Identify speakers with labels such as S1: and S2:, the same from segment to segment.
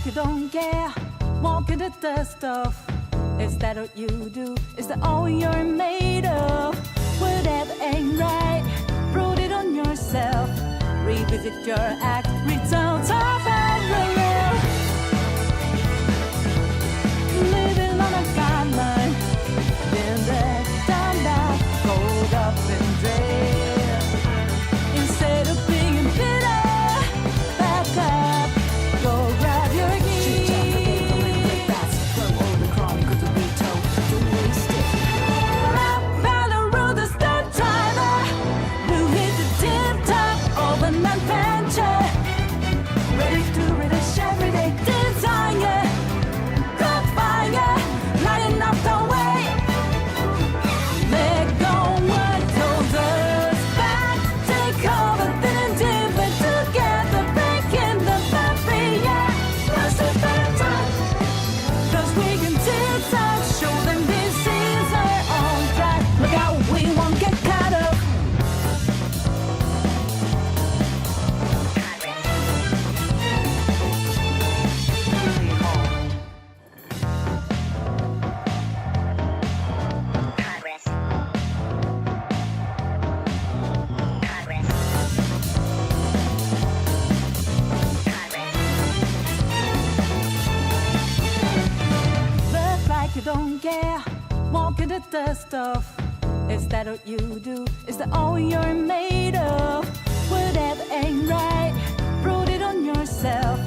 S1: you don't care, walking the dust off. Is that what you do? Is that all you're made of? Whatever ain't right, prove it on yourself. Revisit your act, return to parallel. Living on a guideline, been there, done that, rolled up and dead. Instead of being bitter, back up, go grab your keys. Throw all the chronicles to be told, don't waste it. Rap battle road, the step driver, who hit the tip top of an adventure. Ready to relish everyday desire. Got fire, lighting up the way. Let go what holds us back. Take over, then dip it together, breaking the barrier. Let's do better, 'cause we can zigzag, show them this is our own track. Look out, we won't get caught up. Look like you don't care, walking the dust off. Is that what you do? Is that all you're made of? Whatever ain't right, prove it on yourself.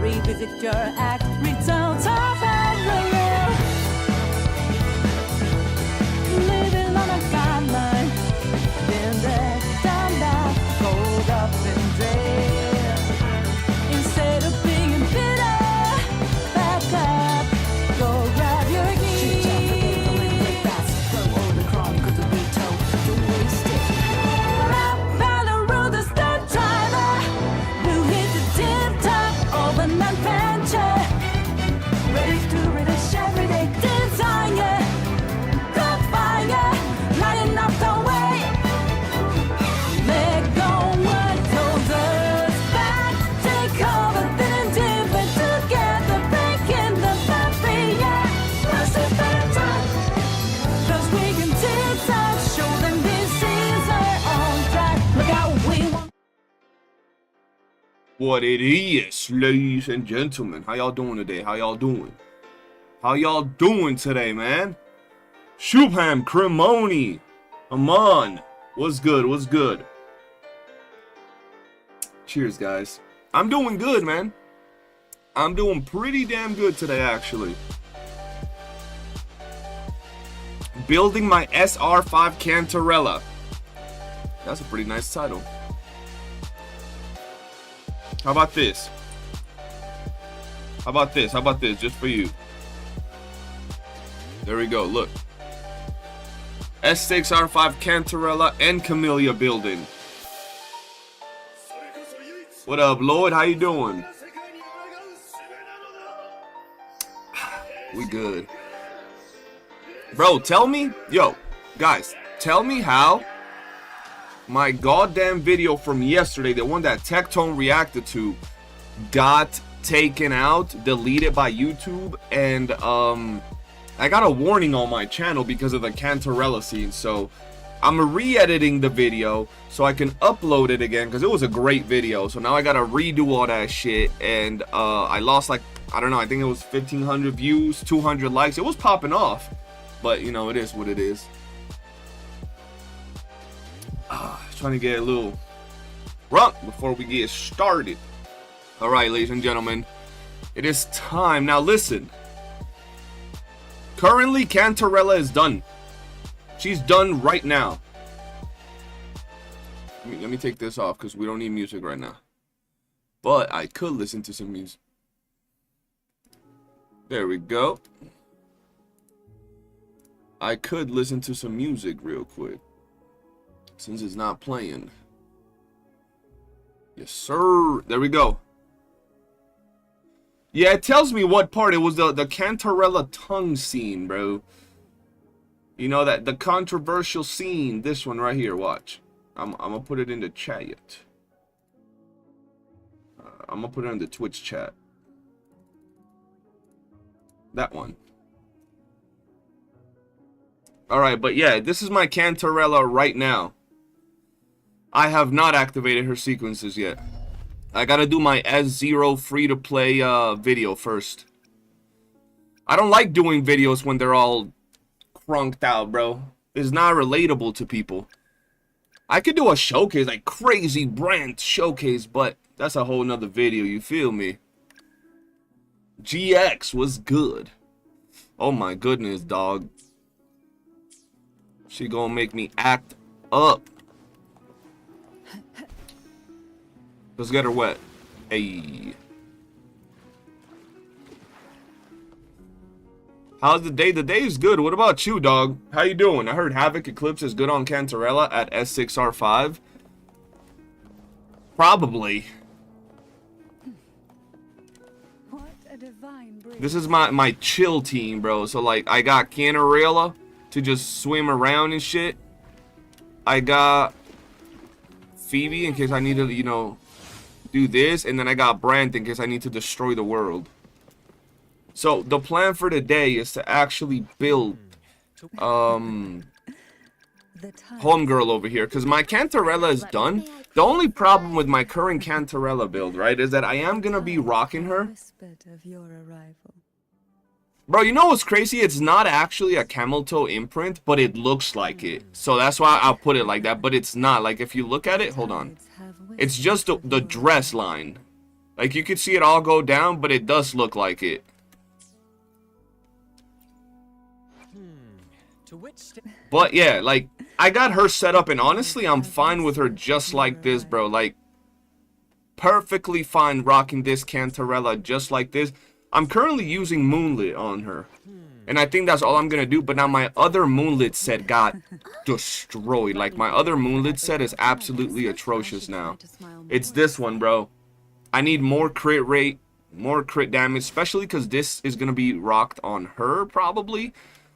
S1: Revisit your act, return to parallel. Living on a guideline, been there, done that, rolled up and dead. Instead of being bitter, back up, go grab your keys. Throw all the chronicles to be told, don't waste it. Rap battle road, the step driver, who hit the tip top of an adventure. Ready to relish everyday desire. Got fire, lighting up the way. Let go what holds us back. Take over, then dip it together, breaking the barrier. Let's do better, 'cause we can zigzag, show them this is our own track. Look out, we want.
S2: What it is, ladies and gentlemen. How y'all doing today? How y'all doing? How y'all doing today, man? Shubham, Cremoni, Aman. What's good? What's good? Cheers, guys. I'm doing good, man. I'm doing pretty damn good today, actually. Building my SR5 Cantarella. That's a pretty nice title. How about this? How about this? How about this? Just for you. There we go. Look. S6R5 Cantarella and Camellya building. What up, Lloyd? How you doing? We good. Bro, tell me. Yo, guys, tell me how my goddamn video from yesterday, the one that Tectone reacted to, got taken out, deleted by YouTube, and I got a warning on my channel because of the Cantarella scene. So I'm re-editing the video so I can upload it again, because it was a great video. So now I gotta redo all that shit, and I lost, like, I don't know, I think it was 1,500 views, 200 likes. It was popping off, but you know, it is what it is. Trying to get a little drunk before we get started. All right, ladies and gentlemen, it is time. Now listen, currently Cantarella is done. She's done right now. Let me take this off because we don't need music right now, but I could listen to some music. There we go. I could listen to some music real quick since it's not playing. Yes, sir. There we go. Yeah, it tells me what part. It was the Cantarella tongue scene, bro. You know, that the controversial scene. This one right here. Watch. I'm gonna put it in the chat. I'm gonna put it in the Twitch chat. That one. Alright, but yeah, this is my Cantarella right now. I have not activated her sequences yet. I gotta do my S0 free-to-play video first. I don't like doing videos when they're all crunked out, bro. It's not relatable to people. I could do a showcase, like crazy brand showcase, but that's a whole nother video, you feel me? GX was good. Oh my goodness, dog. She gonna make me act up. Let's get her wet. Hey. How's the day? The day is good. What about you, dog? How you doing? I heard Havoc Eclipse is good on Cantarella at S6R5. Probably.
S1: What a divine breeze.
S2: This is my chill team, bro. So like I got Cantarella to just swim around and shit. I got Phoebe in case I need to, you know, do this, and then I got Brand in case I need to destroy the world. So the plan for today is to actually build Homegirl over here, because my Cantarella is done. The only problem with my current Cantarella build, right, is that I am gonna be rocking her. Bro, you know what's crazy? It's not actually a camel toe imprint, but it looks like it. So that's why I'll put it like that, but it's not. Like, if you look at it, hold on. It's just the dress line. Like, you can see it all go down, but it does look like it. But yeah, like, I got her set up, and honestly, I'm fine with her just like this, bro. Like, perfectly fine rocking this Cantarella just like this. I'm currently using Moonlit on her, and I think that's all I'm gonna do. But now my other Moonlit set got destroyed. Like, my other Moonlit set is absolutely atrocious now. It's this one, bro. I need more crit rate, more crit damage, especially because this is gonna be rocked on her, probably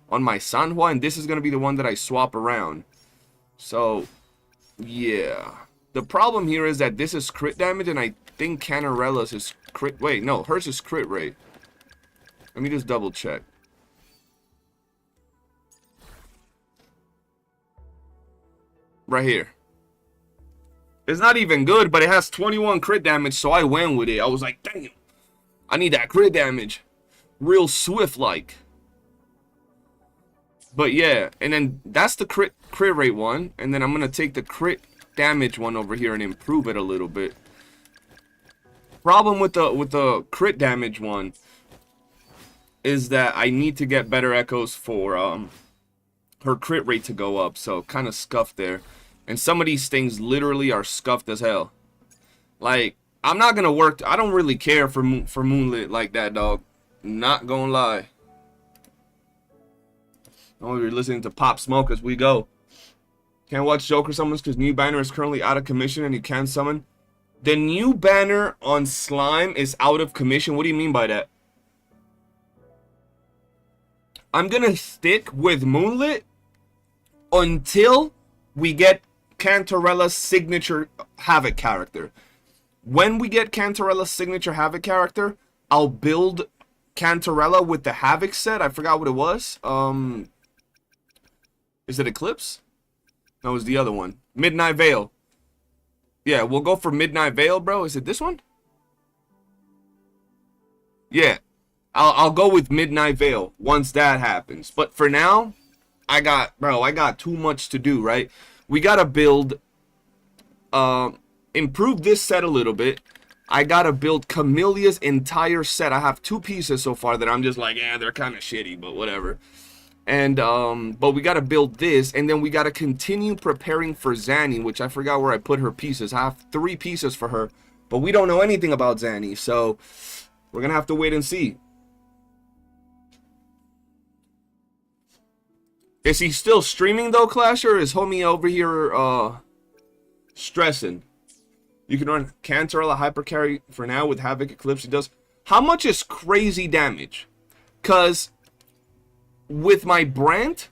S2: on my Sanhua, and this is gonna be the one that I swap around. So yeah, the problem here is that this is crit damage, and I think Cantarella's is crit. Wait, no, hers is crit rate. Let me just double check. Right here. It's not even good, but it has 21 crit damage, so I went with it. I was like, damn, I need that crit damage. Real swift-like. But yeah, and then that's the crit rate one, and then I'm going to take the crit damage one over here and improve it a little bit. Problem with the crit damage one is that I need to get better echoes for her crit rate to go up, so kind of scuffed there. And some of these things literally are scuffed as hell. Like, I'm not gonna work. I don't really care for Moonlit like that, dog. Not gonna lie. Oh, you're listening to Pop Smoke as we go. Can't watch Joker summons because new banner is currently out of commission and you can't summon. The new banner on Slime is out of commission. What do you mean by that? I'm gonna stick with Moonlit until we get Cantarella's signature Havoc character. When we get Cantarella's signature Havoc character, I'll build Cantarella with the Havoc set. I forgot what it was. Is it Eclipse? No, it was the other one. Midnight Veil. Yeah, we'll go for Midnight Veil, bro. Is it this one? Yeah. I'll go with Midnight Veil once that happens. But for now, I got too much to do, right? We gotta build, improve this set a little bit. I gotta build Camellya's entire set. I have 2 pieces so far that I'm just like, yeah, they're kind of shitty, but whatever. And, but we gotta build this, and then we gotta continue preparing for Zanny, which I forgot where I put her pieces. I have 3 pieces for her, but we don't know anything about Zanny, so we're gonna have to wait and see. Is he still streaming though, Clash, or is homie over here stressing? You can run Cantarella Hyper Carry for now with Havoc Eclipse. He does. How much is crazy damage? Cause with my Brand,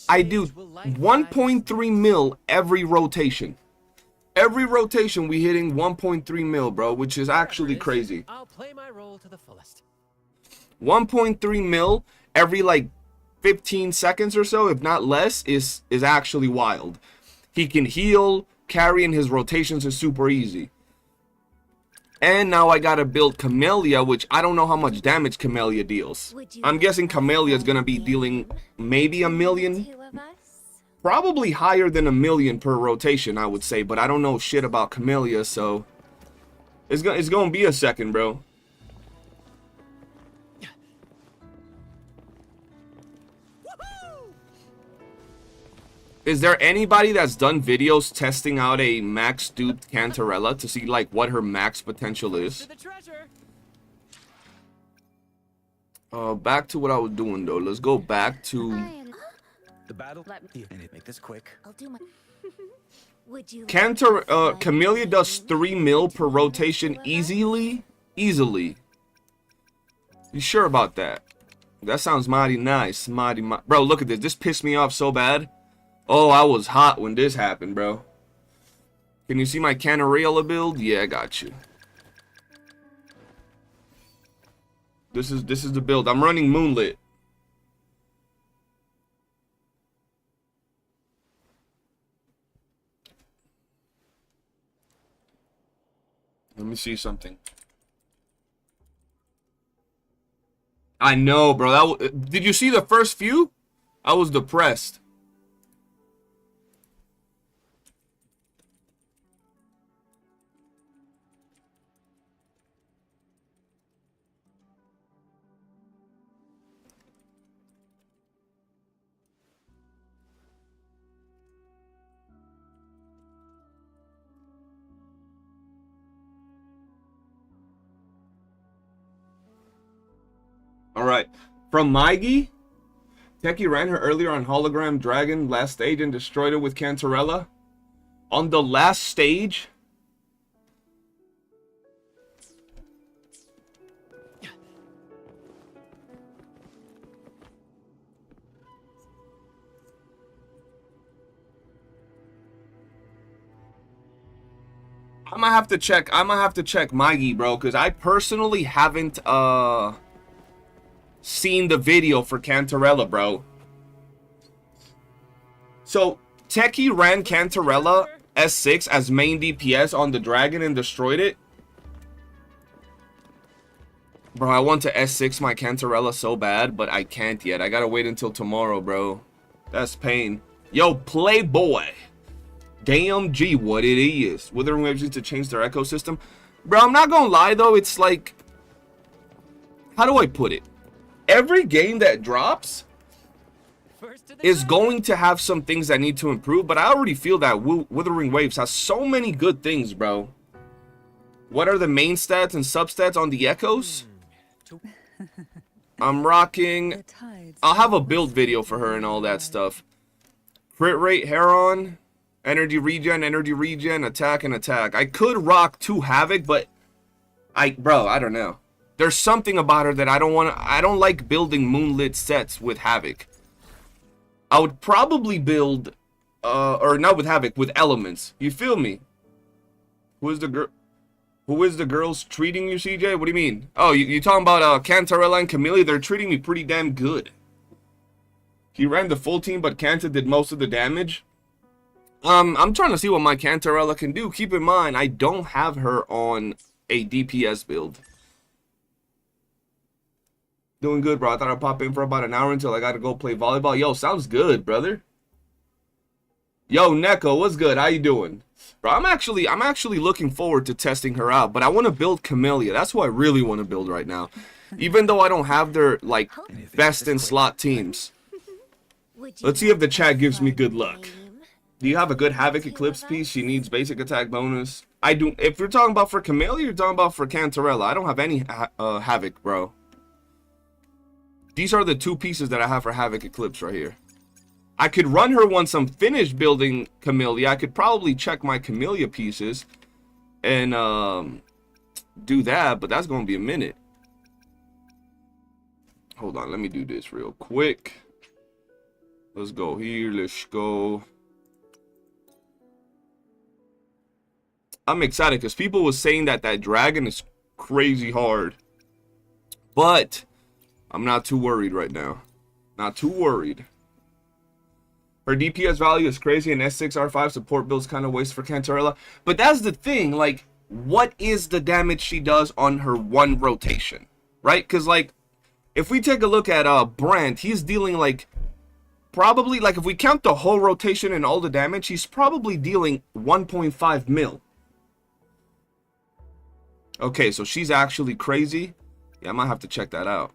S2: I do 1.3 mil every rotation. Every rotation we hitting 1.3 mil, bro, which is actually crazy.
S3: I'll play my role to the fullest.
S2: 1.3 mil every like 15 seconds or so, if not less, is actually wild. He can heal, carry, and his rotations are super easy. And now I gotta build Camellya, which I don't know how much damage Camellya deals. I'm guessing Camellya is gonna be dealing maybe 1 million. Probably higher than 1 million per rotation, I would say. But I don't know shit about Camellya, so it's gonna be a second, bro. Is there anybody that's done videos testing out a max duped Cantarella to see like what her max potential is? Back to what I was doing though. Let's go back to
S3: The battle. And make this quick.
S4: I'll do my. Would you?
S2: Camellya does 3 mil per rotation easily. Easily. You sure about that? That sounds mighty nice. Bro, look at this. This pissed me off so bad. Oh, I was hot when this happened, bro. Can you see my Cantarella build? Yeah, I got you. This is the build. I'm running Moonlit. Let me see something. I know, bro. Did you see the first few? I was depressed. Alright, from Maigi, Techie ran her earlier on Hologram Dragon last stage and destroyed it with Cantarella. On the last stage, I'm gonna have to check Maigi, bro, because I personally haven't seen the video for Cantarella, bro. So Techie ran Cantarella S6 as main DPS on the dragon and destroyed it. Bro, I want to S6 my Cantarella so bad, but I can't yet. I gotta wait until tomorrow, bro. That's pain. Yo, Playboy. Damn G, what it is. Withering Waves need to change their ecosystem. Bro, I'm not gonna lie though, it's like, how do I put it? Every game that drops is going to have some things that need to improve, but I already feel that Withering Waves has so many good things, bro. What are the main stats and substats on the echoes? I'm rocking. I'll have a build video for her and all that stuff. Crit rate, Heron, energy regen, attack, and attack. I could rock 2 Havoc, but bro, I don't know. There's something about her that I don't like building Moonlit sets with Havoc. I would probably build, or not with Havoc, with Elements. You feel me? Who is the girls treating you, CJ? What do you mean? Oh, you talking about Cantarella and Camellya? They're treating me pretty damn good. He ran the full team, but Canta did most of the damage. I'm trying to see what my Cantarella can do. Keep in mind, I don't have her on a DPS build. Doing good, bro. I thought I'd pop in for about an hour until I gotta go play volleyball. Yo, sounds good, brother. Yo, Neko, what's good? How you doing? Bro, I'm actually looking forward to testing her out, but I want to build Camellya. That's who I really want to build right now. Even though I don't have their, like, best in slot teams. Let's see if the chat gives me good luck. Do you have a good Havoc Eclipse piece? She needs basic attack bonus. I do. If you're talking about for Camellya, you're talking about for Cantarella. I don't have any Havoc, bro. These are the 2 pieces that I have for Havoc Eclipse right here. I could run her once I'm finished building Camellya. I could probably check my Camellya pieces and do that, but that's going to be a minute. Hold on, let me do this real quick. Let's go here, let's go. I'm excited because people were saying that that dragon is crazy hard. But I'm not too worried right now. Not too worried. Her DPS value is crazy, and S6R5 support builds kind of waste for Cantarella. But that's the thing, like, what is the damage she does on her one rotation? Right? Because, like, if we take a look at Brand, he's dealing, like, probably, like, if we count the whole rotation and all the damage, he's probably dealing 1.5 mil. Okay, so she's actually crazy. Yeah, I might have to check that out.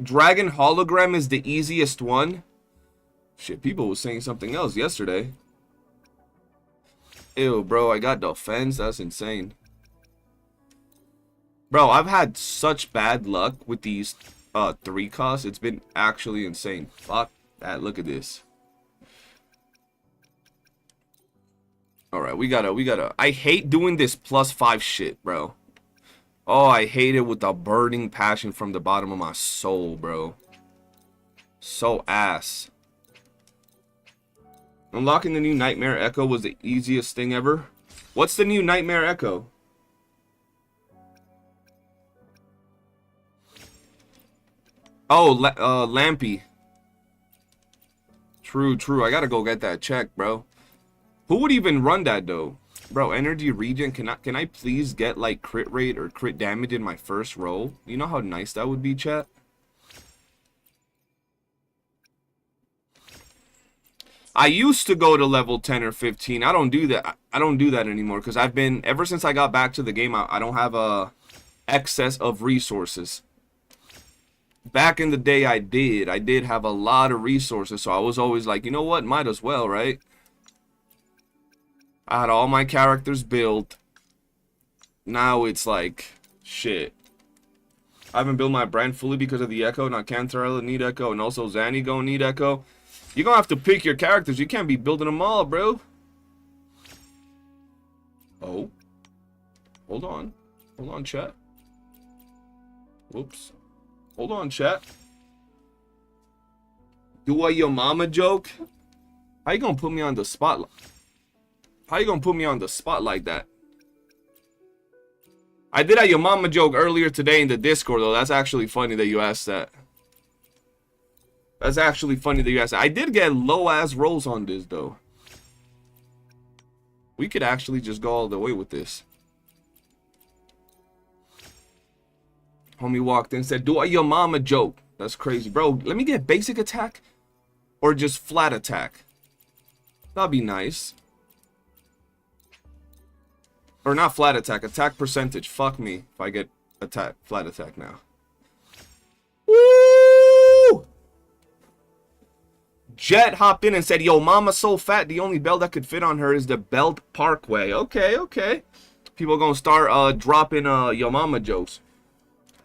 S2: Dragon Hologram is the easiest one. Shit, people was saying something else yesterday. Ew, bro, I got defense. That's insane. Bro, I've had such bad luck with these 3 costs. It's been actually insane. Fuck that. Look at this. Alright, we gotta. I hate doing this +5 shit, bro. Oh, I hate it with a burning passion from the bottom of my soul, bro. So ass. Unlocking the new Nightmare Echo was the easiest thing ever. What's the new Nightmare Echo? Oh, Lampy. True. I gotta go get that checked, bro. Who would even run that, though? Bro, energy regen, can I please get, like, crit rate or crit damage in my first roll? You know how nice that would be, chat? I used to go to level 10 or 15. I don't do that. I don't do that anymore because I've been, ever since I got back to the game, I don't have a excess of resources. Back in the day, I did have a lot of resources, so I was always like, you know what, might as well, right? I had all my characters built. Now it's like, shit. I haven't built my brand fully because of the Echo. Now Cantarella need Echo, and also Zanny gonna need Echo. You're gonna have to pick your characters. You can't be building them all, bro. Oh. Hold on. Hold on, chat. Whoops. Hold on, chat. Do a your mama joke? How you gonna put me on the spotlight? How you gonna put me on the spot like that? I did a your mama joke earlier today in the Discord, though. That's actually funny that you asked that. That's actually funny that you asked that. I did get low-ass rolls on this, though. We could actually just go all the way with this. Homie walked in and said, do a your mama joke. That's crazy. Bro, let me get basic attack or just flat attack. That'd be nice. Or not flat attack, attack percentage. Fuck me if I get attack flat attack now. Woo! Jet hopped in and said, yo, mama's so fat, the only belt that could fit on her is the belt parkway. Okay, okay. People gonna start dropping yo mama jokes.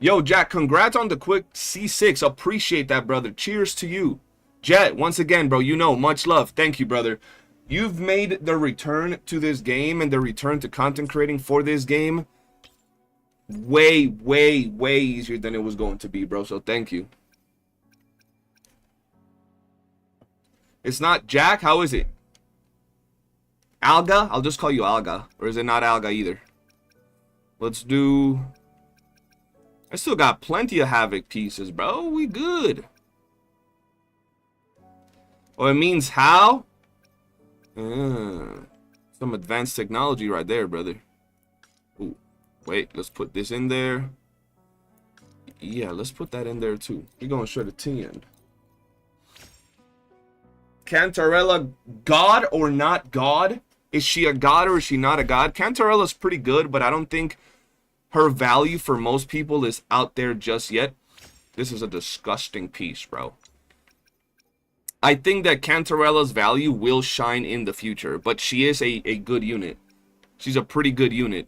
S2: Yo, Jack, congrats on the quick C6. Appreciate that, brother. Cheers to you. Jet, once again, bro, you know, much love. Thank you, brother. You've made the return to this game and the return to content creating for this game way, way, way easier than it was going to be, bro. So thank you. It's not Jack. How is it? Alga? I'll just call you Alga. Or is it not Alga either? Let's do... I still got plenty of Havoc pieces, bro. We good. Oh, it means how? Some advanced technology right there, brother. Ooh, wait, let's put this in there. Yeah, let's put that in there too. We're gonna show the 10. Cantarella, god or not god? Is she a god or is she not a god? Cantarella's pretty good, but I don't think her value for most people is out there just yet. This is a disgusting piece, bro. I think that Cantarella's value will shine in the future, but she is a good unit. She's a pretty good unit.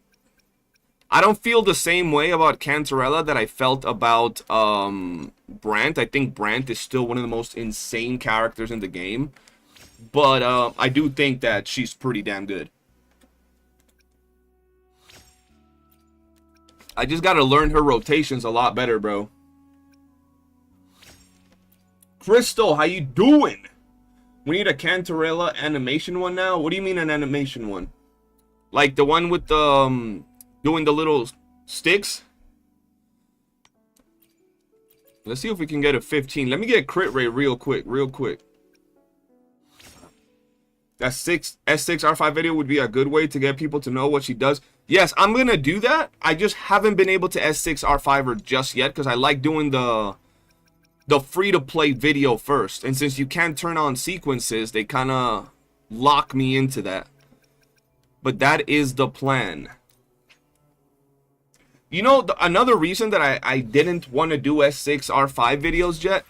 S2: I don't feel the same way about Cantarella that I felt about Brant. I think Brant is still one of the most insane characters in the game, but I do think that she's pretty damn good. I just gotta learn her rotations a lot better, bro. Crystal, how you doing? We need a Cantarella animation one now. What do you mean an animation one? Like the one with the doing the little sticks? Let's see if we can get a 15. Let me get crit rate real quick, That S6 R5 video would be a good way to get people to know what she does. Yes, I'm gonna do that. I just haven't been able to S6 R5 her just yet because I like doing the free-to-play video first. And since you can't turn on sequences, they kind of lock me into that. But that is the plan. You know, another reason that I didn't want to do S6 R5 videos yet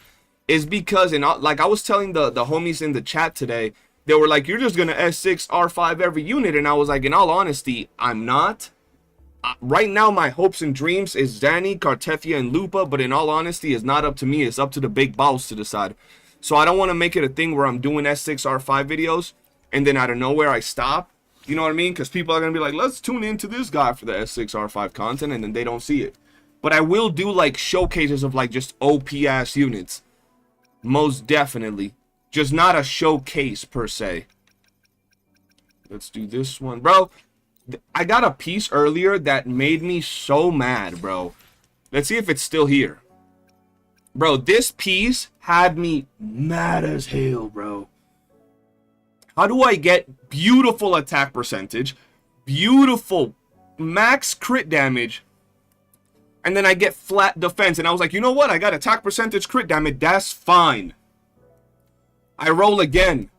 S2: is because, like I was telling the homies in the chat today, they were like, you're just going to S6 R5 every unit. And I was like, in all honesty, I'm not. Right now, my hopes and dreams is Zanny, Cartefia, and Lupa. But in all honesty, it's not up to me. It's up to the big boss to decide. So I don't want to make it a thing where I'm doing S6 R5 videos and then out of nowhere I stop. You know what I mean? Because people are going to be like, let's tune into this guy for the S6 R5 content. And then they don't see it. But I will do like showcases of like just OP-ass units. Most definitely. Just not a showcase per se. Let's do this one. Bro, I got a piece earlier that made me so mad, bro. Let's see if it's still here. Bro, this piece had me mad as hell, bro. How do I get beautiful attack percentage, beautiful max crit damage, and then I get flat defense? And I was like, you know what? I got attack percentage, crit damage. That's fine. I roll again.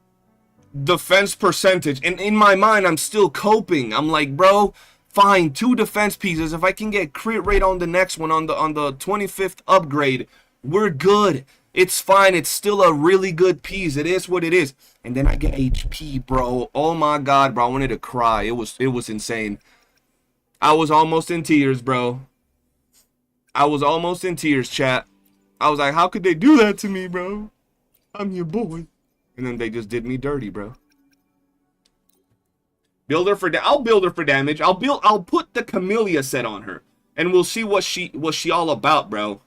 S2: Defense percentage. And in my mind, I'm still coping. I'm like, bro, fine. 2 defense pieces. If I can get crit rate on the next one, on the 25th upgrade, we're good. It's fine. It's still a really good piece. It is what it is. And then I get HP, bro. Oh my god, bro. I wanted to cry. It was insane. I was almost in tears, bro. I was almost in tears, chat. I was like, how could they do that to me, bro? I'm your boy. And then they just did me dirty, bro. Build her for I'll build her for damage. I'll put the Camellya set on her. And we'll see what she all about, bro.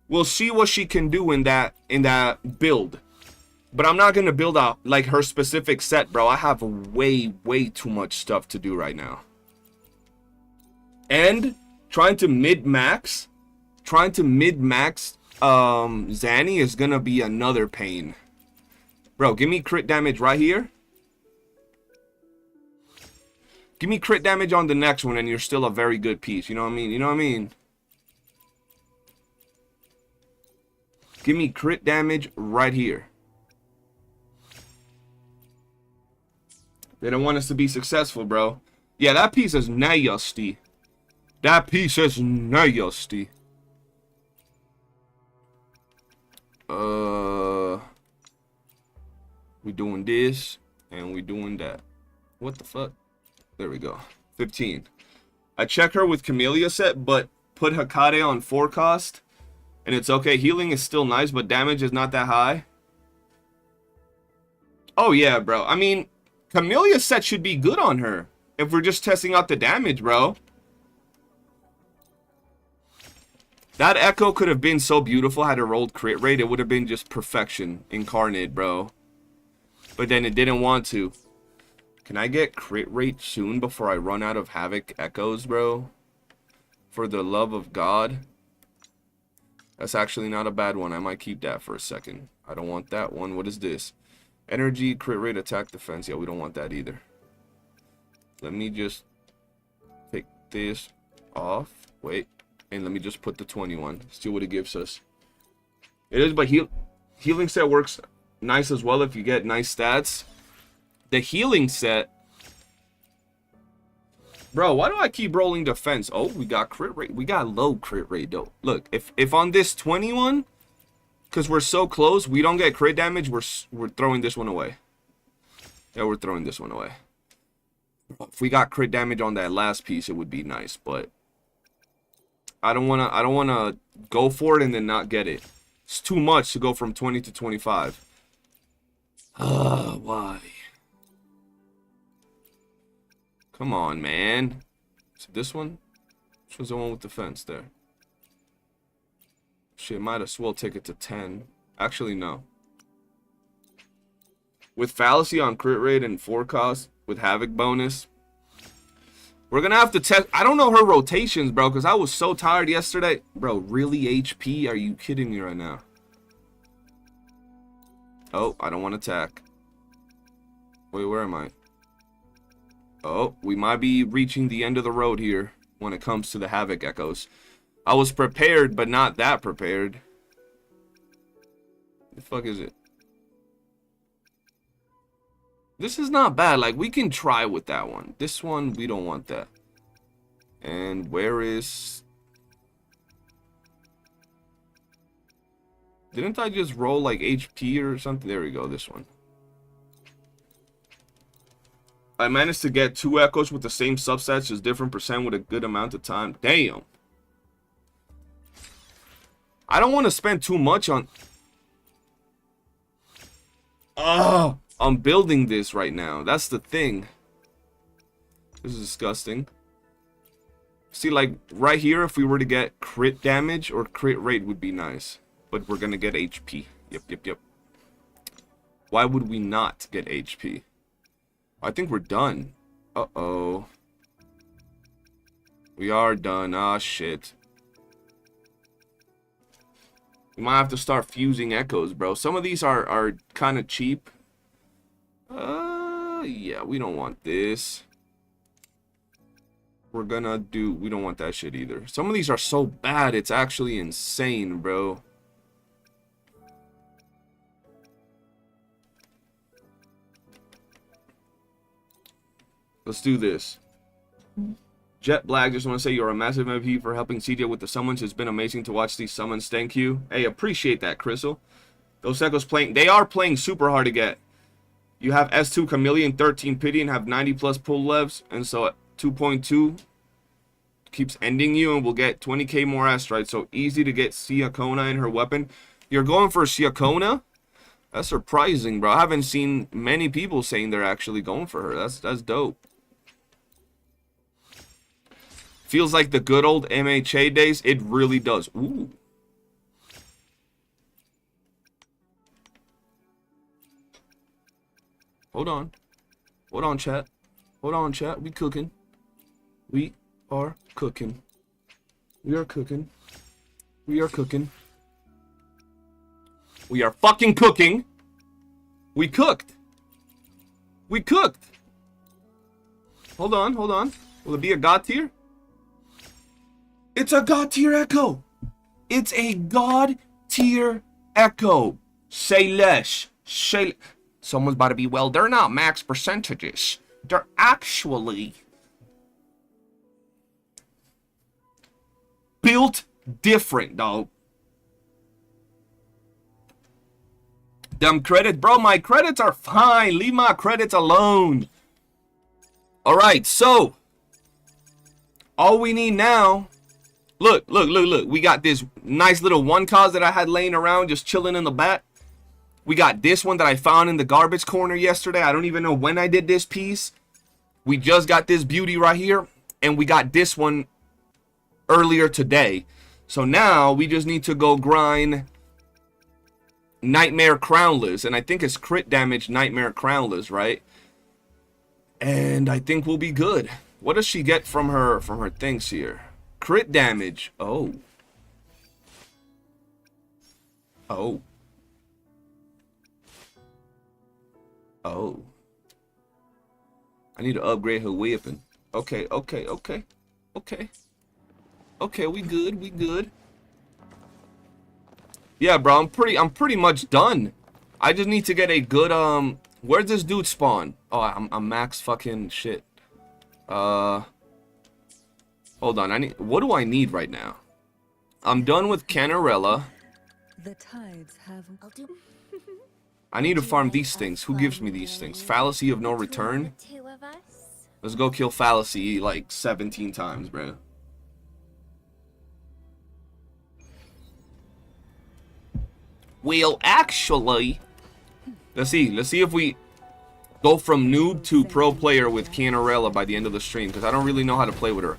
S2: We'll see what she can do in that build. But I'm not gonna build out like her specific set, bro. I have way too much stuff to do right now. And trying to mid-max Zanny is gonna be another pain. Bro, give me crit damage right here. Give me crit damage on the next one and you're still a very good piece. You know what I mean? You know what I mean? Give me crit damage right here. They don't want us to be successful, bro. Yeah, that piece is nasty. That piece is nasty. We doing this and we doing that. What the fuck? There we go. 15. I check her with Camellya set, but put Hakade on 4 cost. And it's okay. Healing is still nice, but damage is not that high. Oh yeah, bro. I mean, Camellya set should be good on her. If we're just testing out the damage, bro. That Echo could have been so beautiful had it rolled crit rate. It would have been just perfection incarnate, bro. But then it didn't want to. Can I get crit rate soon before I run out of Havoc Echoes, bro? For the love of God. That's actually not a bad one. I might keep that for a second. I don't want that one. What is this? Energy, crit rate, attack, defense. Yeah, we don't want that either. Let me just take this off. Wait. And let me just put the 21. See what it gives us. It is, but healing set works nice as well if you get nice stats. The healing set... Bro, why do I keep rolling defense? Oh, we got crit rate. We got low crit rate, though. Look, if on this 21, because we're so close, we don't get crit damage, we're throwing this one away. Yeah, we're throwing this one away. If we got crit damage on that last piece, it would be nice, but I don't wanna go for it and then not get it. It's too much to go from 20 to 25. Why? Come on, man. Is it this one? Which was the one with the fence there? Shit, might as well take it to 10. Actually, no. With Fallacy on crit rate and 4 cost, with Havoc bonus, We're gonna have to test. I don't know her rotations, bro, because I was so tired yesterday. Bro, really HP? Are you kidding me right now? Oh, I don't want to attack. Wait, where am I? Oh, we might be reaching the end of the road here when it comes to the Havoc Echoes. I was prepared, but not that prepared. The fuck is it? This is not bad. Like, we can try with that one. This one, we don't want that. And where is... Didn't I just roll, like, HP or something? There we go, this one. I managed to get 2 echoes with the same subsets, just different percent with a good amount of time. Damn. I don't want to spend too much on... Oh, I'm building this right now. That's the thing. This is disgusting. See, like, right here, if we were to get crit damage or crit rate would be nice. But we're going to get HP. Yep. Why would we not get HP? I think we're done. Uh-oh. We are done. Ah, shit. We might have to start fusing echoes, bro. Some of these are kind of cheap. Yeah, we don't want this. We're gonna do... We don't want that shit either. Some of these are so bad, it's actually insane, bro. Let's do this. Jet Black, just want to say you're a massive MVP for helping CJ with the summons. It's been amazing to watch these summons. Thank you. Hey, appreciate that, Crystal. Those echoes playing... They are playing super hard to get. You have S2 Camellya and 13 Pity and have 90 plus pull levs. And so 2.2 keeps ending you and we'll get 20k more asteroids. So easy to get Siakona in her weapon. You're going for Siakona? That's surprising, bro. I haven't seen many people saying they're actually going for her. That's dope. Feels like the good old MHA days. It really does. Ooh. Hold on. Hold on, chat. Hold on, chat. We cooking. We are cooking. We are cooking. We are cooking. We are fucking cooking. We cooked. We cooked. Hold on, hold on. Will it be a God tier? It's a God tier echo. It's a God tier echo. Say less. Say... Someone's about to be, well, they're not max percentages. They're actually built different, dog. Them credits, bro, my credits are fine. Leave my credits alone. All right, so all we need now, look. We got this nice little one cause that I had laying around just chilling in the back. We got this one that I found in the garbage corner yesterday. I don't even know when I did this piece. We just got this beauty right here. And we got this one earlier today. So now we just need to go grind Nightmare Crownless. And I think it's crit damage Nightmare Crownless, right? And I think we'll be good. What does she get from her things here? Crit damage. Oh. Oh. Oh. I need to upgrade her weapon. Okay. Okay, we good. Yeah, bro, I'm pretty much done. I just need to get a good where's this dude spawn? Oh, I'm max fucking shit. Hold on. What do I need right now? I'm done with Cantarella.
S1: The tides have...
S2: I need to farm these things. Who gives me these things? Fallacy of no return. Let's go kill Fallacy like 17 times, bro. Well, actually, let's see if we go from noob to pro player with Cantarella by the end of the stream, because I don't really know how to play with her.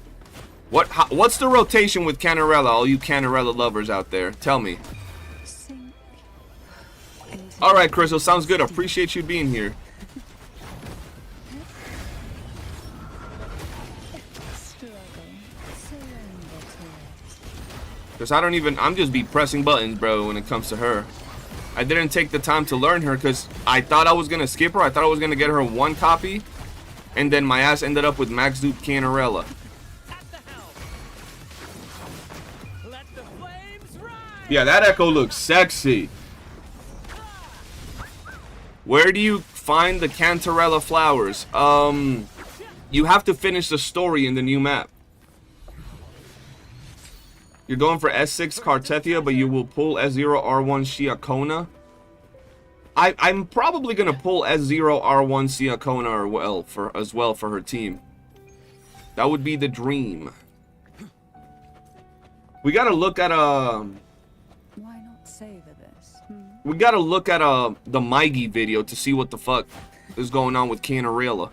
S2: What's the rotation with Cantarella, all you Cantarella lovers out there? Tell me. All right, Crystal, sounds good. Appreciate you being here. Because I'm just be pressing buttons, bro, when it comes to her. I didn't take the time to learn her because I thought I was going to skip her. I thought I was going to get her one copy. And then my ass ended up with max dupe Cantarella. Yeah, that echo looks sexy. Where do you find the Cantarella flowers? You have to finish the story in the new map. You're going for S6 Cartethia, but you will pull S0 R1 Shiakona. I'm probably gonna pull S0 R1 Shiakona as well for her team. That would be the dream. We gotta look at
S1: Why not savor this?
S2: we gotta look at the Maigi video to see what the fuck is going on with Cantarella.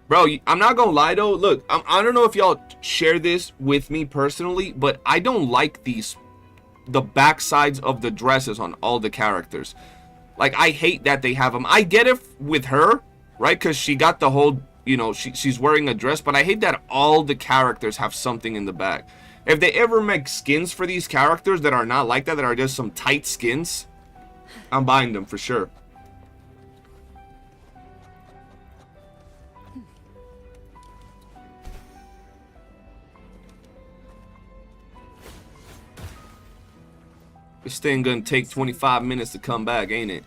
S2: Bro, I'm not gonna lie though. Look, I don't know if y'all share this with me personally, but I don't like the back sides of the dresses on all the characters. Like, I hate that they have them. I get it with her, right? Because she got the whole, you know, she's wearing a dress, but I hate that all the characters have something in the back. If they ever make skins for these characters that are not like that are just some tight skins, I'm buying them for sure. This thing gonna take 25 minutes to come back, ain't it?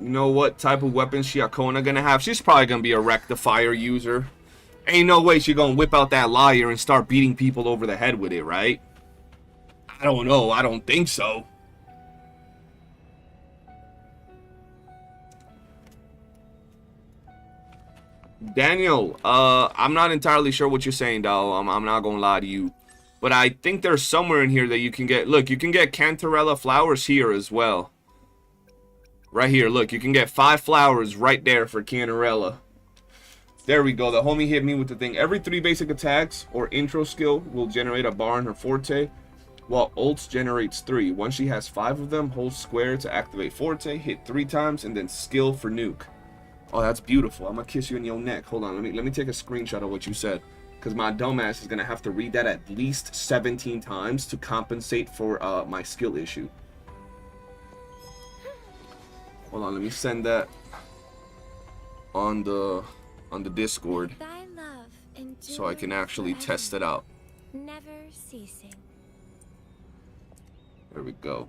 S2: You know what type of weapon Shiakona gonna have? She's probably gonna be a rectifier user. Ain't no way she gonna whip out that lyre and start beating people over the head with it, right? I don't know. I don't think so. Daniel, I'm not entirely sure what you're saying, though. I'm not gonna lie to you. But I think there's somewhere in here that you can get... Look, you can get Cantarella flowers here as well. Right here, look. You can get 5 flowers right there for Cantarella. There we go. The homie hit me with the thing. Every 3 basic attacks or intro skill will generate a bar in her forte, while ults generates 3. Once she has 5 of them, hold square to activate forte, hit 3 times, and then skill for nuke. Oh, that's beautiful. I'm gonna kiss you in your neck. Hold on, let me take a screenshot of what you said, because my dumbass is gonna have to read that at least 17 times to compensate for my skill issue. Hold on, let me send that on the Discord
S4: Thy love
S2: so I can actually test it out.
S4: never ceasing.
S2: There we go.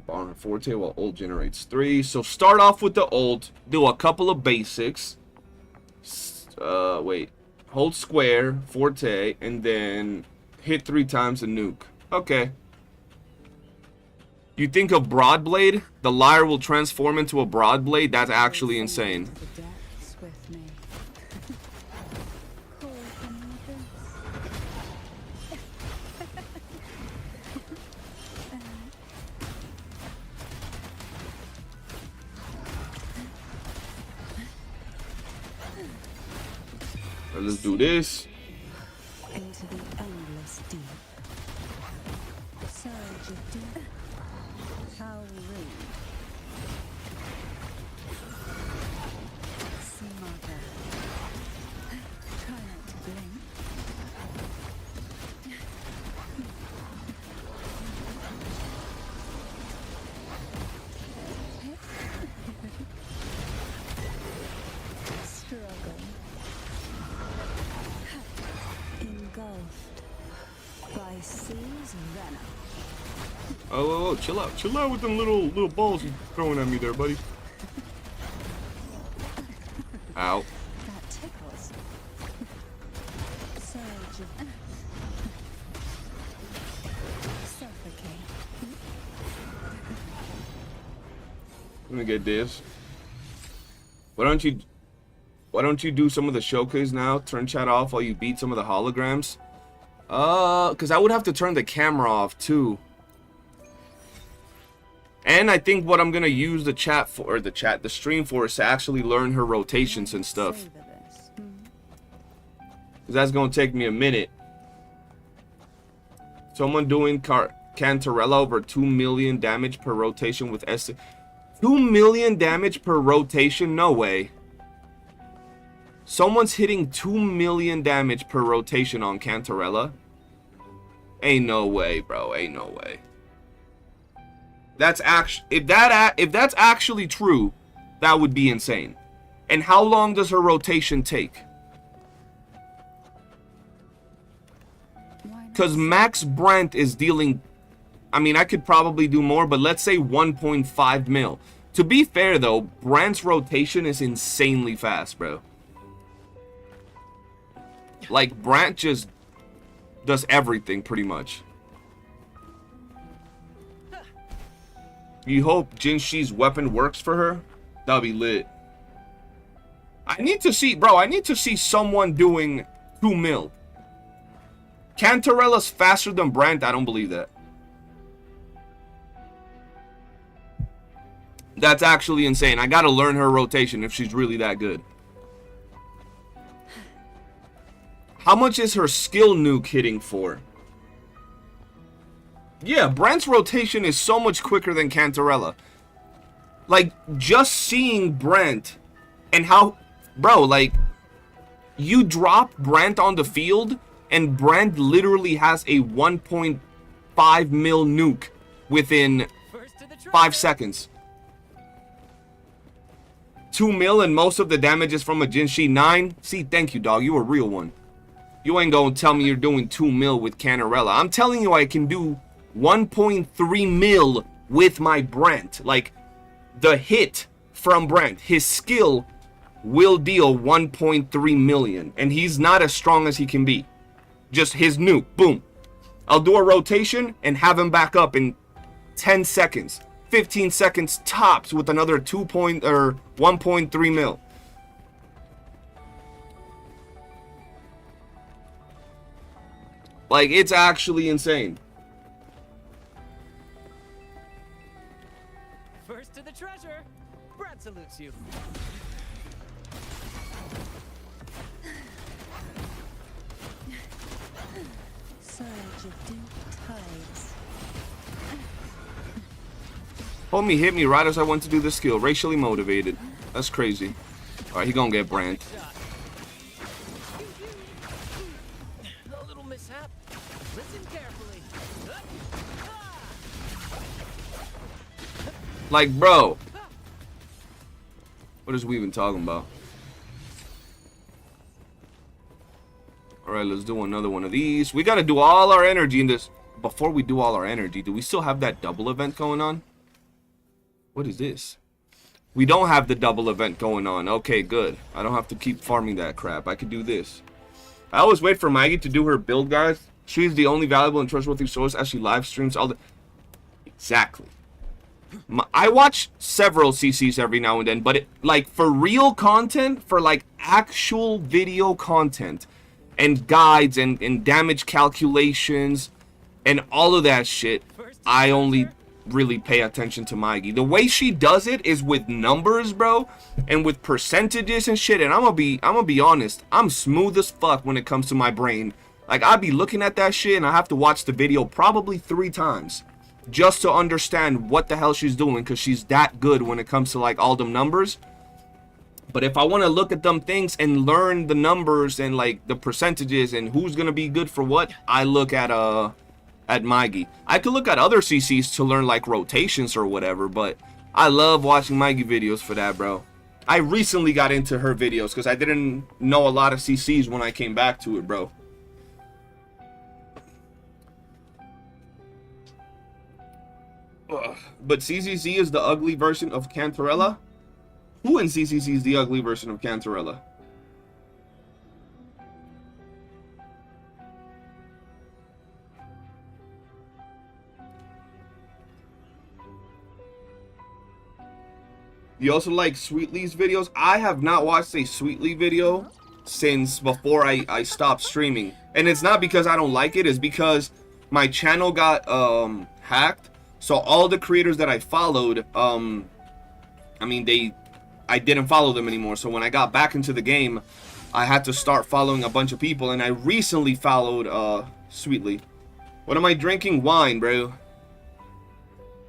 S2: Bar forte while ult generates 3. So start off with the ult, do a couple of basics. Wait. Hold square, forte, and then hit 3 times and nuke. Okay. You think of Broadblade? The lyre will transform into a Broadblade? That's actually insane.
S1: The depths with me. Cool,
S2: Let's do this.
S1: into the endless deep. Surge of deep. How rude. Smother. Try not to blink. Struggle. Engulfed by seas venom.
S2: Oh, chill out with them little balls you're throwing at me there, buddy. Ow.
S1: That tickles. Surge of suffocate.
S2: Let me get this. Why don't you do some of the showcase now? Turn chat off while you beat some of the holograms. Because I would have to turn the camera off too. And I think what I'm gonna use the chat for, or the stream for, is to actually learn her rotations and stuff.
S1: Savor this.
S2: Because that's gonna take me a minute. Someone doing Cantarella over 2 million damage per rotation with S. 2 million damage per rotation? No way. Someone's hitting 2 million damage per rotation on Cantarella? Ain't no way, bro. Ain't no way. That's actually, if that's actually true, that would be insane. And how long does her rotation take? Because Max Brent is dealing, I mean, I could probably do more, but let's say 1.5 mil. To be fair, though, Brent's rotation is insanely fast, bro. Like, Brent just does everything, pretty much. You hope Jinshi's weapon works for her? That'll be lit. I need to see, bro, I need to see someone doing 2 mil. Cantarella's faster than Brent? I don't believe that. That's actually insane. I gotta learn her rotation if she's really that good. How much is her skill nuke hitting for? Yeah, Brent's rotation is so much quicker than Cantarella. Like, just seeing Brent and how... Bro, like, you drop Brent on the field and Brent literally has a 1.5 mil nuke within 5 seconds. 2 mil and most of the damage is from a Jinshi 9. See, thank you, dog. You a real one. You ain't gonna tell me you're doing 2 mil with Cantarella. I'm telling you I can do 1.3 mil with my Brent. Like, the hit from Brent, his skill will deal 1.3 million. And he's not as strong as he can be. Just his nuke, boom. I'll do a rotation and have him back up in 10 seconds. 15 seconds tops with another 1.3 mil. Like, it's actually insane.
S5: First to the treasure. Brad salutes you.
S1: Surge of deep tides.
S2: Homie hit me right as I went to do the skill. Racially motivated. That's crazy. Alright, he gonna get Brand.
S5: A little mishap. Listen carefully.
S2: Like, bro. What is we even talking about? Alright, let's do another one of these. We gotta do all our energy in this. Before we do all our energy, do we still have that double event going on? What is this? We don't have the double event going on. Okay, good. I don't have to keep farming that crap. I could do this. I always wait for Maggie to do her build, guys. She's the only valuable and trustworthy source as she live streams all the... Exactly. I watch several CCs every now and then, but it, like, for real content, for like actual video content and guides and damage calculations and all of that shit, I only really pay attention to Maggie. The way she does it is with numbers, bro, and with percentages and shit. And I'm gonna be honest, I'm smooth as fuck when it comes to my brain. Like, I'd be looking at that shit and I have to watch the video probably 3 times just to understand what the hell she's doing, because she's that good when it comes to like all them numbers. But if I want to look at them things and learn the numbers and like the percentages and who's gonna be good for what, I look at Maggie. I could look at other CCs to learn like rotations or whatever, but I love watching Maggie videos for that, bro. I recently got into her videos because I didn't know a lot of CCs when I came back to it, bro. Ugh. But CCC is the ugly version of Cantarella? Who in CCC is the ugly version of Cantarella? You also like Sweetly's videos? I have not watched a Sweetly video since before I stopped streaming. And it's not because I don't like it, it's because my channel got hacked. So all the creators that I followed, I mean, I didn't follow them anymore. So when I got back into the game, I had to start following a bunch of people, and I recently followed Sweetly. What am I drinking? Wine, bro.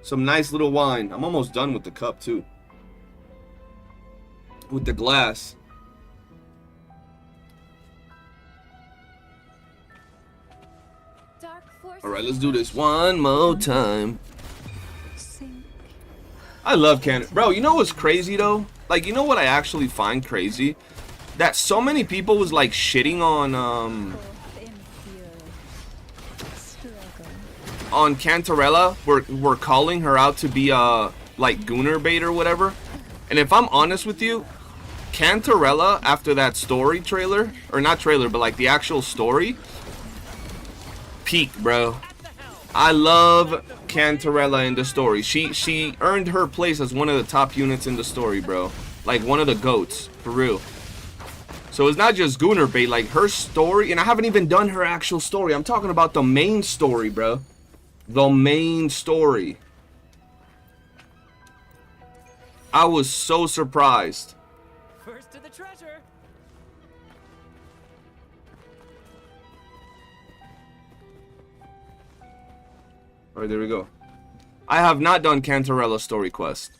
S2: Some nice little wine. I'm almost done with the cup too. With the glass.
S4: Dark forces.
S2: Alright, let's do this one more time. I love Canada. Bro, you know what's crazy though? Like, you know what I actually find crazy? That so many people was like shitting on Cantarella. We're calling her out to be like gooner bait or whatever. And if I'm honest with you, Cantarella, after that story trailer, or not trailer, but like the actual story, peak, bro. I love Cantarella in the story. She earned her place as one of the top units in the story, bro. Like one of the goats, for real. So it's not just gooner bait, like her story, and I haven't even done her actual story. I'm talking about the main story, bro. The main story. I was so surprised.
S5: First to the treasure.
S2: Alright, there we go. I have not done Cantarella's story quest.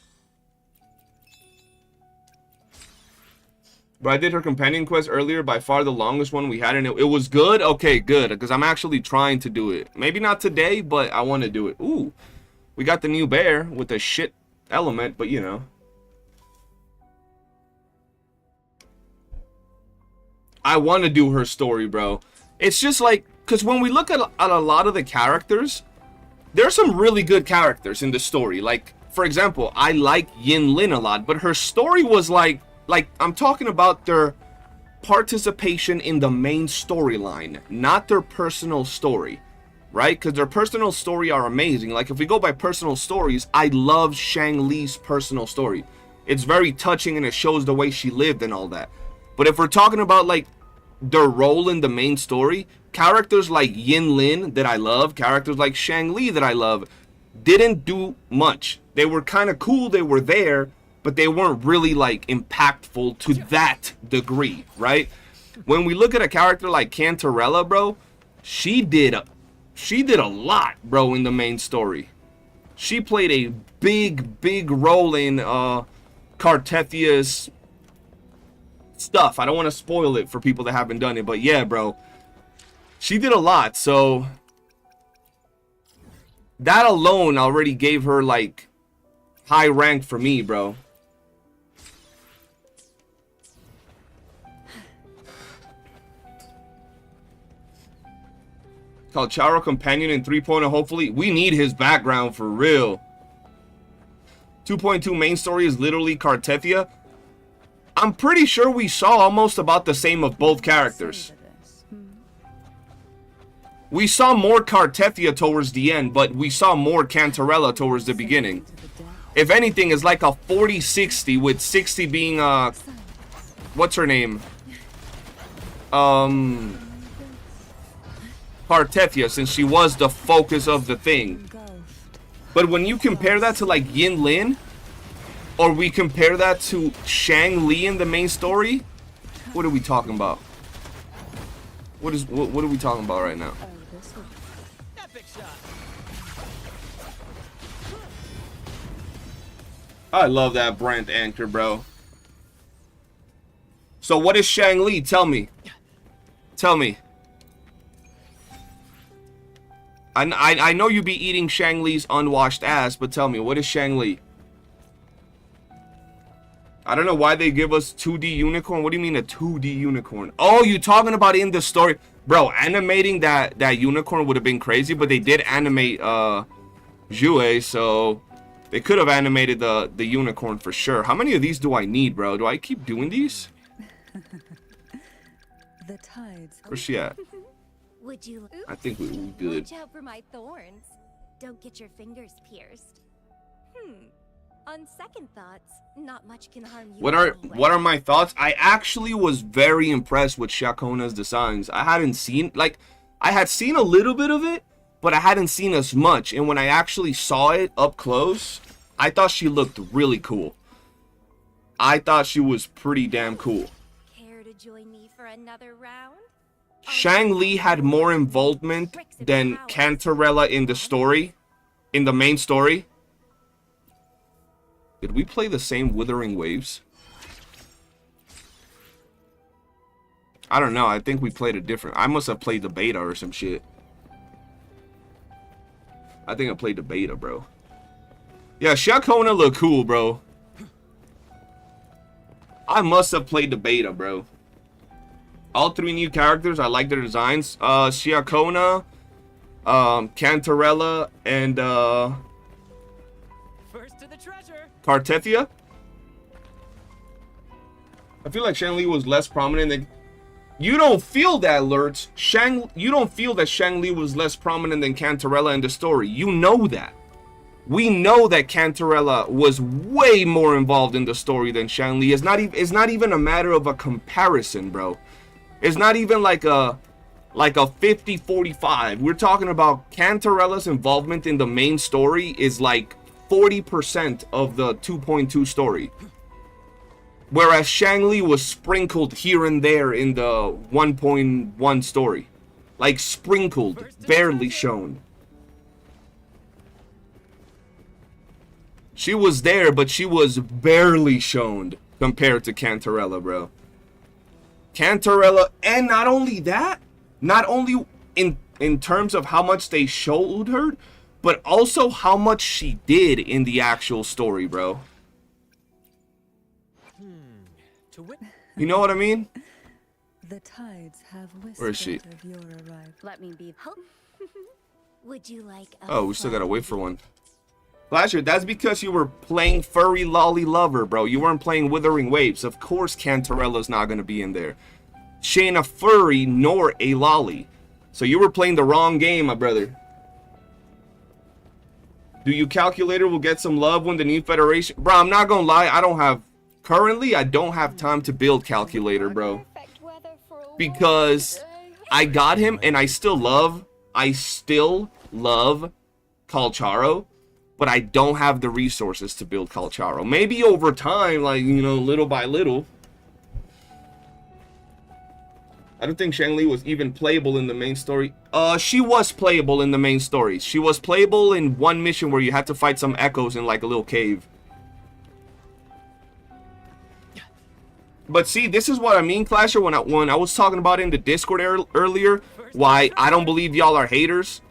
S2: But I did her companion quest earlier, by far the longest one we had, and it was good? Okay, good, because I'm actually trying to do it. Maybe not today, but I want to do it. Ooh, we got the new bear with the shit element, but you know. I want to do her story, bro. It's just like, because when we look at a lot of the characters, there's some really good characters in the story. Like, for example, I like Yin Lin a lot, but her story was like I'm talking about their participation in the main storyline, not their personal story, right? Because their personal story are amazing. Like, if we go by personal stories, I love Shang Li's personal story. It's very touching and it shows the way she lived and all that. But if we're talking about like their role in the main story, characters like Yin Lin that I love, characters like Shang Li that I love, didn't do much. They were kind of cool, they were there, but they weren't really like impactful to that degree, right? When we look at a character like Cantarella, bro, she did a lot, bro, in the main story. She played a big role in Cartethia's stuff. I don't want to spoil it for people that haven't done it, but yeah, bro, she did a lot. So that alone already gave her like high rank for me, bro. Called Charo Companion in 3.0. Hopefully we need his background for real. 2.2 main story is literally Cartethia. I'm pretty sure we saw almost about the same of both characters. We saw more Cartethia towards the end, but we saw more Cantarella towards the beginning. If anything, it's like a 40-60, with 60 being what's her name? Cartethia, since she was the focus of the thing. But when you compare that to like Yin Lin, or we compare that to Shang Li in the main story, what are we talking about? What are we talking about right now?
S5: Epic shot.
S2: I love that Brent anchor, bro. So what is Shang Li? Tell me. Tell me. I know you be eating Shang Li's unwashed ass, but tell me, what is Shang Li? I don't know why they give us 2D unicorn. What do you mean a 2D unicorn? Oh, you talking about in the story? Bro, animating that unicorn would have been crazy, but they did animate WuWa, so they could have animated the unicorn for sure. How many of these do I need, bro? Do I keep doing these?
S6: The tides.
S2: Where's she at?
S4: Would you?
S2: I think we good.
S4: Watch out for my thorns. Don't get your fingers pierced. On second thoughts, not much can harm you.
S2: What are my thoughts? I actually was very impressed with Shakona's designs. I hadn't seen, like, I had seen a little bit of it, but I hadn't seen as much. And when I actually saw it up close, I thought she looked really cool. I thought she was pretty damn cool.
S4: Care to join me for another round?
S2: Shang Li had more involvement than Cantarella in the story, in the main story. Did we play the same Withering Waves? I don't know. I think we played a different. I must have played the beta or some shit. I think I played the beta, bro. Yeah, Shakona look cool, bro. I must have played the beta, bro. All 3 new characters, I like their designs. Shakona, Cantarella, and
S5: First to the treasure.
S2: Cartethia. I feel like Shang Li was less prominent than... You don't feel that, Lurch. You don't feel that Shang Li was less prominent than Cantarella in the story. You know that. We know that Cantarella was way more involved in the story than Shang Li. It's not even a matter of a comparison, bro. It's not even like a 50-45. We're talking about Cantarella's involvement in the main story is like 40% of the 2.2 story. Whereas Shang Li was sprinkled here and there in the 1.1 story. Like sprinkled, barely shown. She was there, but she was barely shown compared to Cantarella, bro. Cantarella, and not only that, not only in terms of how much they showed her, but also how much she did in the actual story, bro. You know what I mean?
S1: The tides have
S2: Where is she?
S1: whispered of your arrival.
S4: Let me be. Would you like a
S2: Oh, we still gotta wait for
S4: fun-
S2: one. Flasher, that's because you were playing Furry Lolly Lover, bro. You weren't playing Withering Waves. Of course Cantarella's not gonna be in there. She ain't a furry nor a lolly. So you were playing the wrong game, my brother. Do you calculator will get some love when the new Federation... Bro, I'm not gonna lie, I don't have... Currently, I don't have time to build calculator, bro. Because I got him and I still love Calcharo, but I don't have the resources to build Calcharo. Maybe over time, like, you know, little by little. I don't think Shang Li was even playable in the main story. She was playable in the main story. She was playable in one mission where you had to fight some echoes in like a little cave. But see, this is what I mean, Clasher, when I was talking about in the Discord earlier, why I don't believe y'all are haters.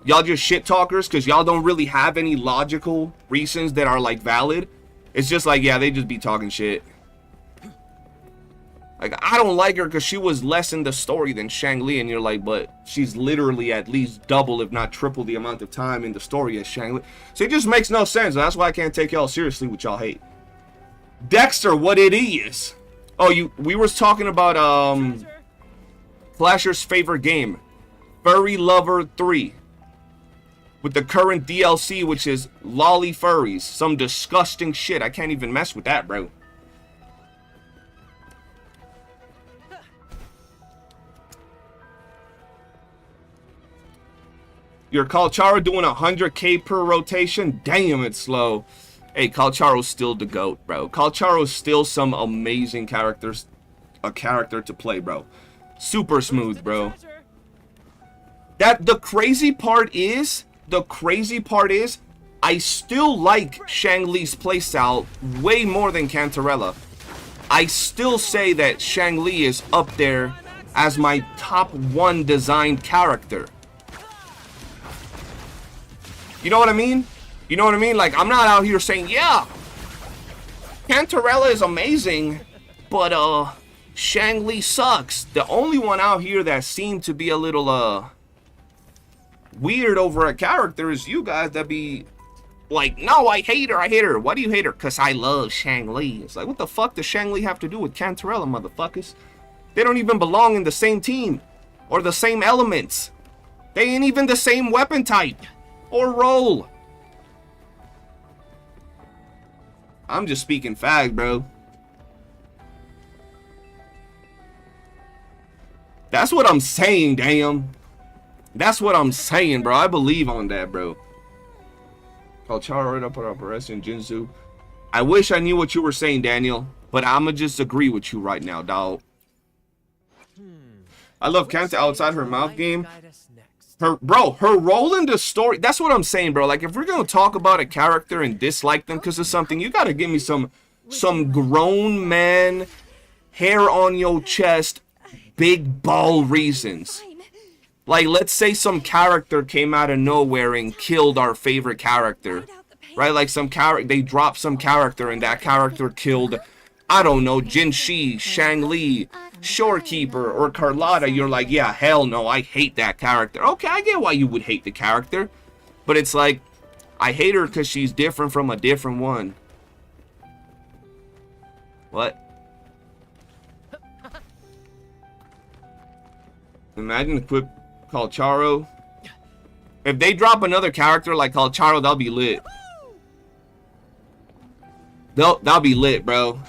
S2: Y'all just shit talkers because y'all don't really have any logical reasons that are like valid. It's just like, yeah, they just be talking shit. Like, I don't like her because she was less in the story than Shang Li, and you're like, but she's literally at least double, if not triple, the amount of time in the story as Shang Li. So it just makes no sense. That's why I can't take y'all seriously with y'all hate. Dexter, what it is? Oh, we were talking about Flasher's favorite game, Furry Lover 3, with the current DLC, which is Lolly Furries. Some disgusting shit. I can't even mess with that, bro. Your Calcharo doing 100k per rotation? Damn, it's slow. Hey, Calcharo's still the GOAT, bro. Calcharo's still some amazing characters. A character to play, bro. Super smooth, bro. The crazy part is, I still like Shang Li's playstyle way more than Cantarella. I still say that Shang Li is up there as my top 1 designed character. You know what I mean? You know what I mean? Like, I'm not out here saying, yeah, Cantarella is amazing, but, Shang Li sucks. The only one out here that seemed to be a little, weird over a character is you guys that be like, no, I hate her. Why do you hate her? Because I love Shang Li. It's like, what the fuck does Shang Li have to do with Cantarella, motherfuckers? They don't even belong in the same team or the same elements. They ain't even the same weapon type or role. I'm just speaking fact, bro. That's what I'm saying, damn. That's what I'm saying, bro. I believe on that, bro. Calcharo right up Operation Jinzu. I wish I knew what you were saying, Daniel, but I'ma just agree with you right now, dog. I love Kanta outside her mouth game. Her role in the story, that's what I'm saying, bro. Like, if we're gonna talk about a character and dislike them because of something, you gotta give me some grown man, hair on your chest, big ball reasons. Like, let's say some character came out of nowhere and killed our favorite character, right? Like, they dropped some character and that character killed, I don't know, Jin Shi, Shang Li, Shorekeeper, or Carlotta. You're like, yeah, hell no, I hate that character. Okay, I get why you would hate the character, but it's like, I hate her because she's different from a different one. What? Imagine equip Calcharo. If they drop another character like Calcharo, that'll be lit. That'll be lit, bro.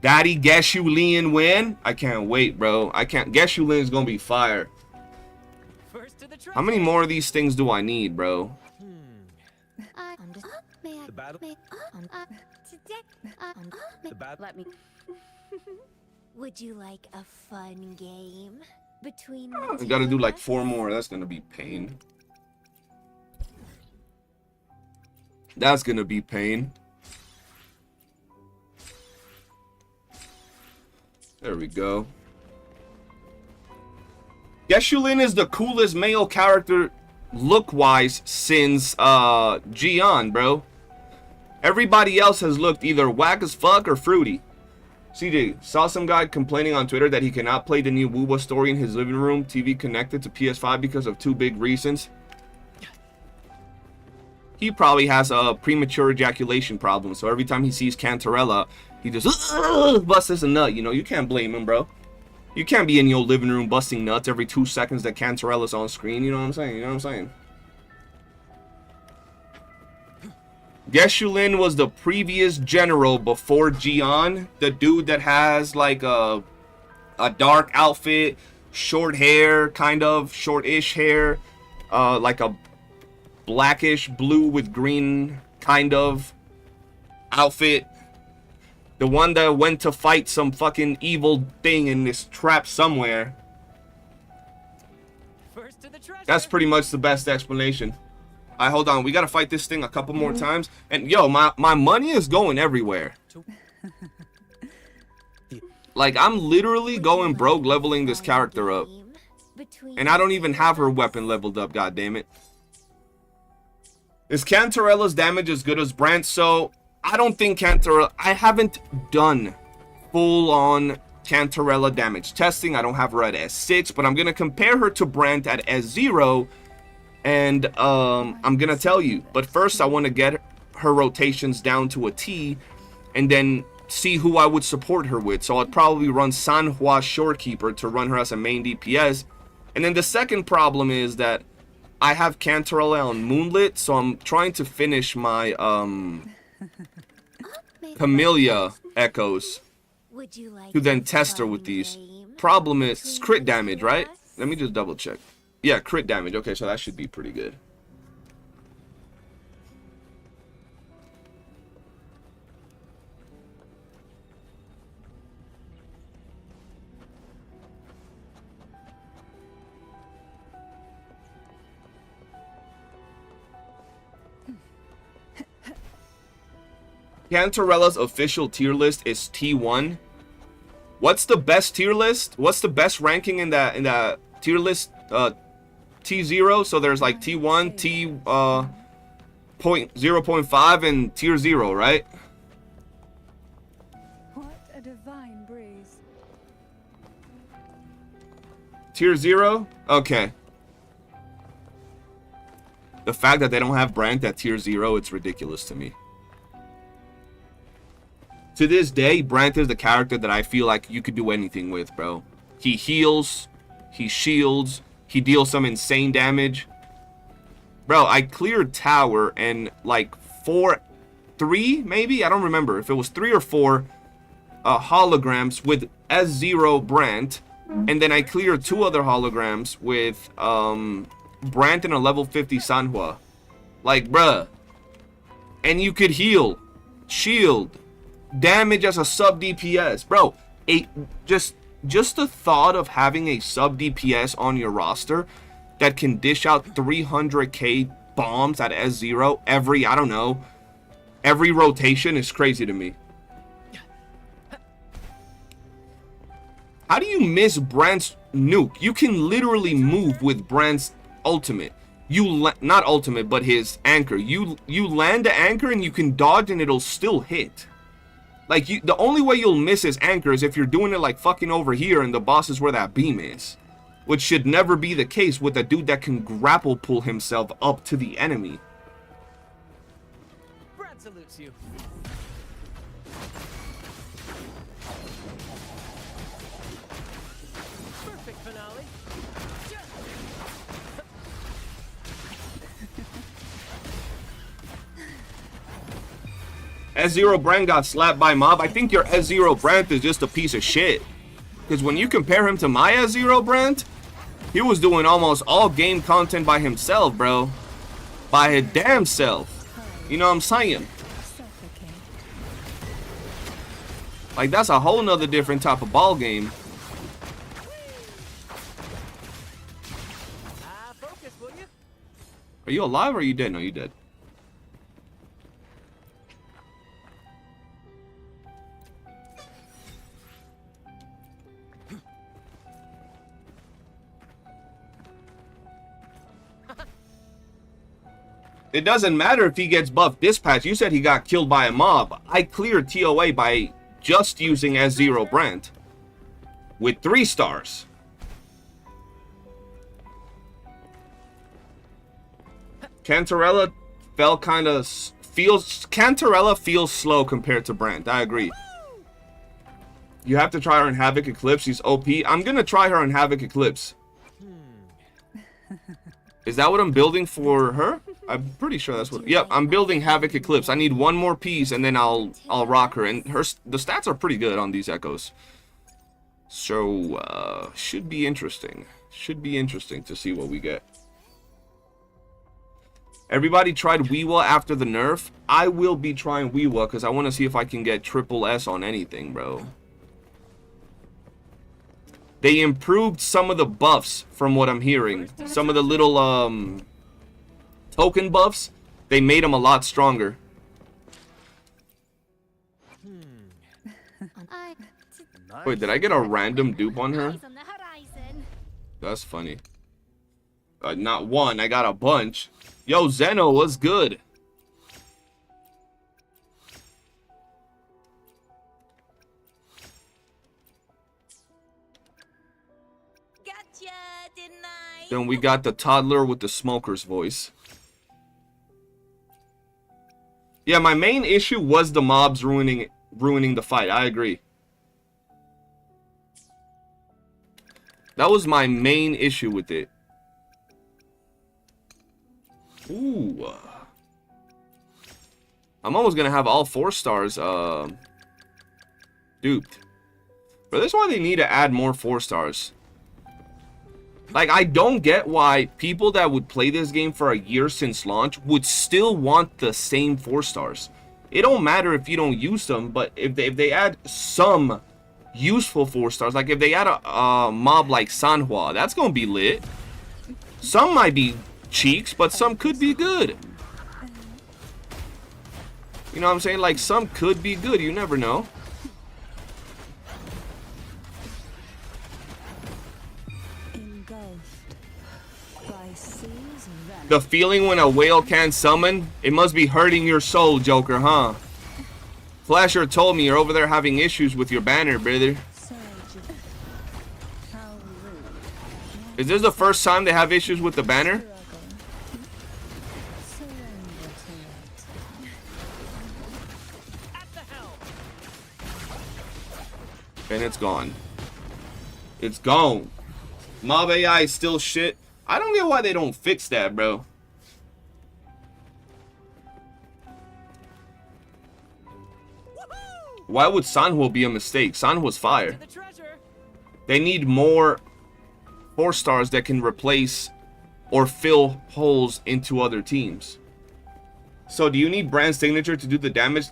S2: Daddy Geshu-Lin win? I can't wait, bro. Geshu-Lin is gonna be fire.
S5: First to the treasure.
S2: How many more of these things do I need, bro?
S3: The battle. The battle.
S4: Let me. Would you like a fun game between?
S2: I gotta do like 4 more. That's gonna be pain. That's gonna be pain. There we go. Geshu-Lin is the coolest male character look-wise since Jian, bro. Everybody else has looked either whack as fuck or fruity. CJ, saw some guy complaining on Twitter that he cannot play the new WuWa story in his living room TV connected to PS5 because of 2 big reasons. He probably has a premature ejaculation problem, so every time he sees Cantarella, he just busts a nut. You know, you can't blame him, bro. You can't be in your living room busting nuts every 2 seconds that Cantarella's on screen. You know what I'm saying? You know what I'm saying? Geshu-Lin was the previous general before Jian, the dude that has like a dark outfit, short hair, kind of short-ish hair, like a blackish blue with green kind of outfit. The one that went to fight some fucking evil thing in this trap somewhere.
S5: First to the treasure.
S2: That's pretty much the best explanation. Alright, hold on. We gotta fight this thing a couple more times. And yo, my money is going everywhere. Like, I'm literally going broke leveling this character up. And I don't even have her weapon leveled up, goddammit. Is Cantarella's damage as good as Brant? So, I don't think Cantarella... I haven't done full-on Cantarella damage testing. I don't have her at S6, but I'm going to compare her to Brant at S0. And I'm going to tell you. But first, I want to get her rotations down to a T. And then see who I would support her with. So, I'd probably run Sanhua Shorekeeper to run her as a main DPS. And then the second problem is that I have Cantarella on Moonlit, so I'm trying to finish my Camellya echoes to then test her with these. Problem is crit damage, right? Let me just double check. Yeah, crit damage. Okay, so that should be pretty good. Cantarella's official tier list is T1. What's the best tier list? What's the best ranking in that tier list? T0. So there's like T1, T 0.5, and tier 0, right?
S1: What a divine breeze.
S2: Tier 0? Okay. The fact that they don't have Brant at tier 0, it's ridiculous to me. To this day, Brant is the character that I feel like you could do anything with, bro. He heals, he shields, he deals some insane damage. Bro, I cleared tower and like 3 maybe? I don't remember if it was 3 or 4 holograms with S0 Brant. And then I cleared 2 other holograms with Brant and a level 50 Sanhua. Like, bruh. And you could heal, shield, damage as a sub DPS, bro. Just just the thought of having a sub DPS on your roster that can dish out 300k bombs at S0 every, I don't know, every rotation is crazy to me. How do you miss Brand's nuke? You can literally move with Brand's ultimate. Not ultimate, but his anchor. You land the anchor and you can dodge and it'll still hit. Like, the only way you'll miss his anchor is if you're doing it like fucking over here and the boss is where that beam is. Which should never be the case with a dude that can grapple pull himself up to the enemy.
S5: Brad salutes you. Perfect finale.
S2: S0 Brand got slapped by mob. I think your S0 Brand is just a piece of shit. Because when you compare him to my S0 Brand, he was doing almost all game content by himself, bro. By his damn self. You know what I'm saying? Like, that's a whole nother different type of ball game.
S5: Focus, will you?
S2: Are you alive or are you dead? No, you dead. It doesn't matter if he gets buffed dispatch. You said he got killed by a mob. I cleared TOA by just using S0 Brand. With 3 stars. Cantarella felt kind of... Cantarella feels slow compared to Brand. I agree. You have to try her in Havoc Eclipse. She's OP. I'm going to try her in Havoc Eclipse. Is that what I'm building for her? I'm pretty sure that's what... Yep, I'm building Havoc Eclipse. I need one more piece and then I'll rock her. And the stats are pretty good on these echoes. So, should be interesting. Should be interesting to see what we get. Everybody tried WuWa after the nerf. I will be trying WuWa because I want to see if I can get triple S on anything, bro. They improved some of the buffs from what I'm hearing. Some of the little, token buffs, they made them a lot stronger. Wait, did I get a random dupe on her? That's funny. Not one, I got a bunch. Yo, Zeno, what's good?
S4: Gotcha, didn't I?
S2: Then we got the toddler with the smoker's voice. Yeah, my main issue was the mobs ruining the fight. I agree. That was my main issue with it. Ooh. I'm almost gonna have all 4 stars duped. But that's why they need to add more 4 stars. Like, I don't get why people that would play this game for a year since launch would still want the same 4 stars. It don't matter if you don't use them, but if they add some useful 4 stars, like if they add a mob like Sanhua, that's gonna be lit. Some might be cheeks, but some could be good. You know what I'm saying? Like, some could be good, you never know. The feeling when a whale can't summon, it must be hurting your soul, Joker, huh? Flasher told me you're over there having issues with your banner, brother. Is this the first time they have issues with the banner? And it's gone. It's gone. Mob AI is still shit. I don't get why they don't fix that, bro. Why would Sanhua be a mistake? Sanhua's fire. They need more 4 stars that can replace or fill holes into other teams. So do you need brand signature to do the damage?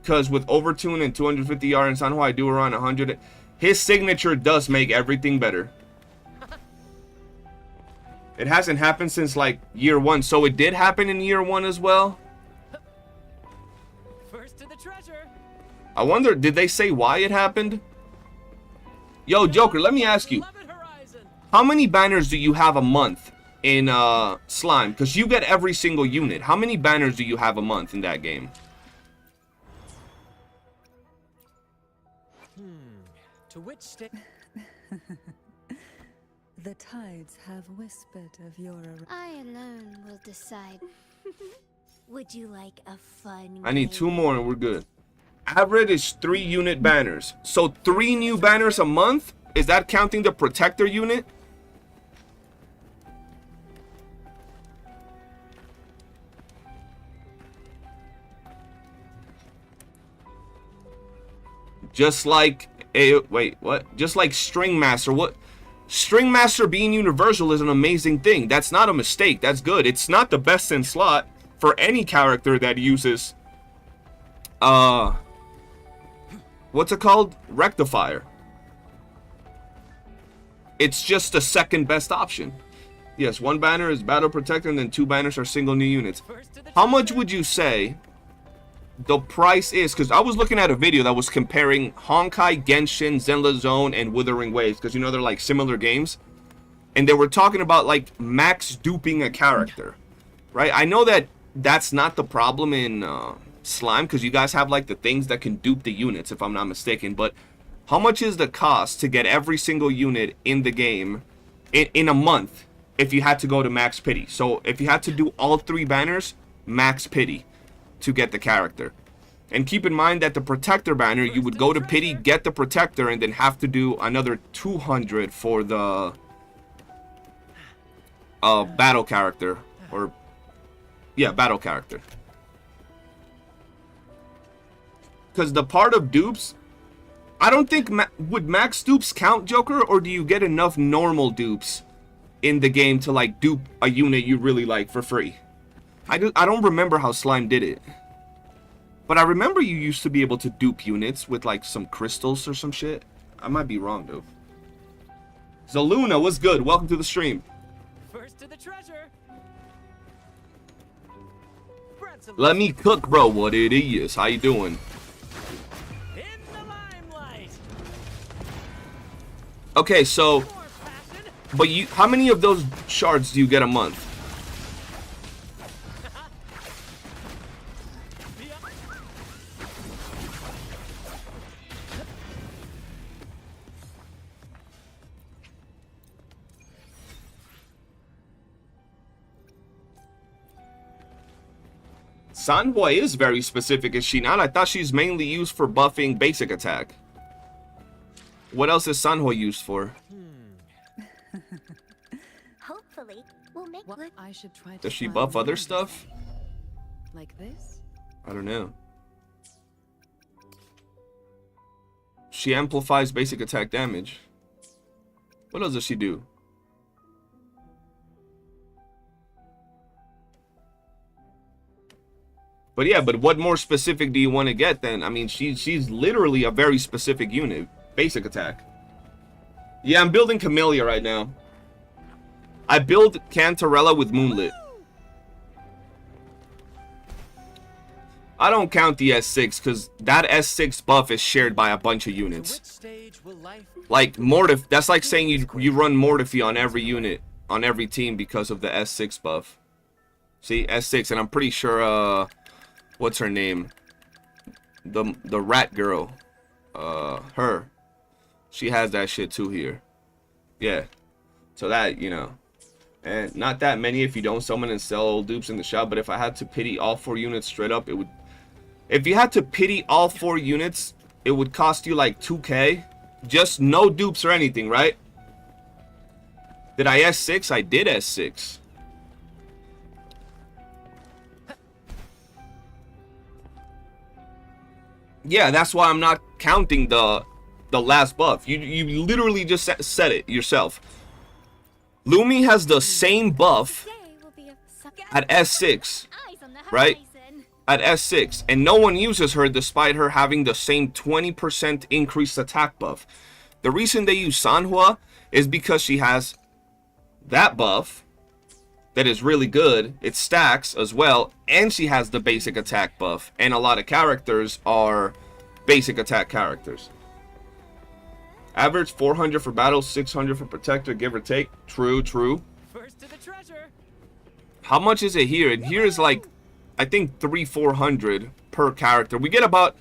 S2: Because with Overtune and 250 R in Sanhua, I do around 100. his signature does make everything better. It hasn't happened since like year 1, so it did happen in year 1 as well.
S5: First to the treasure.
S2: I wonder, did they say why it happened? Yo, Joker, let me ask you. How many banners do you have a month in Slime? Because you get every single unit. How many banners do you have a month in that game?
S5: To which state?
S1: The tides have whispered of your arrival.
S4: I alone will decide. Would you like a fun
S2: I need
S4: game?
S2: 2 more and we're good. Average is 3 unit banners. So 3 new banners a month? Is that counting the protector unit? Just like a wait, what? Just like String Master. What? String Master being universal is an amazing thing. That's not a mistake. That's good. It's not the best in slot for any character that uses what's it called? Rectifier. It's just the second best option. Yes, 1 banner is battle protector and then 2 banners are single new units. How much would you say the price is? Because I was looking at a video that was comparing Honkai, Genshin, Zenless Zone, and Wuthering Waves, because you know they're like similar games, and they were talking about like max duping a character, right? I know that that's not the problem in Slime, because you guys have like the things that can dupe the units, if I'm not mistaken. But how much is the cost to get every single unit in the game in a month if you had to go to max pity? So if you had to do all 3 banners, max pity to get the character. And keep in mind that the protector banner, you would go to pity, get the protector, and then have to do another 200 for the battle character. Or yeah, battle character. Because the part of dupes, I don't think would max dupes count, Joker, or do you get enough normal dupes in the game to like dupe a unit you really like for free? I don't remember how Slime did it. But I remember you used to be able to dupe units with like some crystals or some shit. I might be wrong though. Zaluna, what's good? Welcome to the stream.
S5: First to the treasure.
S2: Let me cook, bro. What it is? How you doing?
S5: In the limelight.
S2: Okay, so,
S5: More passion.
S2: but you, how many of those shards do you get a month? Sanhua is very specific, is she not? I thought she's mainly used for buffing basic attack. What else is Sanhua used for?
S4: Hopefully, we'll make
S1: What I should try to
S2: Does she
S1: find
S2: buff other
S1: more
S2: stuff?
S1: like this?
S2: I don't know. She amplifies basic attack damage. What else does she do? But yeah, but what more specific do you want to get then? I mean, she's literally a very specific unit. Basic attack. Yeah, I'm building Camellya right now. I build Cantarella with Moonlit. I don't count the S6 because that S6 buff is shared by a bunch of units.
S5: Which stage will life...
S2: Like Mortif, that's like saying you run Mortify on every unit, on every team because of the S6 buff. See, S6, and I'm pretty sure what's her name? The rat girl. Her. She has that shit too here. Yeah. So that, you know. And not that many if you don't summon and sell dupes in the shop, but if I had to pity all 4 units straight up, it would... If you had to pity all 4 units, it would cost you like 2k. Just no dupes or anything, right? Did I S6? I did S6. Yeah, that's why I'm not counting the last buff. You literally just said it yourself. Lumi has the same buff at S6, right? At S6, and no one uses her despite her having the same 20% increased attack buff. The reason they use Sanhua is because she has that buff that is really good. It stacks as well, and she has the basic attack buff. And a lot of characters are basic attack characters. Average 400 for battle, 600 for protector, give or take. True, true.
S5: First to the treasure.
S2: How much is it here? And here is like, I think 300-400 per character. We get about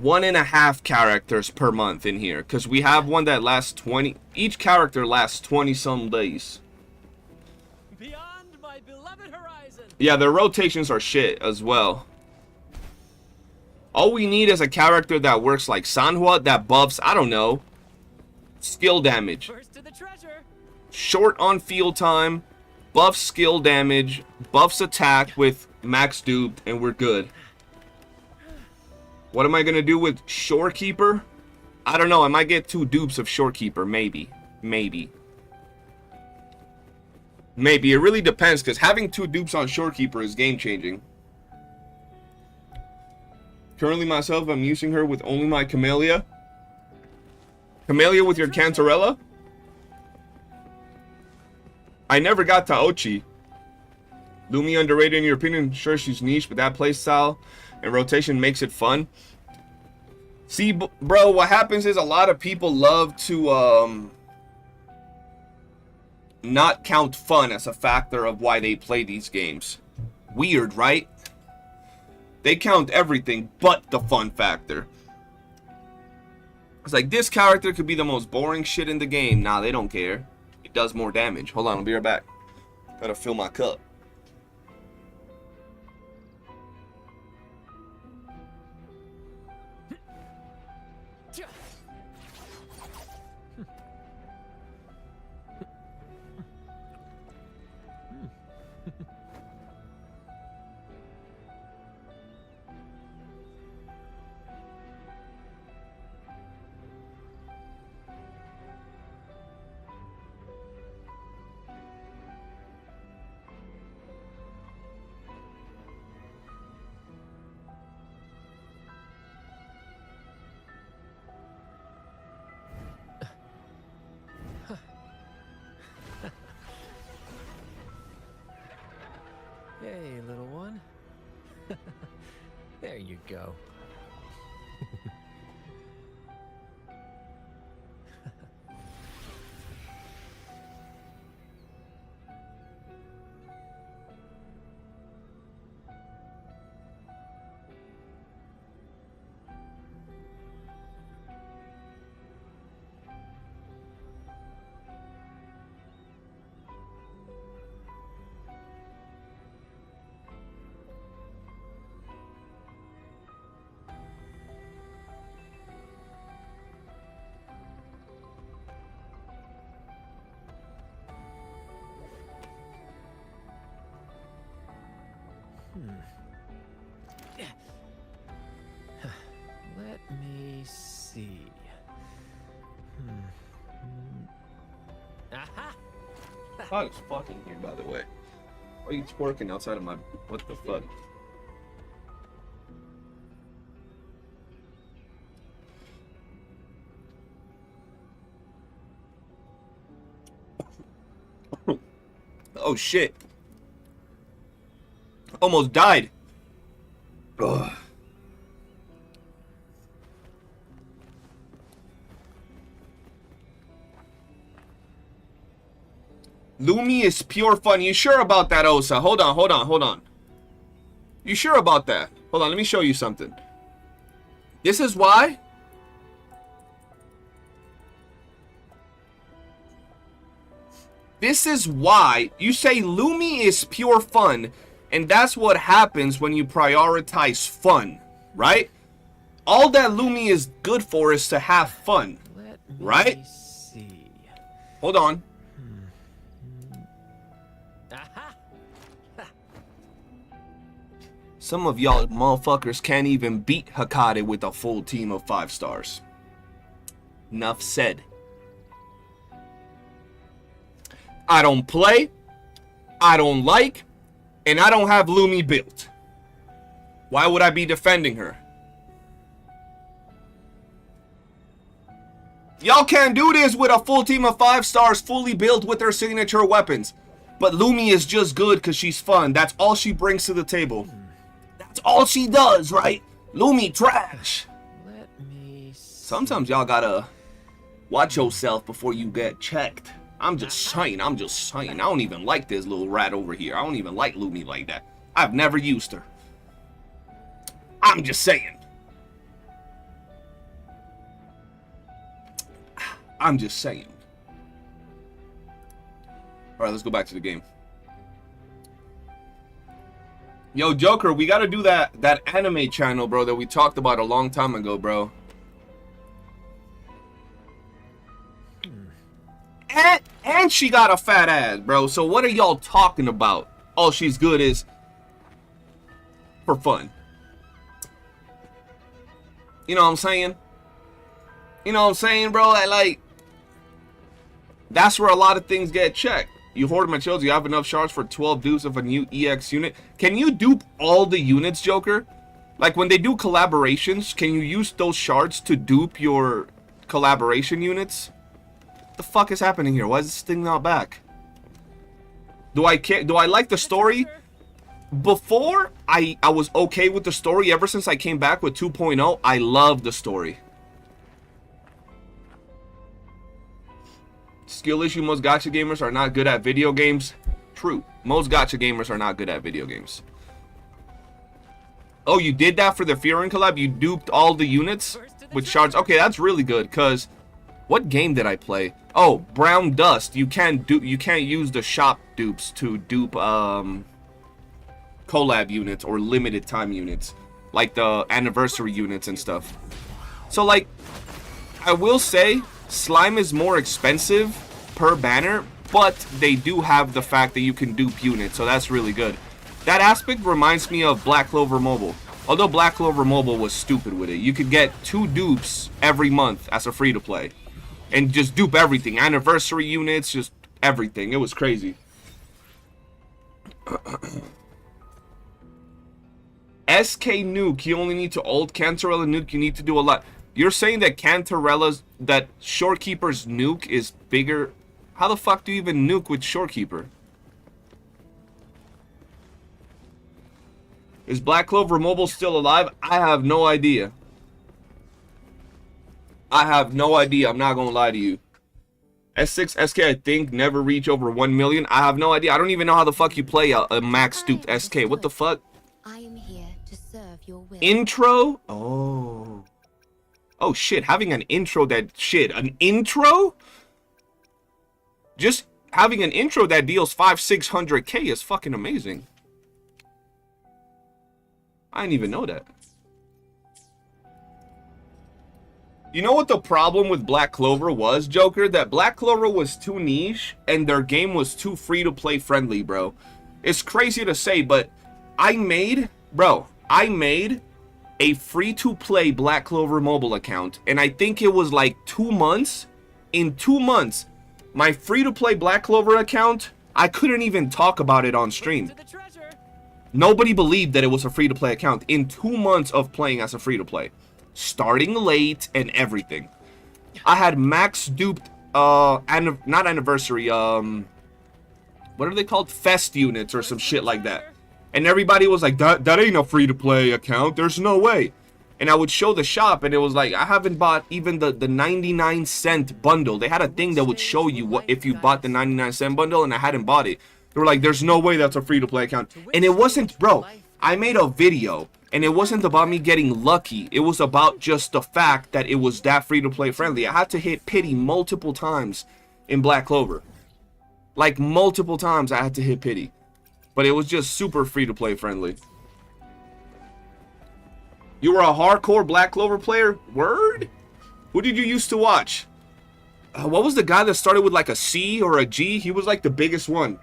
S2: 1.5 characters per month in here, because we have one that lasts 20. Each character lasts 20 some days.
S5: Beyond my beloved horizon.
S2: Yeah, their rotations are shit as well. All we need is a character that works like Sanhua, that buffs, I don't know, skill damage.
S5: First to the treasure.
S2: Short on field time, buffs skill damage, buffs attack with max dupe, and we're good. What am I going to do with Shorekeeper? I don't know. I might get 2 dupes of Shorekeeper. Maybe. Maybe. Maybe. It really depends, because having 2 dupes on Shorekeeper is game-changing. Currently myself, I'm using her with only my Camellya. Camellya with your Cantarella? I never got to Ochi. Lumi underrated in your opinion? Sure, she's niche, but that playstyle and rotation makes it fun. See, bro, what happens is a lot of people love to not count fun as a factor of why they play these games. Weird, right? They count everything but the fun factor. It's like, this character could be the most boring shit in the game. Nah, they don't care. It does more damage. Hold on, I'll be right back. Gotta fill my cup.
S5: Hey, little one. There you go. Let me see. Aha!
S2: Hot as fucking here, by the way. Why are you twerking outside of my... What the fuck? Oh shit. Almost died. Ugh. Lumi is pure fun. You sure about that, Osa? Hold on, hold on, hold on. You sure about that? Hold on, let me show you something. This is why. This is why you say Lumi is pure fun, and that's what happens when you prioritize fun, right? All that Lumi is good for is to have fun, right?
S5: See.
S2: Hold on.
S5: Aha!
S2: Some of y'all motherfuckers can't even beat Hakade with a full team of 5 stars. Enough said. I don't play, I don't like, and I don't have Lumi built. Why would I be defending her? Y'all can't do this with a full team of 5 stars fully built with their signature weapons. But Lumi is just good because she's fun. That's all she brings to the table. That's all she does, right? Lumi trash.
S5: Let me see.
S2: Sometimes y'all gotta watch yourself before you get checked. I'm just saying. I'm just saying. I don't even like this little rat over here. I don't even like Lumi like that. I've never used her. I'm just saying. I'm just saying. Alright, let's go back to the game. Yo, Joker, we gotta do that anime channel, bro, that we talked about a long time ago, bro. And she got a fat ass, bro. So what are y'all talking about? All she's good is for fun. You know what I'm saying? You know what I'm saying, bro? Like, that's where a lot of things get checked. You hoard my chills, you have enough shards for 12 dupes of a new EX unit. Can you dupe all the units, Joker? Like, when they do collaborations, can you use those shards to dupe your collaboration units? What the fuck is happening here? Why is this thing not back? Do I like the story? Before, I was okay with the story. Ever since I came back with 2.0, I love the story. Skill issue, most gacha gamers are not good at video games. True. Most gacha gamers are not good at video games. Oh, you did that for the Furin collab? You duped all the units with shards? Okay, that's really good, because what game did I play? Oh, Brown Dust. You can't use the shop dupes to dupe collab units or limited time units, like the anniversary units and stuff. So, like, I will say slime is more expensive per banner, but they do have the fact that you can dupe units, so that's really good. That aspect reminds me of Black Clover Mobile. Although Black Clover Mobile was stupid with it. You could get 2 dupes every month as a free-to-play. And just dupe everything. Anniversary units, just everything. It was crazy. SK Nuke, you only need to ult. Cantarella Nuke, you need to do a lot. You're saying that Cantarella's, that Shorekeeper's nuke is bigger? How the fuck do you even nuke with Shorekeeper? Is Black Clover Mobile still alive? I have no idea. I have no idea. I'm not gonna lie to you. S6 SK, I think, never reach over 1 million. I have no idea. I don't even know how the fuck you play a max duped SK. What the fuck?
S4: I am here to serve your will.
S2: Intro? Oh. Oh shit, having an intro that an intro? Just having an intro that deals 500-600k is fucking amazing. I didn't even know that. You know what the problem with Black Clover was, Joker? That Black Clover was too niche and their game was too free-to-play friendly, bro. It's crazy to say, but I made a free-to-play Black Clover mobile account, and I think it was like 2 months. In 2 months, my free-to-play Black Clover account, I couldn't even talk about it on stream. Nobody believed that it was a free-to-play account in 2 months of playing as a free-to-play. Starting late and everything. I had max duped, not anniversary, what are they called? Fest units or some shit like that. And everybody was like, that ain't a free-to-play account. There's no way. And I would show the shop, and it was like, I haven't bought even the 99-cent bundle. They had a thing that would show you what if you bought the 99-cent bundle, and I hadn't bought it. They were like, there's no way that's a free-to-play account. And it wasn't, bro, I made a video, and it wasn't about me getting lucky. It was about just the fact that it was that free-to-play friendly. I had to hit pity multiple times in Black Clover. Like, multiple times I had to hit pity. But it was just super free-to-play friendly. You were a hardcore Black Clover player? Word? Who did you used to watch? What was the guy that started with like a C or a G? He was like the biggest one.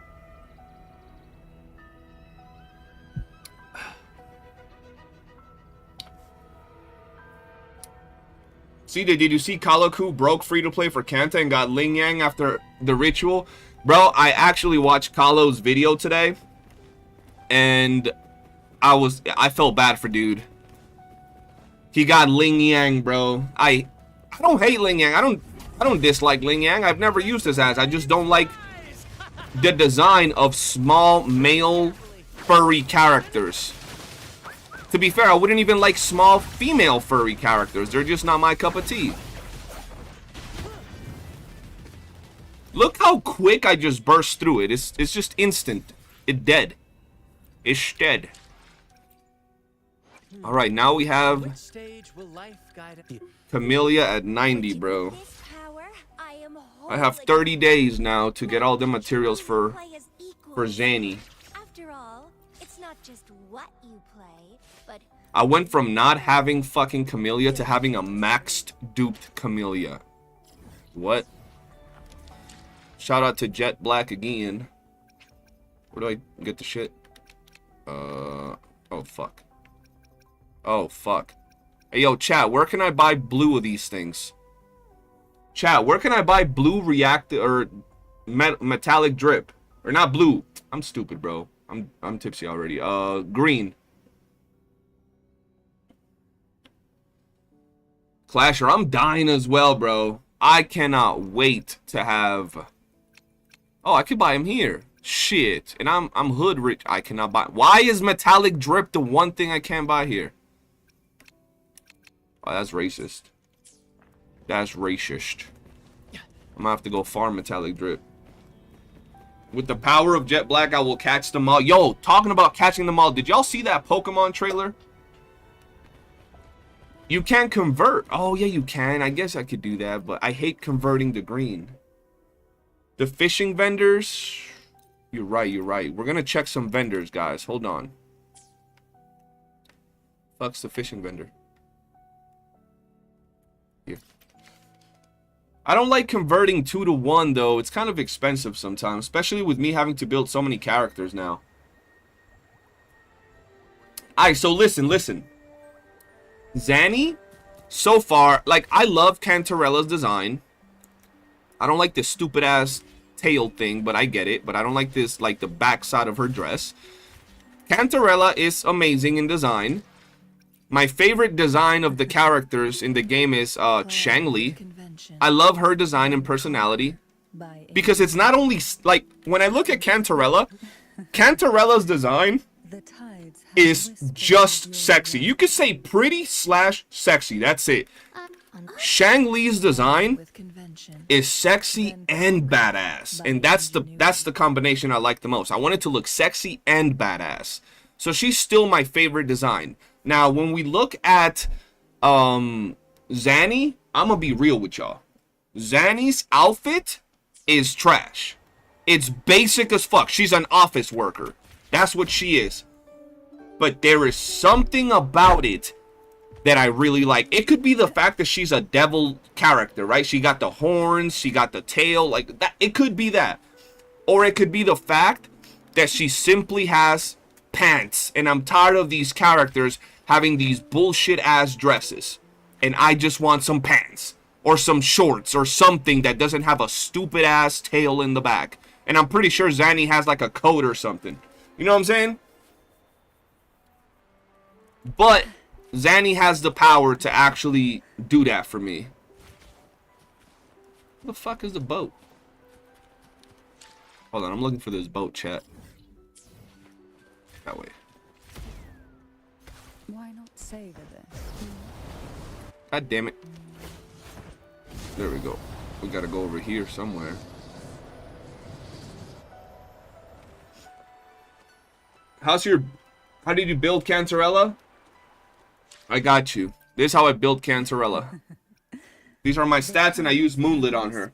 S2: See, did you see Kaloku broke free-to-play for Kanta and got Ling Yang after the ritual? Bro, I actually watched Kalo's video today. And I felt bad for dude. He got Ling Yang, bro. I don't hate Ling Yang. I I don't dislike Ling Yang. I've never used his ass. I just don't like the design of small male furry characters. To be fair, I wouldn't even like small female furry characters. They're just not my cup of tea. Look how quick I just burst through it. It's just instant. It dead. It's dead. All right, now we have
S3: Which stage will life guide you?
S2: Camellya at 90, bro.
S4: This power, I am
S2: I have
S4: whole
S2: 30
S4: again.
S2: days now to get all the materials for
S4: Play as equals.
S2: Zanny.
S4: After all, it's not just what you play, but
S2: I went from not having fucking Camellya to having a maxed duped Camellya. What? Shout out to Jet Black again. Where do I get the shit? Oh fuck. Oh fuck. Hey yo, chat, where can I buy blue of these things? Chat, where can I buy blue reactor or metallic drip? Or not blue. I'm stupid, bro. I'm tipsy already. Green. Clasher, I'm dying as well, bro. I cannot wait to have... Oh, I could buy him here. Shit. And I'm hood rich. I cannot buy... Why is metallic drip the one thing I can't buy here? Oh, that's racist. That's racist. I'm gonna have to go farm metallic drip. With the power of Jet Black, I will catch them all. Yo, talking about catching them all. Did y'all see that Pokemon trailer? You can't convert. Oh, yeah, you can. I guess I could do that, but I hate converting to green. The fishing vendors. You're right, you're right. We're gonna check some vendors, guys. Hold on. Fuck's the fishing vendor? Here. I don't like converting 2 to 1, though. It's kind of expensive sometimes, especially with me having to build so many characters now. Alright, so listen. Zanny, so far, like, I love Cantarella's design. I don't like this stupid-ass tail thing, but I get it. But I don't like this, like, the backside of her dress. Cantarella is amazing in design. My favorite design of the characters in the game is Shangli. I love her design and personality. Because it's not only, like, when I look at Cantarella, Cantarella's design is just sexy. You could say pretty / sexy. That's it. Shangli's design is sexy and badass, and that's the combination I like the most. I want it to look sexy and badass. So she's still my favorite design. Now, when we look at Zanny, I'm gonna be real with y'all. Zanny's outfit is trash. It's basic as fuck. She's an office worker. That's what she is. But there is something about it that I really like. It could be the fact that she's a devil character, right? She got the horns, she got the tail, like that. It could be that. Or it could be the fact that she simply has pants. And I'm tired of these characters having these bullshit ass dresses. And I just want some pants. Or some shorts or something that doesn't have a stupid ass tail in the back. And I'm pretty sure Zanny has like a coat or something. You know what I'm saying? But Zanny has the power to actually do that for me. Where the fuck is the boat? Hold on, I'm looking for this boat, chat. That way.
S6: Why not savor this?
S2: God damn it. There we go. We gotta go over here somewhere. How did you build Cantarella? I got you. This is how I built Cantarella. These are my stats, and I use Moonlit on her.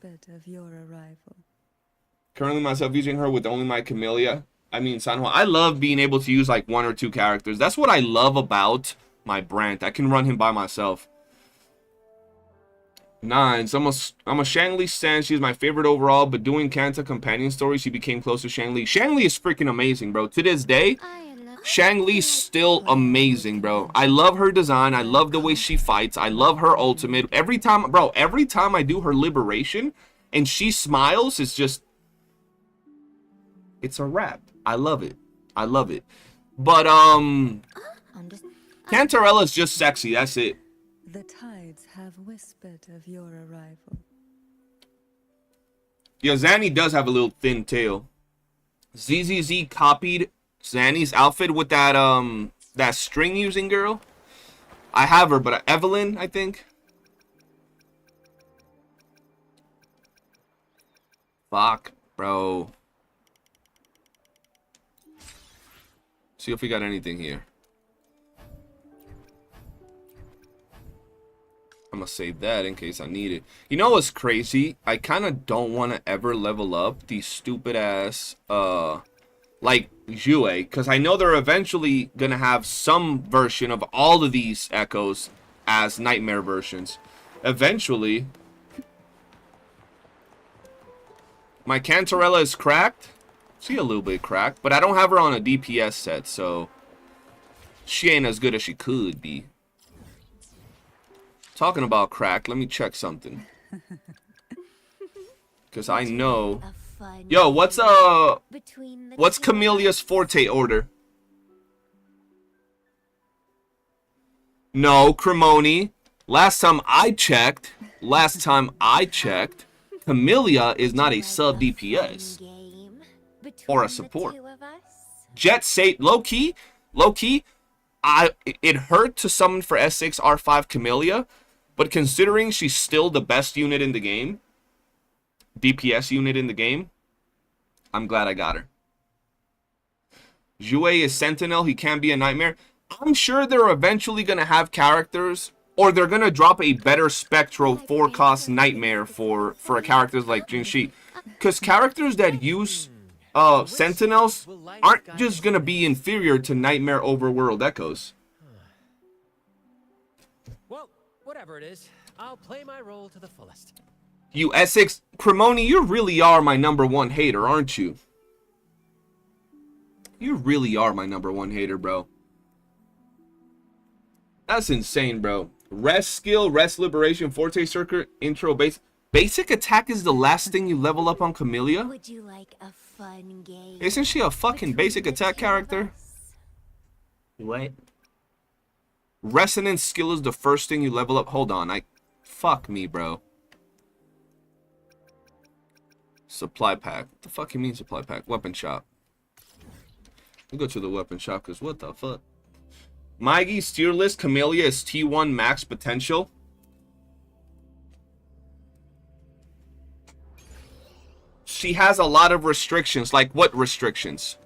S2: Currently myself using her with only my Camellya. I mean, San Juan. I love being able to use like 1 or 2 characters. That's what I love about my brand. I can run him by myself. 9. So I'm a Shangli stan. She's my favorite overall, but doing Kanta companion stories, she became close to Shangli. Shangli is freaking amazing, bro. To this day, Shangli's still amazing, bro. I love her design. I love the way she fights. I love her ultimate. Every time I do her liberation and she smiles, it's just... It's a wrap. I love it. I love it. But, Cantarella's just sexy. That's it.
S6: The tides have whispered of your arrival.
S2: Yeah, Zanny does have a little thin tail. ZZZ copied Zanny's outfit with that that string using girl. I have her, but Evelyn, I think. Fuck, bro. See if we got anything here. I'm gonna save that in case I need it. You know what's crazy? I kind of don't want to ever level up these stupid ass like WuWa, because I know they're eventually gonna have some version of all of these echoes as nightmare versions. Eventually. My Cantarella is cracked. See, a little bit cracked, but I don't have her on a DPS set, so she ain't as good as she could be. Talking about cracked, let me check something. Cause I know. Yo, what's Camellya's forte order? No, Cremoni. Last time I checked, Camellya is not a sub DPS or a support. Jet say low key. It hurt to summon for S6 R5 Camellya, but considering she's still the best unit in the game, DPS unit in the game, I'm glad I got her. WuWa is Sentinel. He can be a nightmare. I'm sure they're eventually going to have characters, or they're going to drop a better Spectro 4-cost nightmare for characters like Jinshi. Because characters that use Sentinels aren't just going to be inferior to Nightmare Overworld Echoes.
S5: Well, whatever it is, I'll play my role to the fullest.
S2: You Essex Cremoni, you really are my #1 hater, aren't you? You really are my #1 hater, bro. That's insane, bro. Rest skill, rest liberation, forte circuit, intro base. Basic attack is the last thing you level up on Camellya?
S4: Would you like a fun game?
S2: Isn't she a fucking basic attack character? What? Resonance skill is the first thing you level up. Hold on, fuck me, bro. Supply pack. What the fuck you mean supply pack? Weapon shop. We'll go to the weapon shop, because what the fuck? Maigi's tier list, Camellya is T1 max potential. She has a lot of restrictions. Like what restrictions?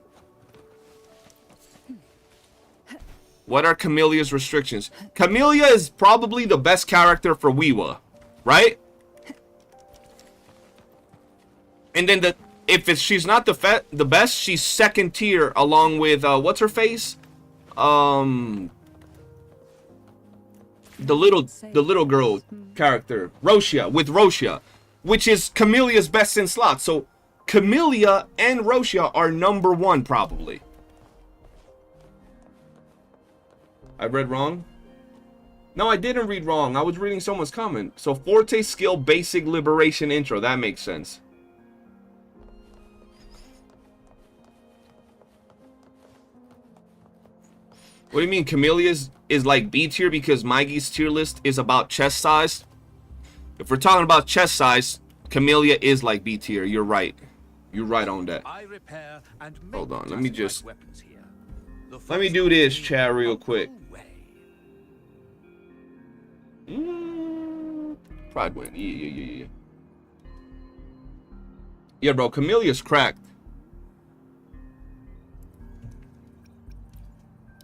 S2: What are Camellya's restrictions? Camellya is probably the best character for WuWa, right? And then she's not the best, she's second tier along with what's her face? The little girl character, Roshia, which is Camellya's best in slot. So Camellya and Roshia are #1 probably. I read wrong? No, I didn't read wrong. I was reading someone's comment. So forte skill, basic liberation intro. That makes sense. What do you mean Camellya's is like B tier because Maigi's tier list is about chest size? If we're talking about chest size, Camellya is like B tier. You're right. You're right on that. Hold on. Let me do this, chat, real quick. Pride win. Yeah. Yeah, bro. Camellya's cracked.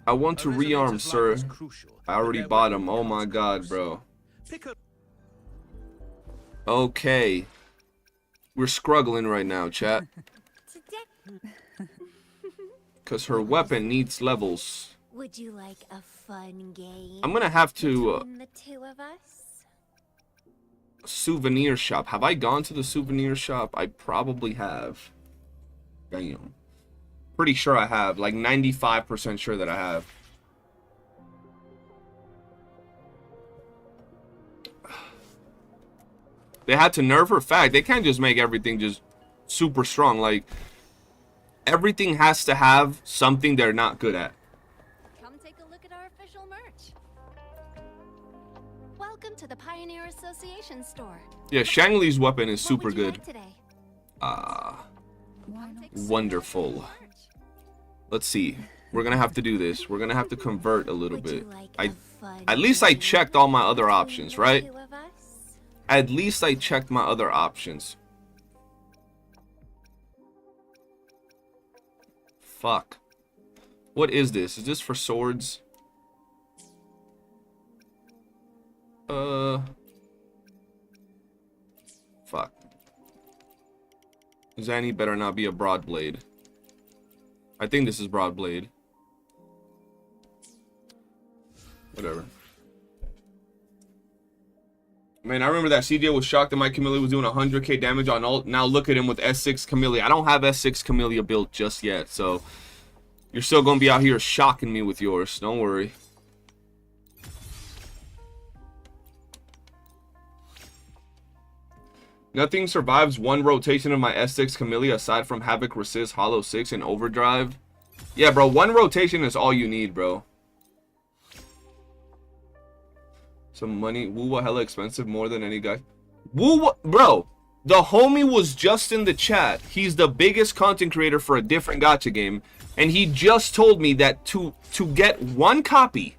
S2: I want to rearm, sir. I already bought him. Oh my god, bro. Okay. We're struggling right now, chat. Because her weapon needs levels.
S4: Would you like a fun game?
S2: I'm gonna have to...
S4: between the two of us?
S2: Souvenir shop. Have I gone to the souvenir shop? I probably have. Damn. Pretty sure I have. Like 95% sure that I have. They had to nerf her. Fact, they can't just make everything just super strong. Like, everything has to have something they're not good at.
S4: Come take a look at our official merch. Welcome to the Pioneer Association store.
S2: Yeah, Shang Li's weapon is
S4: What
S2: super
S4: would you
S2: good.
S4: like today?
S2: Wonderful. Let's see. We're gonna have to do this. We're gonna have to convert a little bit. At least I checked all my other options, right? At least I checked my other options. Fuck. What is this? Is this for swords? Fuck. Zanny better not be a broad blade. I think this is broad blade. Whatever. Man, I remember that CJ was shocked that my Camellya was doing 100k damage on ult. Now look at him with S6 Camellya. I don't have S6 Camellya built just yet, so you're still gonna be out here shocking me with yours. Don't worry. Nothing survives one rotation of my S6 Camellya aside from Havoc, Resist, Hollow 6, and Overdrive. Yeah, bro, one rotation is all you need, bro. Some money. WuWa hella expensive, more than any guy. WuWa, bro, the homie was just in the chat. He's the biggest content creator for a different gacha game. And he just told me that to get one copy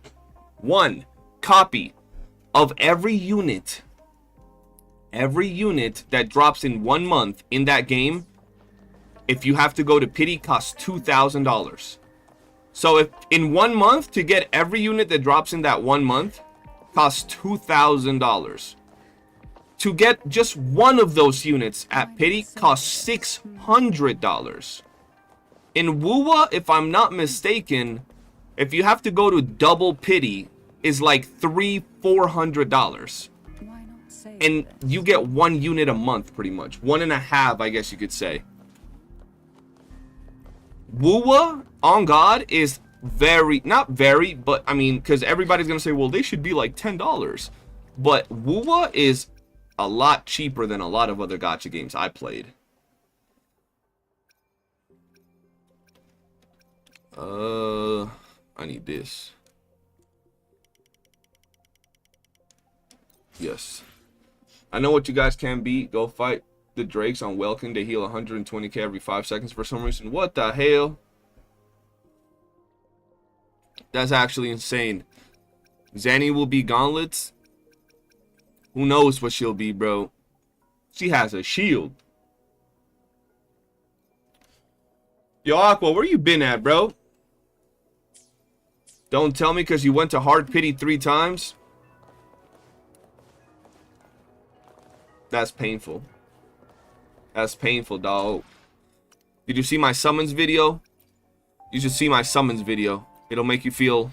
S2: of every unit that drops in 1 month in that game, if you have to go to pity, costs $2,000. So if in 1 month to get every unit that drops in that 1 month costs $2,000. To get just one of those units at pity costs $600. In WuWa, if I'm not mistaken, if you have to go to double pity, is like $300-400. And you get 1 unit a month, pretty much. 1.5, I guess you could say. WuWa, on God, is very, not very, but I mean, because everybody's going to say, well, they should be like $10. But WuWa is a lot cheaper than a lot of other gacha games I played. I need this. Yes. I know what you guys can beat. Go fight the Drakes on Welkin. They heal 120k every 5 seconds for some reason. What the hell? That's actually insane. Zanny will be gauntlets. Who knows what she'll be, bro? She has a shield. Yo, Aqua, where you been at, bro? Don't tell me because you went to hard pity 3 times. That's painful. That's painful, dog. Did you see my summons video? You should see my summons video. It'll make you feel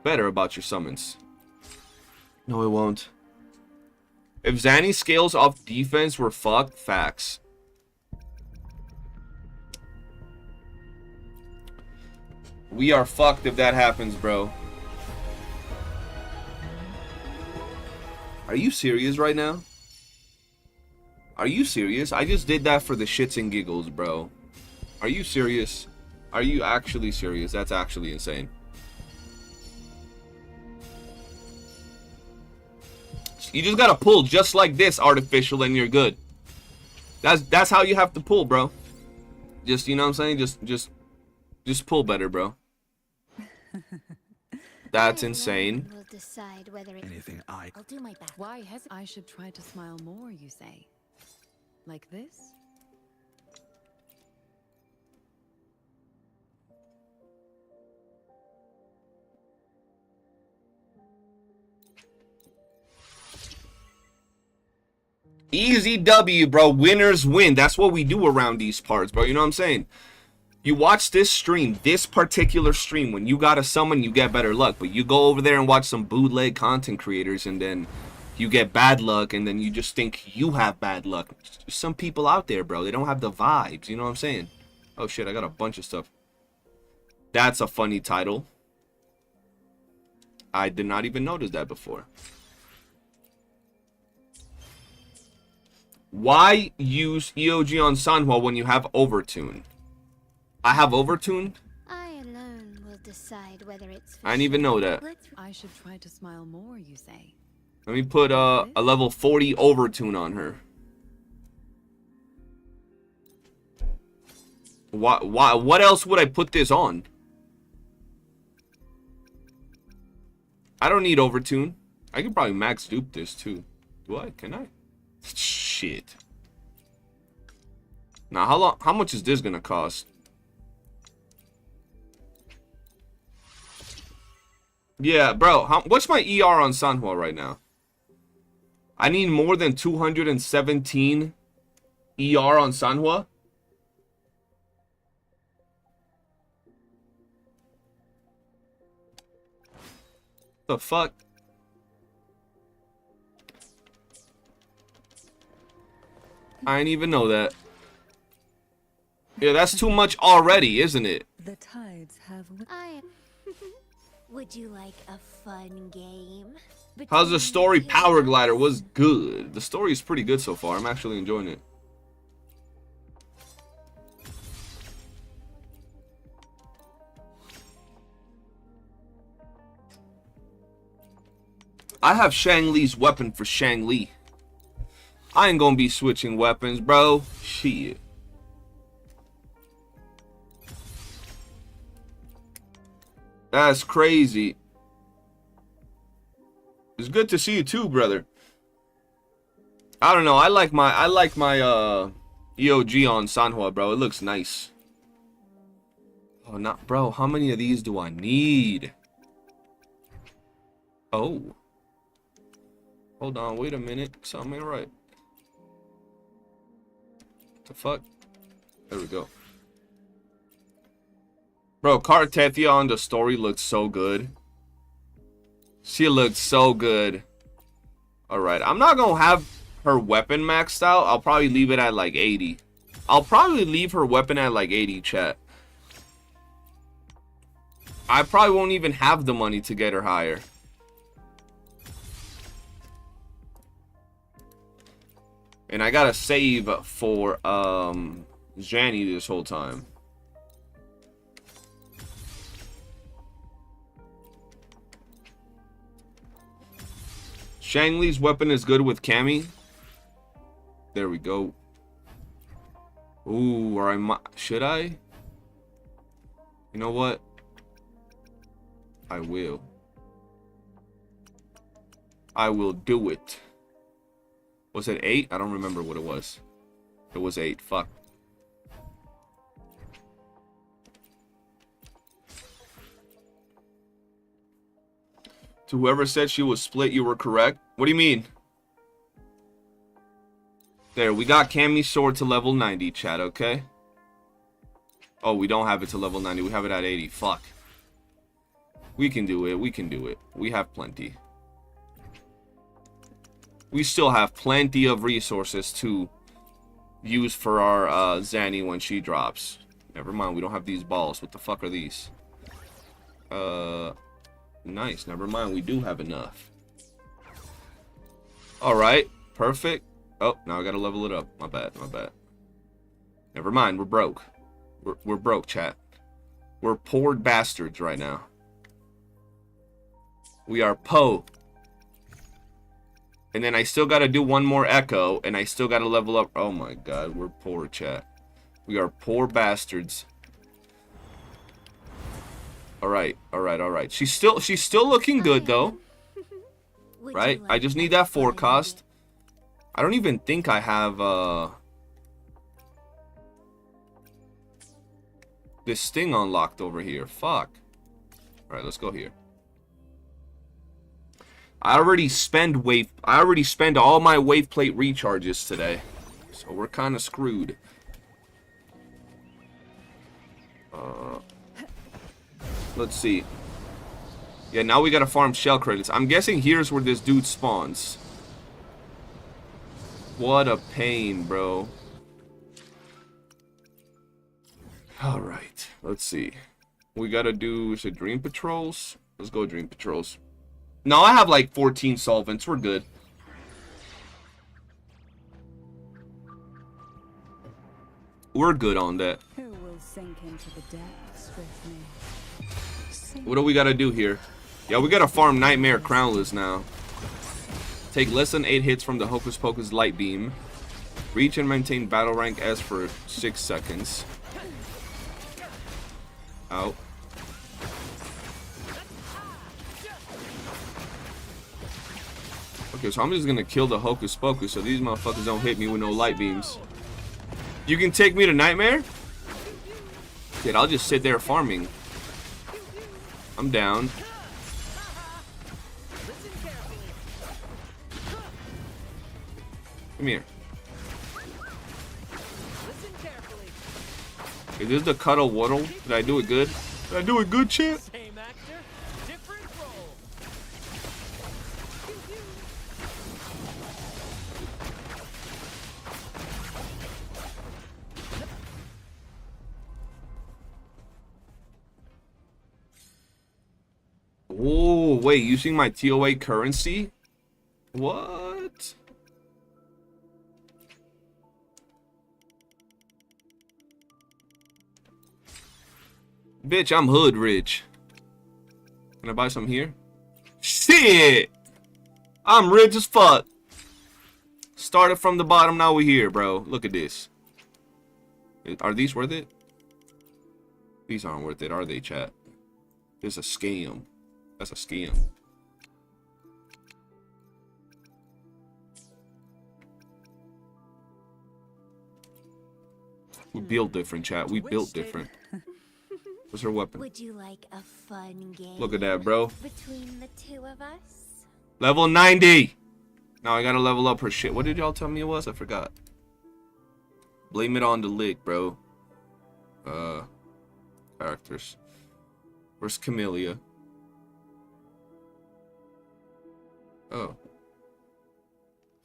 S2: better about your summons. No, it won't. If Zanny scales off defense, we're fucked. Facts. We are fucked if that happens, bro. Are you serious right now? Are you serious? I just did that for the shits and giggles, bro. Are you serious? Are you actually serious? That's actually insane. You just gotta pull just like this, Artificial, and you're good. That's how you have to pull, bro. Just, you know what I'm saying? Just pull better, bro. That's insane.
S4: We'll decide whether it's
S7: Anything I...
S4: I'll do my best.
S6: Why has I should try to smile more, you say? Like this?
S2: Easy W, bro. Winners win. That's what we do around these parts, bro. You know what I'm saying? You watch this stream, this particular stream, when you got a summon, you get better luck. But you go over there and watch some bootleg content creators, and then you get bad luck, and then you just think you have bad luck. There's some people out there, bro. They don't have the vibes. You know what I'm saying? Oh, shit. I got a bunch of stuff. That's a funny title. I did not even notice that before. Why use EOG on Sanhua when you have Overtune? I have Overtune?
S4: I alone will decide whether it's
S2: I didn't even know that.
S6: I should try to smile more, you say?
S2: Let me put a level 40 Overtune on her. What else would I put this on? I don't need overtune. I could probably max dupe this too. Do I? Can I? Shit. Now, how much is this gonna cost? Yeah, bro. What's my ER on Sanhua right now? I need more than 217 ER on Sanhua. The fuck? I didn't even know that. Yeah, that's too much already, isn't it?
S6: The tides have.
S4: Would you like a fun game?
S2: How's the story? Power Glider was good. The story is pretty good so far. I'm actually enjoying it. I have Shang Li's weapon for Shang Li. I ain't gonna be switching weapons, bro. Shit. That's crazy. It's good to see you too, brother. I don't know. I like my EOG on Sanhua, bro. It looks nice. Oh, not bro. How many of these do I need? Oh. Hold on. Wait a minute. Something ain't right. What the fuck? There we go. Bro, Cartethia on the story looks so good. She looked so good. Alright, I'm not gonna have her weapon maxed out. I'll probably leave it at like 80. I'll probably leave her weapon at like 80, chat. I probably won't even have the money to get her higher. And I gotta save for Zhani this whole time. Shang Li's weapon is good with Cammy. There we go. Ooh, or I might. Should I? You know what? I will. I will do it. Was it 8? I don't remember what it was. It was 8. Fuck. To whoever said she was split, you were correct. What do you mean? There, we got Cammy's sword to level 90, chat, okay? Oh, we don't have it to level 90. We have it at 80. Fuck. We can do it. We can do it. We have plenty. We still have plenty of resources to use for our Zhani when she drops. Never mind, we don't have these balls. What the fuck are these? Nice. Never mind, we do have enough. Alright, perfect. Oh, now I gotta level it up. My bad, my bad. Never mind, we're broke. We're broke, chat. We're poor bastards right now. We are po. And then I still gotta do one more echo, and I still gotta level up. Oh my god, we're poor, chat. We are poor bastards. Alright, alright, alright. She's still looking good though. Right? I just need that forecast. I don't even think I have this thing unlocked over here. Fuck. Alright, let's go here. I already spend all my wave plate recharges today. So we're kinda screwed. Let's see. Yeah, now we gotta farm shell credits. I'm guessing here's where this dude spawns. What a pain, bro. Alright, let's see. We gotta do, is it Dream Patrols? Let's go Dream Patrols. No, I have like 14 solvents. We're good. We're good on that.
S6: Who will sink into the depths with me?
S2: What do we gotta do here? Yeah, we gotta farm Nightmare Crownless now. Take less than 8 hits from the Hocus Pocus Light Beam. Reach and maintain battle rank S for 6 seconds. Out. Okay, so I'm just gonna kill the Hocus Pocus so these motherfuckers don't hit me with no light beams. You can take me to Nightmare? Shit, I'll just sit there farming. I'm down. Come here. Is this the Cuddle Waddle? Did I do it good? Did I do it good, shit?
S5: Same actor, different role.
S2: Oh, wait, using my TOA currency? What? Bitch, I'm hood rich. Can I buy some here? Shit! I'm rich as fuck. Started from the bottom, now we're here, bro. Look at this. Are these worth it? These aren't worth it, are they, chat? It's a scam. That's a scam. We built different, chat. We built different. What's her weapon?
S4: Would you like a fun game?
S2: Look at that, bro.
S4: Between the two of us?
S2: Level 90. Now I gotta level up her shit. What did y'all tell me it was? I forgot. Blame it on the lick, bro. Characters. Where's Camellya? Oh.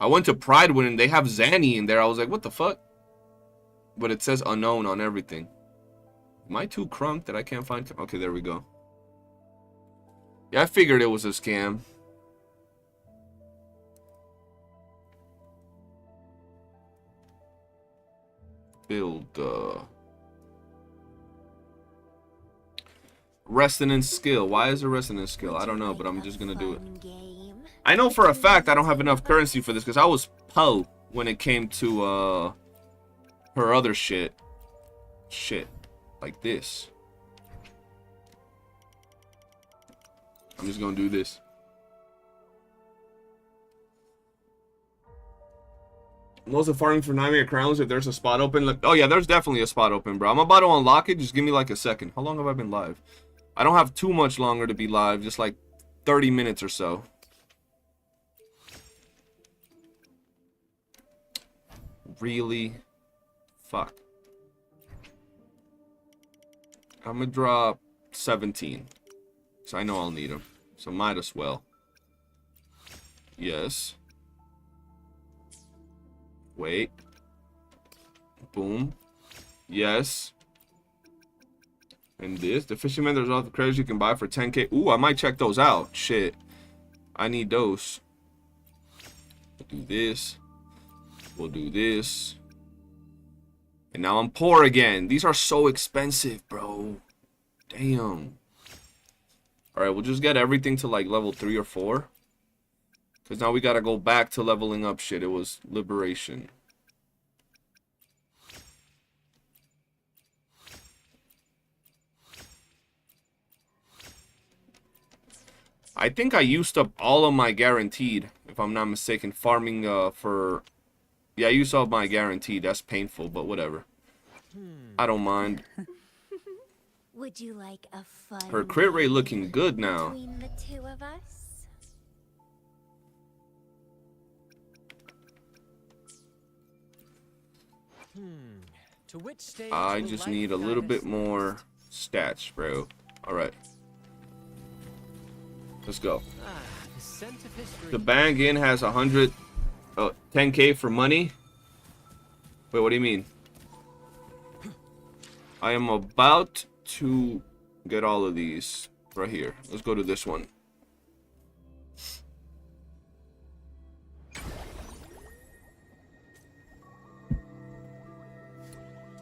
S2: I went to Pridewood and they have Zanny in there. I was like, what the fuck? But it says unknown on everything. Am I too crunk that I can't find? Okay, there we go. Yeah, I figured it was a scam. Build, resting in skill. Why is it resting in skill? I don't know, but I'm just gonna do it. I know for a fact I don't have enough currency for this because I was po when it came to, her other shit. Shit. Like this. I'm just gonna do this. Most of farming for Nightmare Crowns, if there's a spot open. Look, oh yeah, there's definitely a spot open, bro. I'm about to unlock it. Just give me like a second. How long have I been live? I don't have too much longer to be live. Just like 30 minutes or so. Really? Fuck. I'm gonna drop 17. So I know I'll need them. So might as well. Yes. Wait. Boom. Yes. And this. The fisherman, there's all the credits you can buy for 10k. Ooh, I might check those out. Shit. I need those. We'll do this. We'll do this. And now I'm poor again. These are so expensive, bro. Damn. Alright, we'll just get everything to like level 3 or 4. Because now we gotta go back to leveling up shit. It was liberation. I think I used up all of my guaranteed, if I'm not mistaken, farming for... Yeah, I used up my guaranteed. That's painful, but whatever. I don't mind.
S4: Would you like a fun
S2: Her crit rate looking good now.
S4: between the two of us?
S5: To which stage
S2: I
S5: will
S2: just
S5: life
S2: need a little
S5: guide
S2: bit
S5: us
S2: more stats, bro. Alright. Let's go.
S5: the scent of history.
S2: The bang in has 10k for money. Wait, what do you mean? I am about to get all of these right here. Let's go to this one.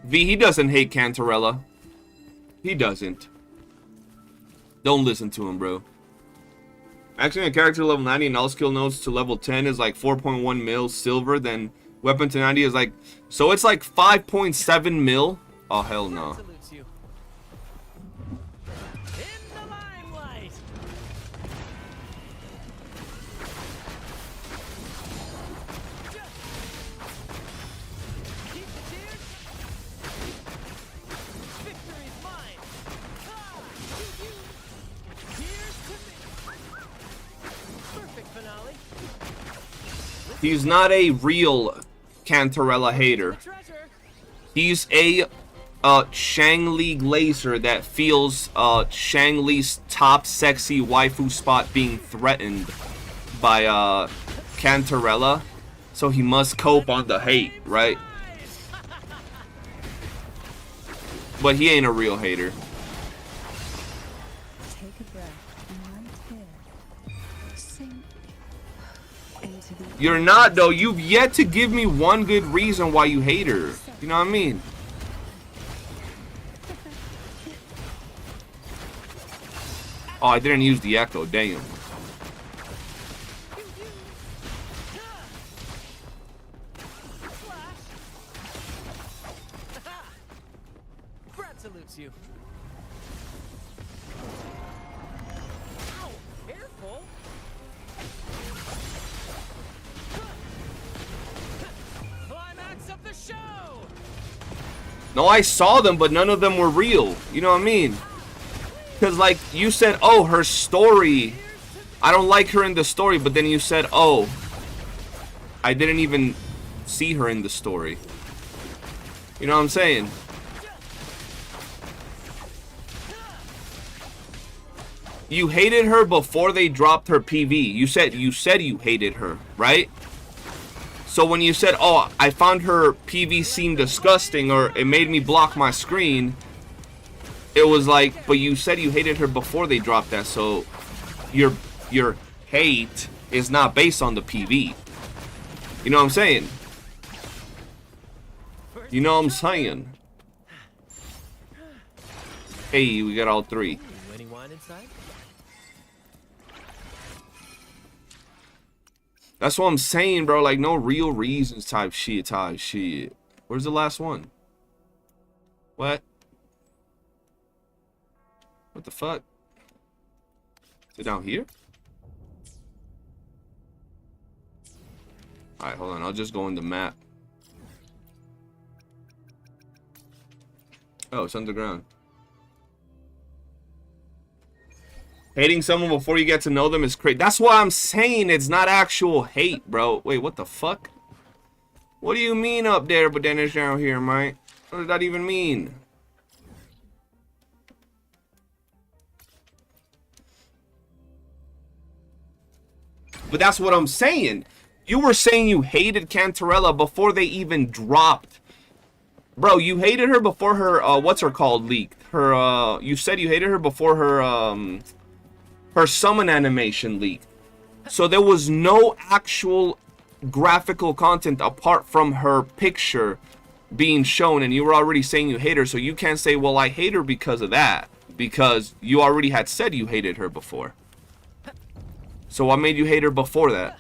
S2: V, he doesn't hate Cantarella. He doesn't. Don't listen to him, bro. Actually, a character level 90 and all skill notes to level 10 is like 4.1 mil silver. Then weapon to 90 is like... So it's like 5.7 mil. Oh, hell no.
S5: Salutes you.
S2: He's not a real Cantarella hater.
S5: Treasure.
S2: He's a Shangli glazer that feels Shangli's top sexy waifu spot being threatened by Cantarella, so he must cope on the hate, right? But he ain't a real hater.
S6: Take a breath and right here. Sink into the
S2: You're not though. You've yet to give me one good reason why you hate her. You know what I mean? Oh, I didn't use the echo. Damn.
S5: Brad salutes you. Ow! Careful. Climax of the show.
S2: No, I saw them, but none of them were real. You know what I mean? Because, like, you said, oh, her story. I don't like her in the story, but then you said, oh, I didn't even see her in the story. You know what I'm saying? You hated her before they dropped her PV. You said you hated her, right? So when you said, oh, I found her PV seemed disgusting, or it made me block my screen, it was like, but you said you hated her before they dropped that, so your hate is not based on the PV. You know what I'm saying? You know what I'm saying? Hey, we got all three.
S5: Any wine inside?
S2: That's what I'm saying, bro. Like, no real reasons type shit. Where's the last one? What? What the fuck? Is it down here? Alright, hold on. I'll just go in the map. Oh, it's underground. Hating someone before you get to know them is crazy. That's why I'm saying it's not actual hate, bro. Wait, what the fuck? What do you mean up there, but then it's down here, mate? What does that even mean? But that's what I'm saying. You were saying you hated Cantarella before they even dropped. Bro, you hated her before her, what's her called leaked. Her, you said you hated her before her, her summon animation leaked. So there was no actual graphical content apart from her picture being shown, and you were already saying you hate her, so you can't say, well, I hate her because of that, because you already had said you hated her before. So what made you hate her before that?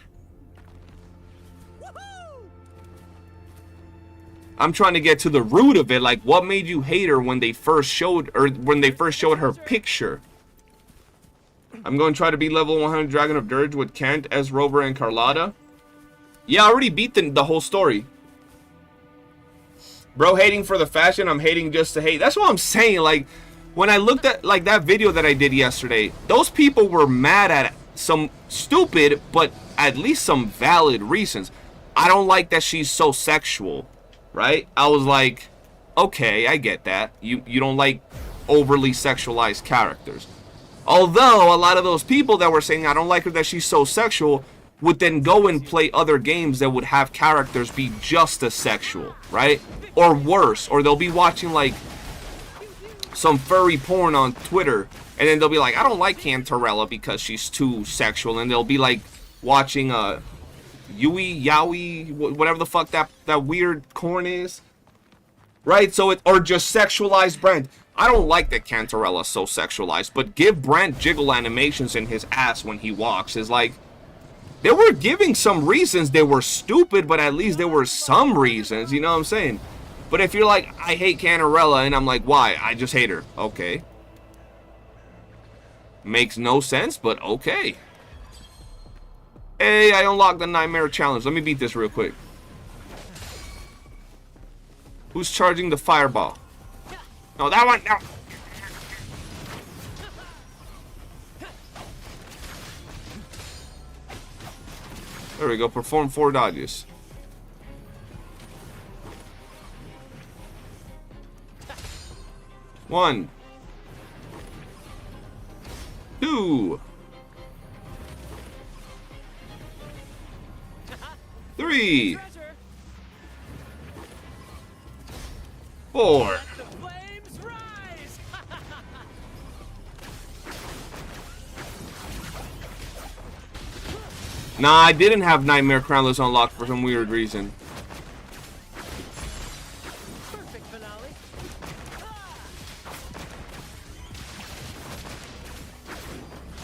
S2: I'm trying to get to the root of it. Like, what made you hate her when they first showed, or when they first showed her picture? I'm going to try to beat level 100 Dragon of Dirge with Kent, S. Rover, and Carlotta. Yeah, I already beat the whole story. Bro, hating for the fashion, I'm hating just to hate. That's what I'm saying. Like, when I looked at, like, that video that I did yesterday, those people were mad at some stupid, but at least some valid reasons. I don't like that she's so sexual, right? I was like, okay, I get that. You don't like overly sexualized characters. Although, a lot of those people that were saying, I don't like her that she's so sexual, would then go and play other games that would have characters be just as sexual, right? Or worse. Or they'll be watching, like, some furry porn on Twitter, and then they'll be like, I don't like Cantarella because she's too sexual, and they'll be like watching YOOOO, Yowie, whatever the fuck that weird corn is, right? So it, or just sexualized Brent. I don't like that Cantarella's so sexualized, but give Brent jiggle animations in his ass when he walks is like, they were giving some reasons. They were stupid, but at least there were some reasons, you know what I'm saying? But if you're like, I hate Cantarella, and I'm like, why? I just hate her. Okay. Makes no sense, but okay. Hey, I unlocked the Nightmare Challenge. Let me beat this real quick. Who's charging the fireball? No, that one. No. There we go. Perform 4 dodges. One. 2. 3. 4.
S5: The flames rise.
S2: Nah, I didn't have Nightmare Crownless unlocked for some weird reason.
S5: Perfect finale.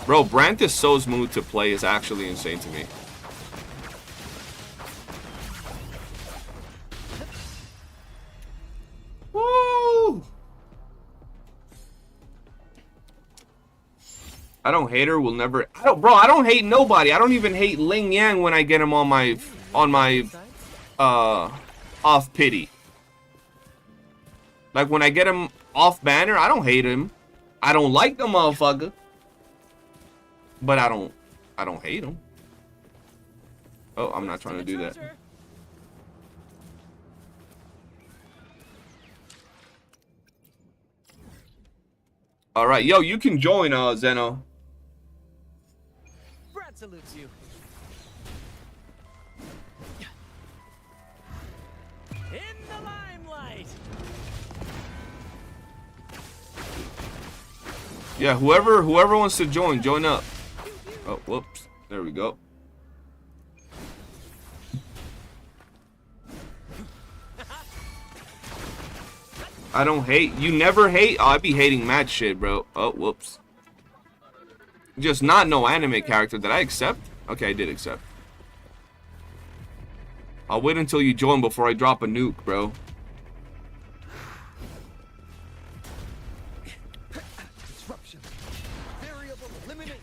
S2: Bro, Brant is so smooth to play is actually insane to me. Woo! I don't hate her. We'll never. I don't hate nobody. I don't even hate Ling Yang when I get him on my off pity. Like when I get him off banner, I don't hate him. I don't like the motherfucker, but I don't hate him. Oh, I'm not trying to do that. All right, yo, you can join, Zeno.
S5: Brad salutes you. In the limelight.
S2: Yeah, whoever wants to join up. Oh, whoops. There we go. I don't hate. You never hate? Oh, I be hating mad shit, bro. Oh, whoops. Just not no anime character that I accept? Okay, I did accept. I'll wait until you join before I drop a nuke, bro.
S3: Disruption. Variable eliminate.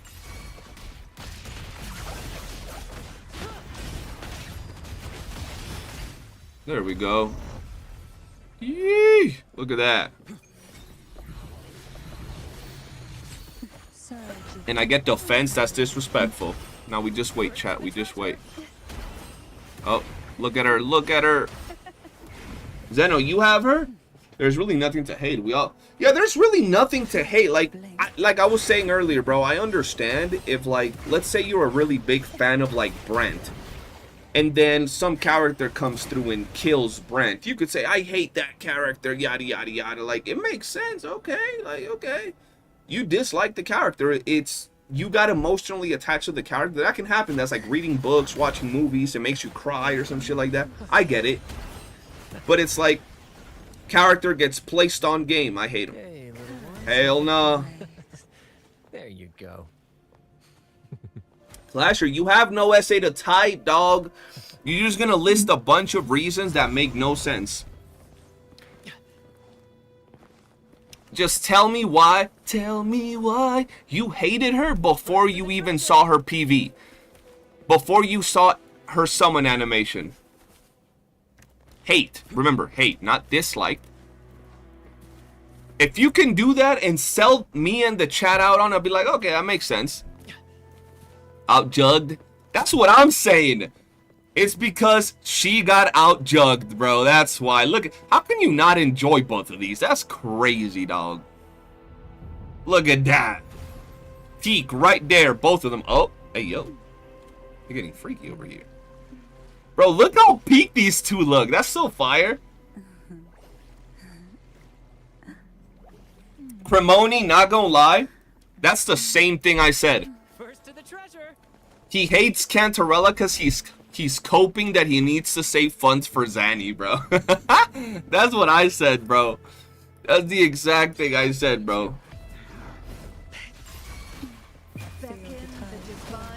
S2: There we go. Yee! Look at that. And I get defense. That's disrespectful. Now we just wait, chat. We just wait. Oh, look at her. Look at her. Zeno, you have her? There's really nothing to hate. Yeah, there's really nothing to hate. Like I was saying earlier, bro, I understand if, like, let's say you're a really big fan of, like, Brent, and then some character comes through and kills Brent. You could say, I hate that character, yada, yada, yada. Like, it makes sense, okay? Like, okay. You dislike the character. You got emotionally attached to the character. That can happen. That's like reading books, watching movies. It makes you cry or some shit like that. I get it. But it's like, character gets placed on game. I hate him.
S5: Hey, little one.
S2: Hell no.
S5: There you go.
S2: Flasher, you have no essay to type, dog. You're just gonna list a bunch of reasons that make no sense. Just tell me why. Tell me why you hated her before you even saw her PV. Before you saw her summon animation. Hate. Remember, hate, not dislike. If you can do that and sell me and the chat out on, I'll be like, okay, that makes sense. Outjugged. That's what I'm saying. It's because she got outjugged, bro. That's why. Look, how can you not enjoy both of these? That's crazy, dog. Look at that. Teak right there, both of them. Oh, hey, yo. You're getting freaky over here. Bro, look how peak these two look. That's so fire. Cremoni, not gonna lie. That's the same thing I said.
S5: First to the treasure.
S2: He hates Cantarella because he's coping that he needs to save funds for Zanny, bro. That's what I said, bro. That's the exact thing I said, bro.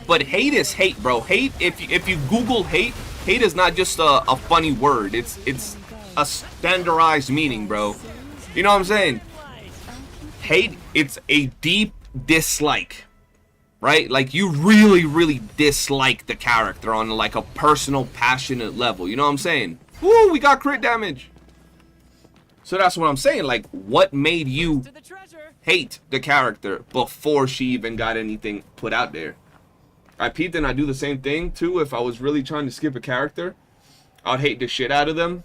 S2: But hate is hate, bro. Hate, if you Google hate is not just a funny word. It's a standardized meaning, bro. You know what I'm saying? Hate, it's a deep dislike. Right? Like, you really, really dislike the character on, like, a personal, passionate level. You know what I'm saying? Woo, we got crit damage. So that's what I'm saying. Like, what made you hate the character before she even got anything put out there? I peeped and I do the same thing too. If I was really trying to skip a character, I'd hate the shit out of them.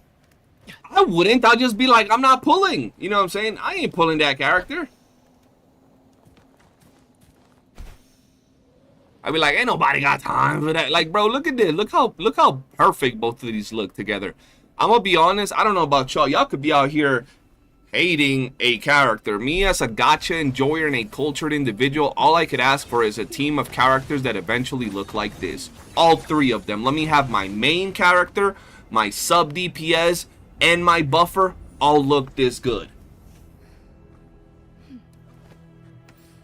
S2: I wouldn't. I'd just be like, I'm not pulling. You know what I'm saying? I ain't pulling that character. I'd be like, ain't nobody got time for that. Like, bro, look at this. Look how perfect both of these look together. I'm gonna be honest. I don't know about y'all. Y'all could be out here hating a character. Me as a gacha enjoyer and a cultured individual, all I could ask for is a team of characters that eventually look like this. All three of them. Let me have my main character, my sub DPS, and my buffer all look this good.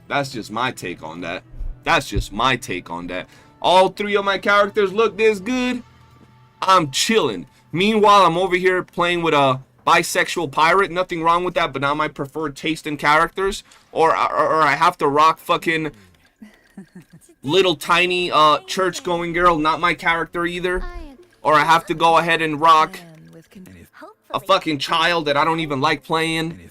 S2: That's just my take on that. That's just my take on that. All three of my characters look this good. I'm chilling. Meanwhile, I'm over here playing with a bisexual pirate. Nothing wrong with that, but not my preferred taste in characters. Or I have to rock fucking little tiny church-going girl. Not my character either. Or I have to go ahead and rock a fucking child that I don't even like playing.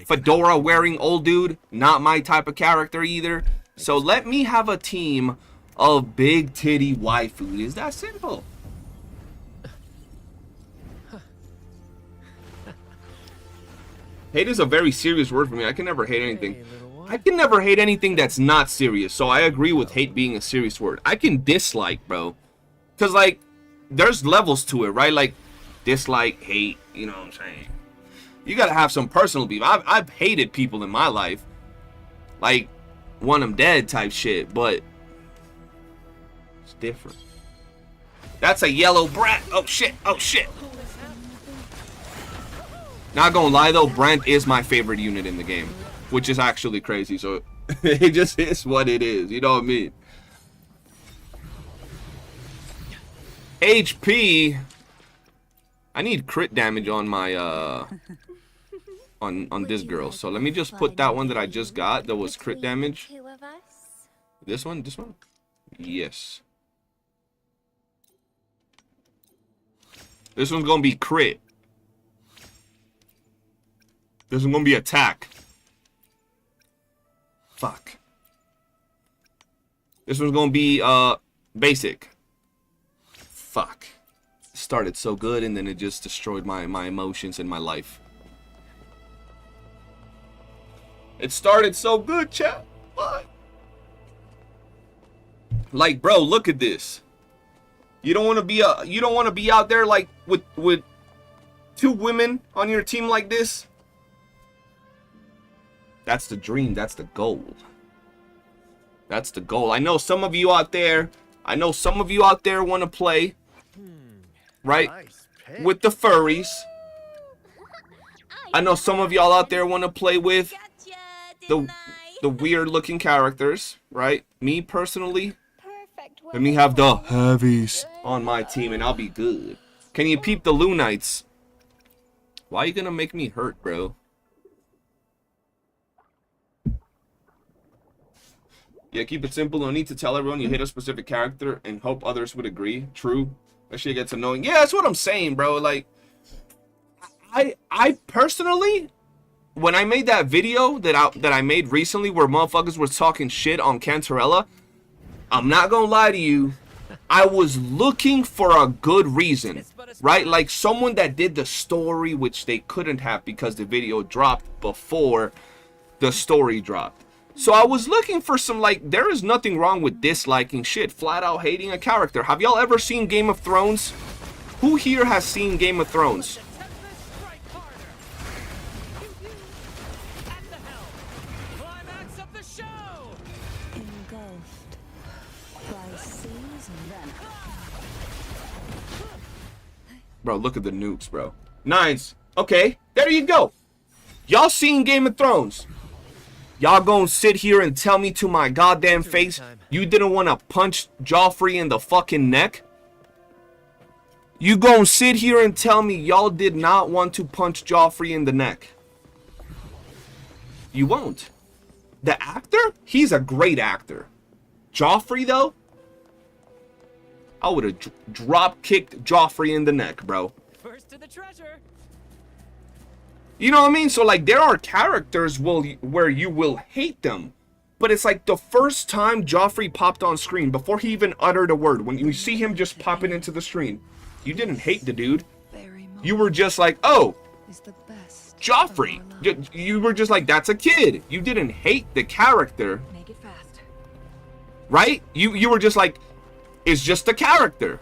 S2: Fedora wearing old dude. Not my type of character either. So let me have a team of big titty waifu. Is that simple? Hate is a very serious word for me. I can never hate anything. I can never hate anything that's not serious. So I agree with hate being a serious word. I can dislike, bro. Because, like, there's levels to it, right? Like, dislike, hate, you know what I'm saying? You gotta have some personal beef. I've hated people in my life. Like, want them dead type shit, but it's different. That's a yellow brat. Oh, shit. Oh, shit. Not gonna lie though, Brent is my favorite unit in the game, which is actually crazy. So it just is what it is. You know what I mean? HP. I need crit damage on my on this girl. So let me just put that one that I just got. That was crit damage. This one. This one. Yes. This one's gonna be crit. This is gonna be attack. Fuck. This one's gonna be basic. Fuck. Started so good and then it just destroyed my emotions in my life. It started so good, chat. What? Like, bro, look at this. You don't want to be out there like with two women on your team like this. That's the dream. That's the goal. That's the goal. I know some of you out there. Want to play, right, with the furries. I know some of y'all out there want to play with the weird looking characters, right? Me personally, let me have the heavies on my team and I'll be good. Can you peep the Lunites? Why are you gonna make me hurt, bro? Yeah, keep it simple. No need to tell everyone you hate a specific character and hope others would agree. True. That shit gets annoying. Yeah, that's what I'm saying, bro. Like, I personally, when I made that video that I made recently where motherfuckers were talking shit on Cantarella, I'm not gonna lie to you, I was looking for a good reason, right? Like someone that did the story, which they couldn't have because the video dropped before the story dropped. So I was looking for some, like, there is nothing wrong with disliking shit, flat out hating a character. Have y'all ever seen Game of Thrones? Who here has seen Game of Thrones? Bro, look at the nukes, bro. Nines. Okay, there you go. Y'all seen Game of Thrones? Y'all gonna sit here and tell me to my goddamn face you didn't want to punch Joffrey in the fucking neck? You gonna sit here and tell me y'all did not want to punch Joffrey in the neck? You won't. The actor? He's a great actor. Joffrey, though? I would have drop-kicked Joffrey in the neck, bro.
S5: First to the treasure.
S2: You know what I mean? So, like, there are characters where you will hate them. But it's like the first time Joffrey popped on screen, before he even uttered a word, when you see him just popping into the screen, you didn't hate the dude. You were just like, oh,
S6: Is the best
S2: Joffrey.
S6: of our love.
S2: You were just like, that's a kid. You didn't hate the character,
S6: Make it fast.
S2: right? You were just like, it's just a character,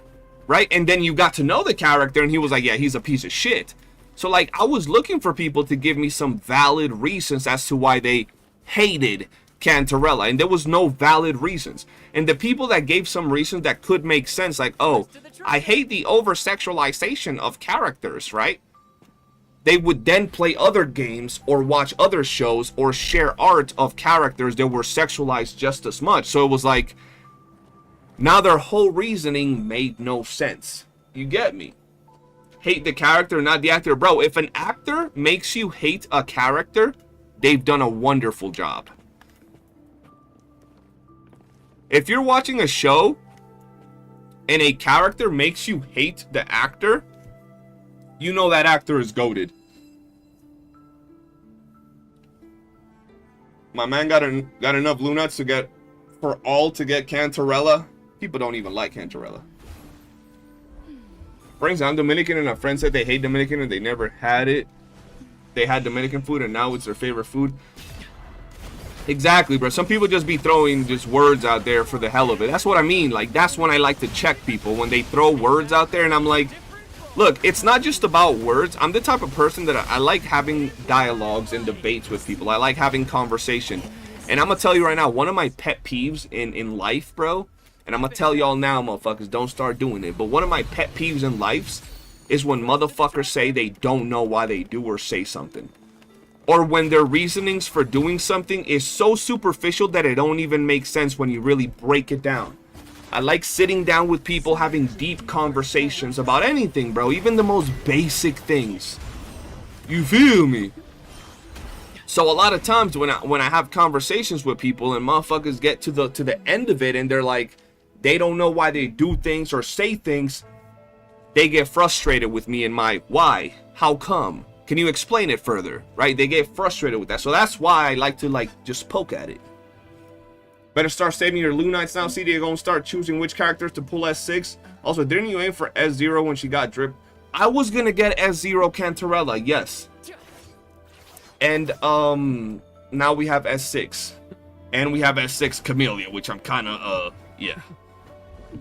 S2: right? And then you got to know the character, and he was like, yeah, he's a piece of shit. So, like, I was looking for people to give me some valid reasons as to why they hated Cantarella, and there was no valid reasons. And the people that gave some reasons that could make sense, like, oh, I hate the over-sexualization of characters, right? They would then play other games or watch other shows or share art of characters that were sexualized just as much. So it was like, now their whole reasoning made no sense. You get me? Hate the character, not the actor. Bro, if an actor makes you hate a character, they've done a wonderful job. If you're watching a show and a character makes you hate the actor, you know that actor is goated. My man got enough Lunites to get Cantarella. People don't even like Cantarella. Brings I'm Dominican, and a friend said they hate Dominican and they never had it. They had Dominican food and now it's their favorite food. Exactly, bro. Some people just be throwing just words out there for the hell of it. That's what I mean. Like, that's when I like to check people, when they throw words out there, and I'm like, look, it's not just about words. I'm the type of person that I like having dialogues and debates with people. I like having conversation. And I'm gonna tell you right now, one of my pet peeves in life, bro, and I'm gonna tell y'all now, motherfuckers, don't start doing it, but one of my pet peeves in life is when motherfuckers say they don't know why they do or say something. Or when their reasonings for doing something is so superficial that it don't even make sense when you really break it down. I like sitting down with people, having deep conversations about anything, bro, even the most basic things. You feel me? So a lot of times when I have conversations with people and motherfuckers get to the end of it and they're like, they don't know why they do things or say things, they get frustrated with me and my why, how come? Can you explain it further? Right? They get frustrated with that. So that's why I like to just poke at it. Better start saving your Lunites now. See, they're gonna start choosing which characters to pull S6. Also, didn't you aim for S0 when she got drip? I was gonna get S0 Cantarella, yes. And now we have S6. And we have S6 Camellya, which I'm kinda yeah.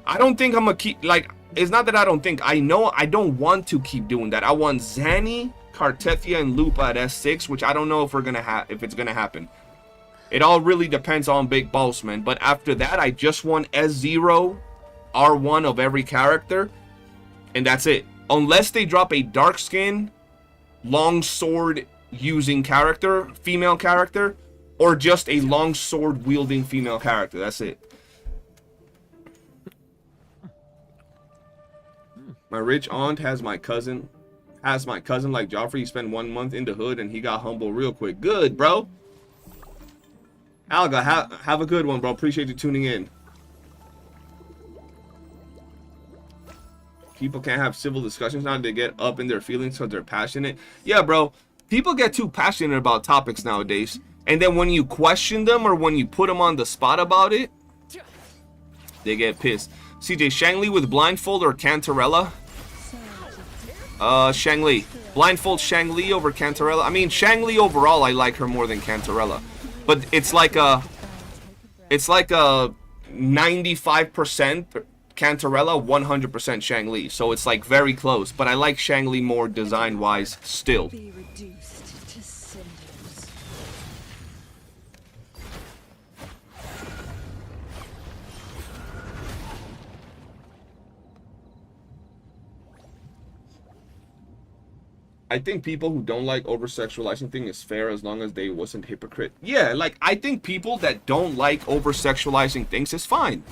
S2: I don't think I'm gonna keep, like, it's not that I don't think, I know I don't want to keep doing that. I want Zanny, Cartethia, and Lupa at S6, which I don't know if we're gonna if it's gonna happen. It all really depends on Big Boss, man. But after that, I just want S0, R1 of every character, and that's it. Unless they drop a dark skin, long sword using character, female character, or just a long sword wielding female character. That's it. My rich aunt has my cousin like Joffrey. He spent 1 month in the hood and he got humble real quick. Good, bro. Alga, have a good one, bro. Appreciate you tuning in. People can't have civil discussions now. They get up in their feelings because they're passionate. Yeah, bro. People get too passionate about topics nowadays. And then when you question them or when you put them on the spot about it, they get pissed. CJ, Shangli with blindfold or Cantarella? Shangli. Blindfold Shangli over Cantarella. I mean, Shangli overall, I like her more than Cantarella. But it's like a 95% Cantarella, 100% Shangli. So it's like very close. But I like Shangli more design-wise still.
S6: Be reduced to cinders.
S2: I think people who don't like over-sexualizing thing is fair as long as they wasn't hypocrite. Yeah, like, I think people that don't like over-sexualizing things is fine.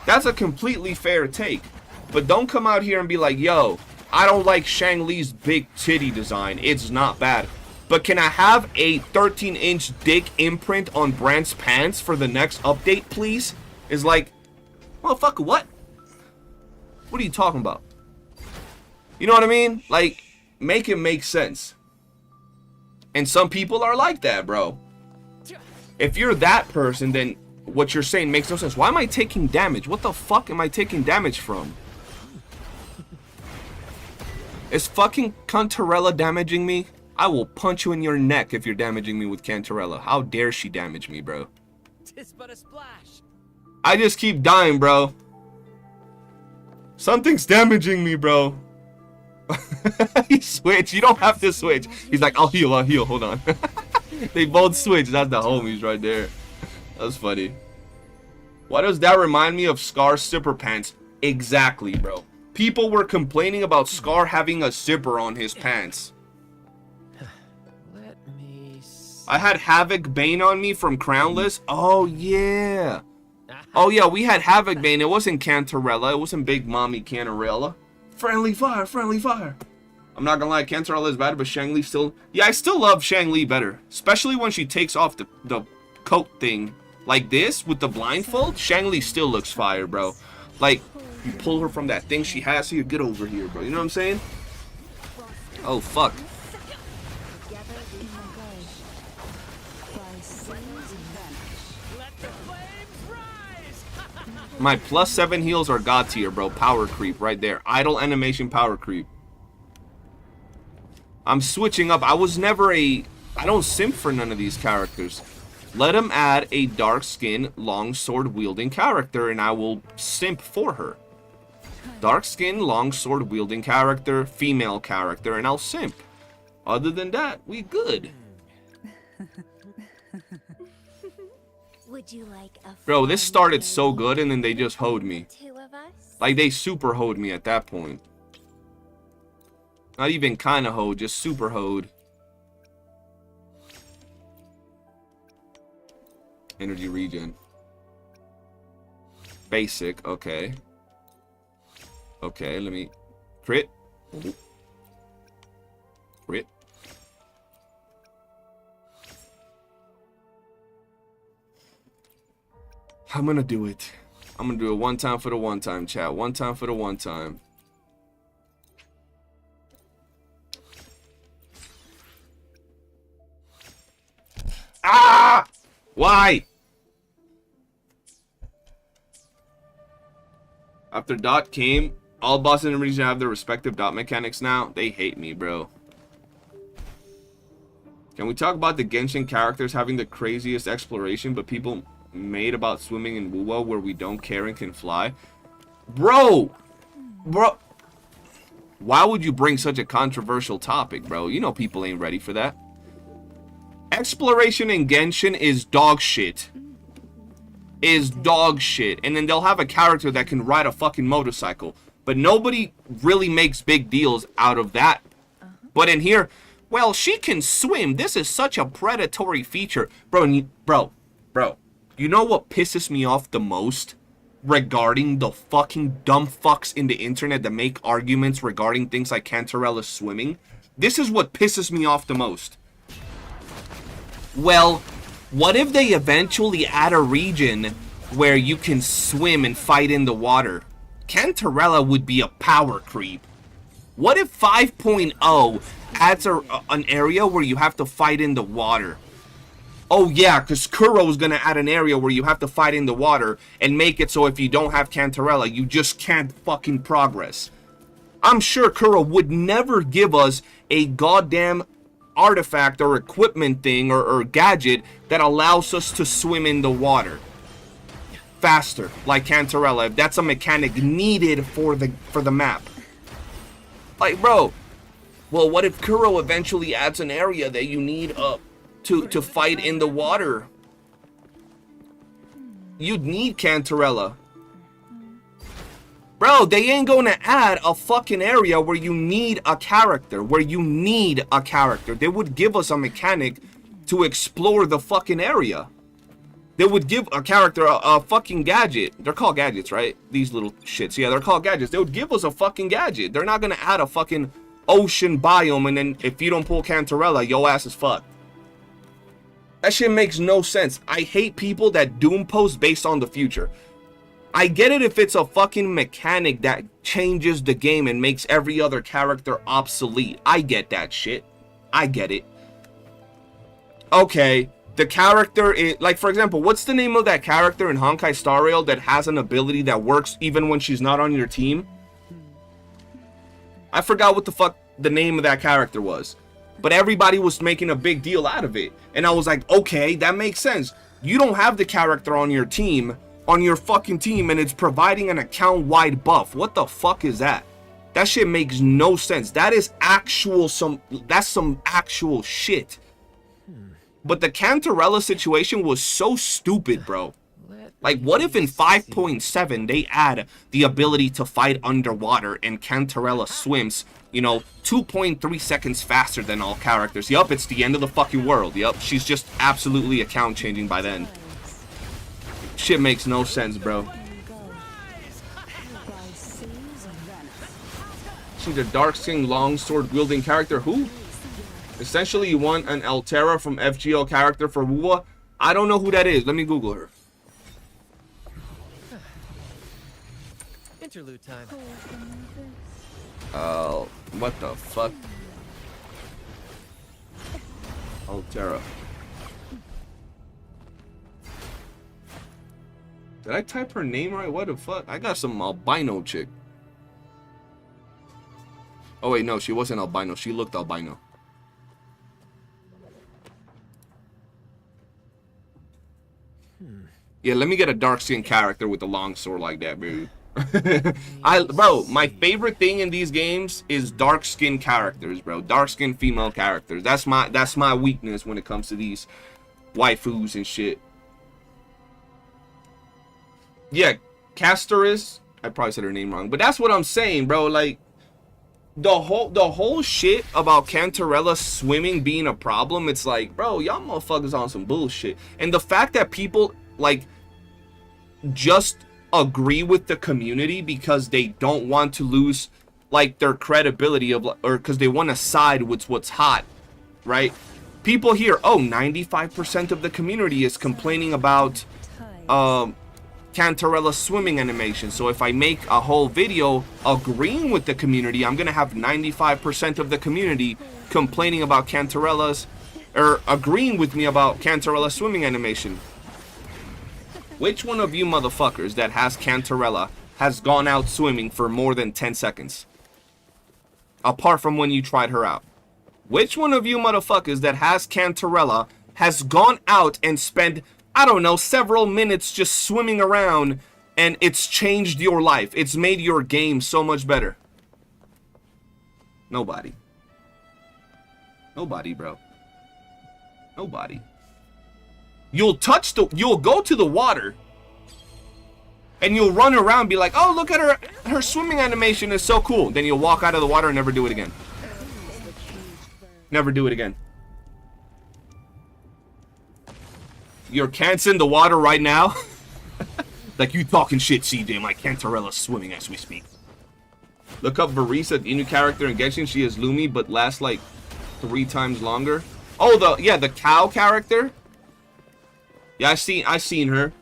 S2: That's a completely fair take. But don't come out here and be like, yo, I don't like Shang-Li's big titty design. It's not bad. But can I have a 13-inch dick imprint on Brand's pants for the next update, please? Is like, motherfucker, what? What are you talking about? You know what I mean? Like, make it make sense. And some people are like that, bro. If you're that person, then what you're saying makes no sense. Why am I taking damage? What the fuck am I taking damage from? Is fucking Cantarella damaging me? I will punch you in your neck if you're damaging me with Cantarella. How dare she damage me, bro?
S5: Tis but a splash.
S2: I just keep dying, bro. Something's damaging me, bro. He switched. You don't have to switch. He's like, I'll heal, hold on. They both switched. That's the homies right there. That's funny. Why does that remind me of Scar's zipper pants? Exactly, bro. People were complaining about Scar having a zipper on his pants.
S5: Let me see.
S2: I had Havoc Bane on me from Crownless. Oh, yeah. Oh, yeah, we had Havoc Bane. It wasn't Cantarella. It wasn't Big Mommy Cantarella. Friendly fire, friendly fire. I'm not gonna lie, Cantarella is better, but Shangli still... Yeah, I still love Shangli better. Especially when she takes off the coat thing. Like this, with the blindfold, Shangli still looks fire, bro. Like, you pull her from that thing she has here, get over here, bro. You know what I'm saying? Oh, fuck.
S5: Let the flames rise.
S2: My +7 heals are god tier, bro. Power creep right there. Idle animation power creep. I'm switching up. I was never a... I don't simp for none of these characters. Let him add a dark skin, long sword wielding character, and I will simp for her. Dark skin, long sword wielding character, female character, and I'll simp. Other than that, we good.
S4: Would you like a
S2: Bro, this started so good, and then they just hoed me.
S4: two of us?
S2: Like, they super hoed me at that point. Not even kinda hoed, just super hoed. Energy regen. Basic, okay. Okay, let me... Crit. Ooh. Crit. I'm gonna do it. I'm gonna do it one time for the one time, chat. One time for the one time. Ah! Why? After Dot came, all bosses in the region have their respective dot mechanics now. They hate me, bro. Can we talk about the Genshin characters having the craziest exploration, but people made about swimming in WuWa where we don't care and can fly? Bro! Bro! Why would you bring such a controversial topic, bro? You know people ain't ready for that. Exploration in Genshin is dog shit. Is dog shit. And then they'll have a character that can ride a fucking motorcycle. But nobody really makes big deals out of that. But in here, well, she can swim. This is such a predatory feature. Bro, you know what pisses me off the most? Regarding the fucking dumb fucks in the internet that make arguments regarding things like Cantarella swimming. This is what pisses me off the most. Well, what if they eventually add a region where you can swim and fight in the water? Cantarella would be a power creep. What if 5.0 adds an area where you have to fight in the water? Oh yeah, because Kuro's gonna add an area where you have to fight in the water and make it so if you don't have Cantarella, you just can't fucking progress. I'm sure Kuro would never give us a goddamn artifact or equipment thing or gadget that allows us to swim in the water faster, like Cantarella, if that's a mechanic needed for the map. Like, bro, well, what if Kuro eventually adds an area that you need to fight in the water? You'd need Cantarella. Bro, they ain't gonna add a fucking area where you need a character. They would give us a mechanic to explore the fucking area. They would give a character a fucking gadget. They're called gadgets, right? These little shits. Yeah, they're called gadgets. They would give us a fucking gadget. They're not gonna add a fucking ocean biome and then if you don't pull Cantarella, your ass is fucked. That shit makes no sense. I hate people that doom post based on the future. I get it if it's a fucking mechanic that changes the game and makes every other character obsolete. I get that shit. I get it. Okay, the character is, like, for example, what's the name of that character in Honkai Star Rail that has an ability that works even when she's not on your team? I forgot what the fuck the name of that character was, but everybody was making a big deal out of it, and I was like, okay, that makes sense. You don't have the character on your team, on your fucking team, and it's providing an account-wide buff. What the fuck is that? That shit makes no sense. That is actual that's some actual shit. But the Cantarella situation was so stupid, bro. Like, what if in 5.7 they add the ability to fight underwater and Cantarella swims, you know, 2.3 seconds faster than all characters? Yup, it's the end of the fucking world. Yup, she's just absolutely account changing by then. Shit makes no sense, bro. She's a dark-skinned, long-sword wielding character. Who? Essentially, you want an Altera from FGO character for WuWa. I don't know who that is. Let me Google her.
S5: Interlude time.
S2: Oh, what the fuck? Altera. Did I type her name right? What the fuck? I got some albino chick. Oh wait, no, she wasn't albino. She looked albino. Yeah, let me get a dark-skinned character with a long sword like that, dude. Bro, my favorite thing in these games is dark-skinned characters, bro. Dark-skinned female characters. That's my weakness when it comes to these waifus and shit. Yeah, Castoris. I probably said her name wrong, but that's what I'm saying, bro. Like, the whole shit about Cantarella swimming being a problem, it's like, bro, y'all motherfuckers on some bullshit. And the fact that people, like, just agree with the community because they don't want to lose, like, their credibility of, or because they want to side with what's hot, right? People hear, oh, 95% of the community is complaining about Cantarella swimming animation. So if I make a whole video agreeing with the community, I'm gonna have 95% of the community complaining about Cantarella's, or agreeing with me about Cantarella swimming animation. Which one of you motherfuckers that has Cantarella has gone out swimming for more than 10 seconds? Apart from when you tried her out. Which one of you motherfuckers that has Cantarella has gone out and spent, I don't know, several minutes just swimming around, and it's changed your life? It's made your game so much better. Nobody. Nobody, bro. Nobody. You'll go to the water, and you'll run around and be like, oh, look at her swimming animation is so cool. Then you'll walk out of the water and never do it again. Never do it again. You're canceling the water right now? Like, you talking shit, CJ. My Cantarella's swimming as we speak. Look up Varisa, the new character in Genshin. She is Lumi, but lasts like 3 times longer. Oh, the cow character? Yeah, I seen her.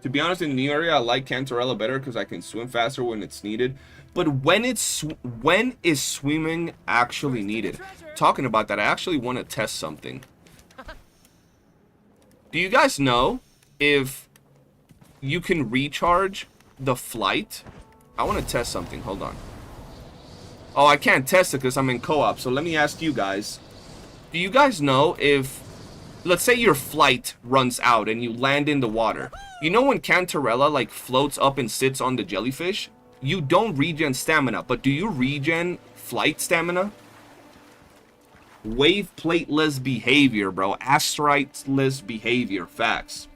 S2: To be honest, in the new area, I like Cantarella better because I can swim faster when it's needed. But when is swimming actually needed? Talking about that, I actually want to test something. Do you guys know if you can recharge the flight? I want to test something. Hold on. Oh, I can't test it because I'm in co-op. So let me ask you guys. Do you guys know if, let's say your flight runs out and you land in the water. You know when Cantarella like floats up and sits on the jellyfish? You don't regen stamina, but do you regen flight stamina? Wave plateless behavior, bro. Asterite-less behavior. Facts.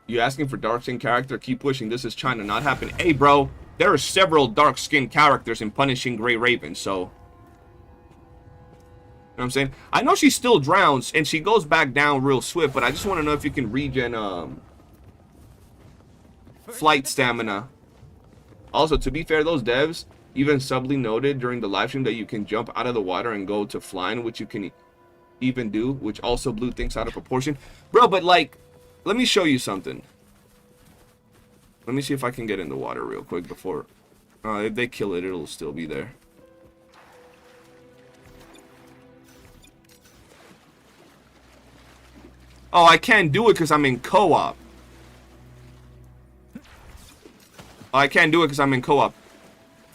S2: You asking for dark-skinned character? Keep pushing. This is China. Not happening. Hey, bro. There are several dark-skinned characters in Punishing Grey Raven, so... You know what I'm saying? I know she still drowns, and she goes back down real swift, but I just want to know if you can regen, flight stamina. Also, to be fair, those devs even subtly noted during the live stream that you can jump out of the water and go to flying, which you can even do, which also blew things out of proportion. Bro, but like, let me show you something. Let me see if I can get in the water real quick before... if they kill it, it'll still be there. Oh, I can't do it because I'm in co-op. Oh, I can't do it because I'm in co-op.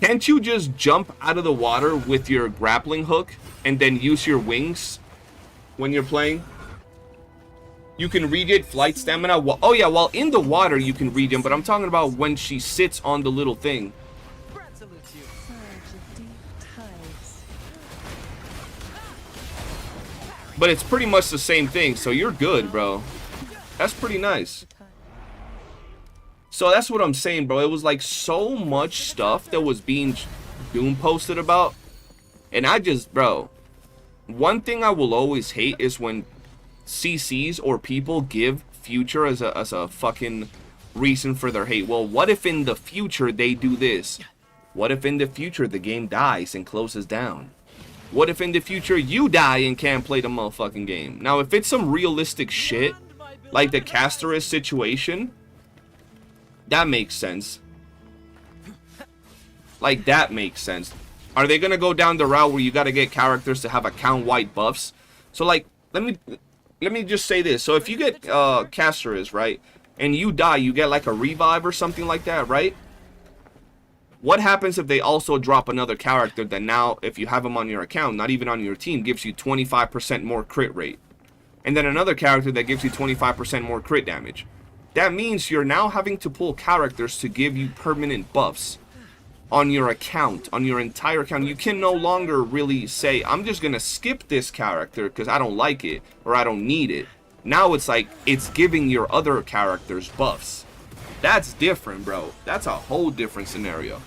S2: Can't you just jump out of the water with your grappling hook and then use your wings when you're playing? You can regen flight stamina. Oh yeah, while in the water you can regen, but I'm talking about when she sits on the little thing.
S5: Brad salutes you.
S6: Surge of deep tides.
S2: But it's pretty much the same thing, so you're good, bro. That's pretty nice. So that's what I'm saying, bro. It was like so much stuff that was being Doom posted about. And I just, bro, one thing I will always hate is when CCs or people give future as a fucking reason for their hate. Well, what if in the future they do this? What if in the future the game dies and closes down? What if in the future you die and can't play the motherfucking game? Now, if it's some realistic shit, like the Casterus situation, that makes sense. Like, that makes sense. Are they gonna go down the route where you gotta get characters to have account-wide buffs? So, like, let me just say this. So, if you get Casterus, right, and you die, you get, like, a revive or something like that, right? What happens if they also drop another character that now, if you have them on your account, not even on your team, gives you 25% more crit rate? And then another character that gives you 25% more crit damage. That means you're now having to pull characters to give you permanent buffs on your account, on your entire account. You can no longer really say, I'm just going to skip this character because I don't like it or I don't need it. Now it's like, it's giving your other characters buffs. That's different, bro. That's a whole different scenario.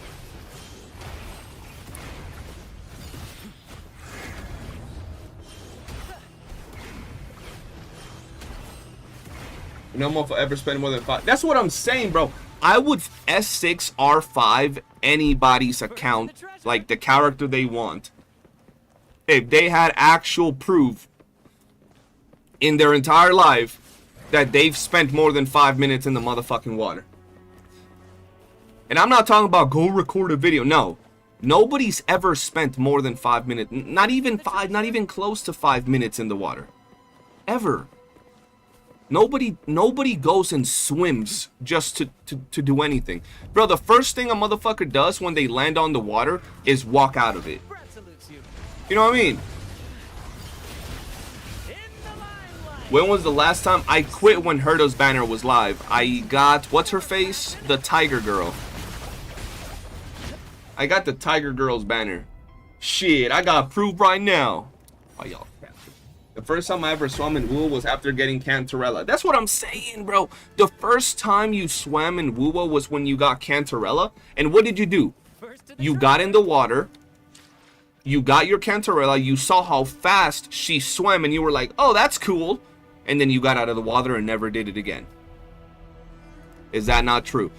S2: No more forever spend more than 5. That's what I'm saying, bro. I would S6 R5 anybody's account, like the character they want, if they had actual proof in their entire life that they've spent more than 5 minutes in the motherfucking water. And I'm not talking about go record a video. No. Nobody's ever spent more than 5 minutes. Not even close to 5 minutes in the water. Ever. Nobody goes and swims just to do anything. Bro, the first thing a motherfucker does when they land on the water is walk out of it.
S5: Brad salutes you.
S2: You know what I mean? When was the last time I quit when Herdo's banner was live? I got, what's her face? The Tiger Girl. I got the Tiger Girl's banner. Shit, I got proof right now. Oh, y'all. The first time I ever swam in WuWa was after getting Cantarella. That's what I'm saying, bro. The first time you swam in WuWa was when you got Cantarella. And what did you do? You got in the water. You got your Cantarella. You saw how fast she swam. And you were like, oh, that's cool. And then you got out of the water and never did it again. Is that not true?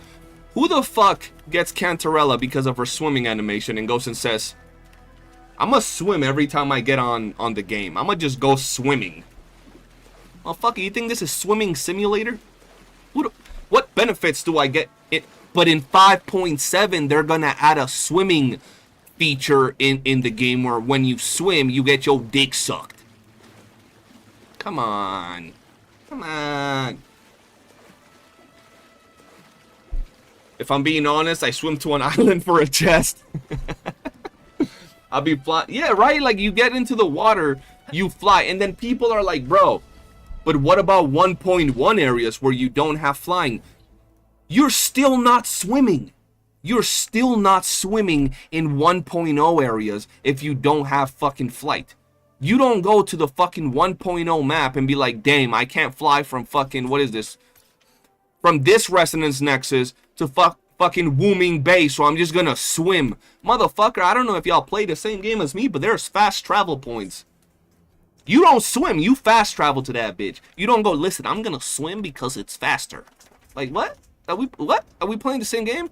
S2: Who the fuck gets Cantarella because of her swimming animation and goes and says, I'm gonna swim every time I get on the game. I'm gonna just go swimming. Oh, fuck it. You think this is swimming simulator? What benefits do I get? But in 5.7, they're gonna add a swimming feature in the game where when you swim, you get your dick sucked. Come on. Come on. If I'm being honest, I swim to an island for a chest. I'll be flying. Yeah, right? Like, you get into the water, you fly, and then people are like, bro, but what about 1.1 areas where you don't have flying? You're still not swimming. You're still not swimming in 1.0 areas if you don't have fucking flight. You don't go to the fucking 1.0 map and be like, damn, I can't fly from fucking, what is this? From this resonance nexus to fucking Wooming Bay, so I'm just gonna swim. Motherfucker, I don't know if y'all play the same game as me, but there's fast travel points. You don't swim, you fast travel to that bitch. You don't go, listen, I'm gonna swim because it's faster. Like, what? Are we playing the same game?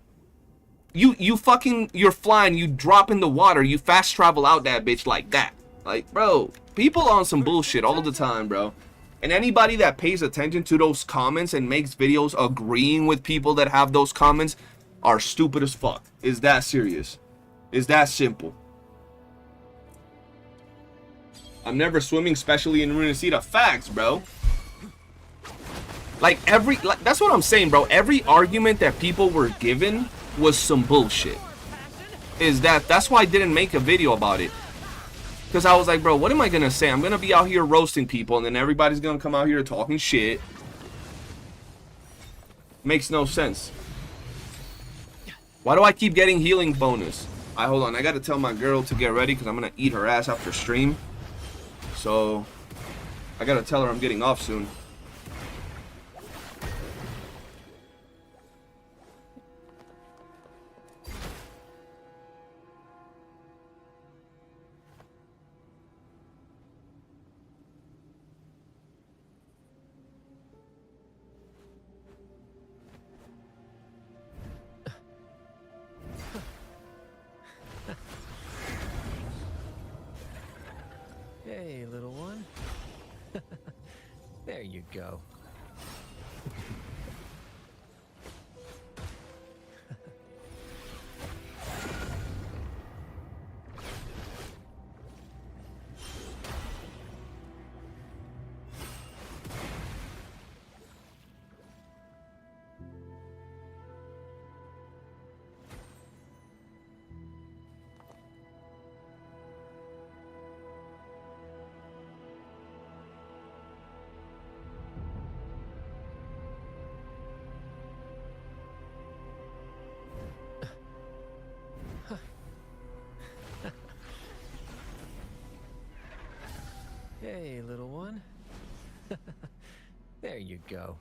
S2: You're flying, you drop in the water, you fast travel out that bitch like that. Like, bro, people on some bullshit all the time, bro. And anybody that pays attention to those comments and makes videos agreeing with people that have those comments are stupid as fuck. Is that serious? Is that simple? I'm never swimming, especially in Runacita. Facts, bro. Like that's what I'm saying, bro. Every argument that people were given was some bullshit. That's why I didn't make a video about it. Because I was like, bro, what am I gonna say? I'm gonna be out here roasting people, and then everybody's gonna come out here talking shit. Makes no sense. Why do I keep getting healing bonus? Hold on, I gotta tell my girl to get ready because I'm gonna eat her ass after stream. So I gotta tell her I'm getting off soon.
S5: Hey, little one. There you go. Hey, little one. There you go.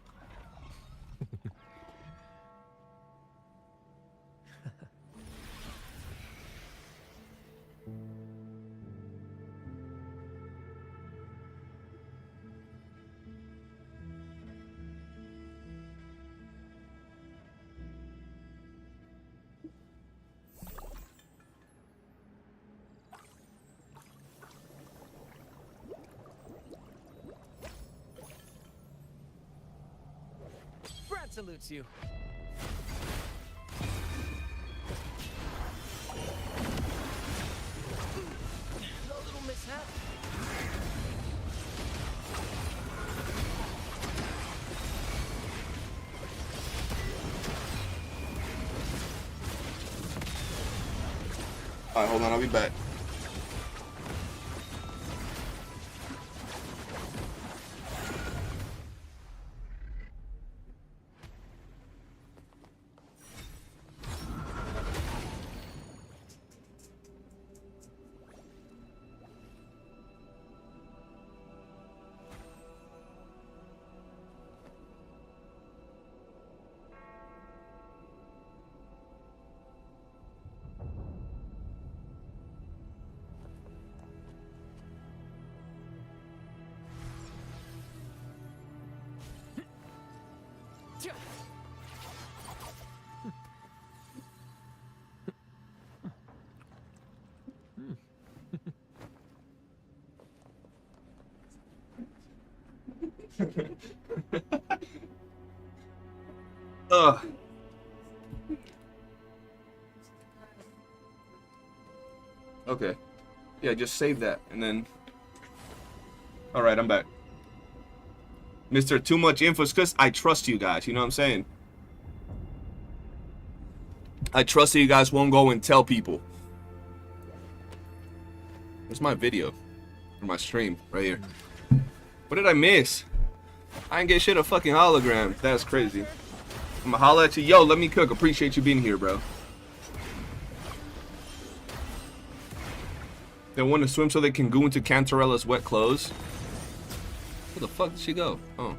S5: Brad salutes you. A little mishap.
S2: Alright, hold on, I'll be back. Ugh. Okay. Yeah, just save that and then. Alright, I'm back. Mr. Too Much Info, because I trust you guys, you know what I'm saying? I trust that you guys won't go and tell people. Where's my video? Or my stream? Right here. What did I miss? I didn't get shit a fucking hologram. That's crazy. I'm gonna holla at you. Yo, let me cook. Appreciate you being here, bro. They want to swim so they can go into Cantarella's wet clothes. Where the fuck did she go? Oh.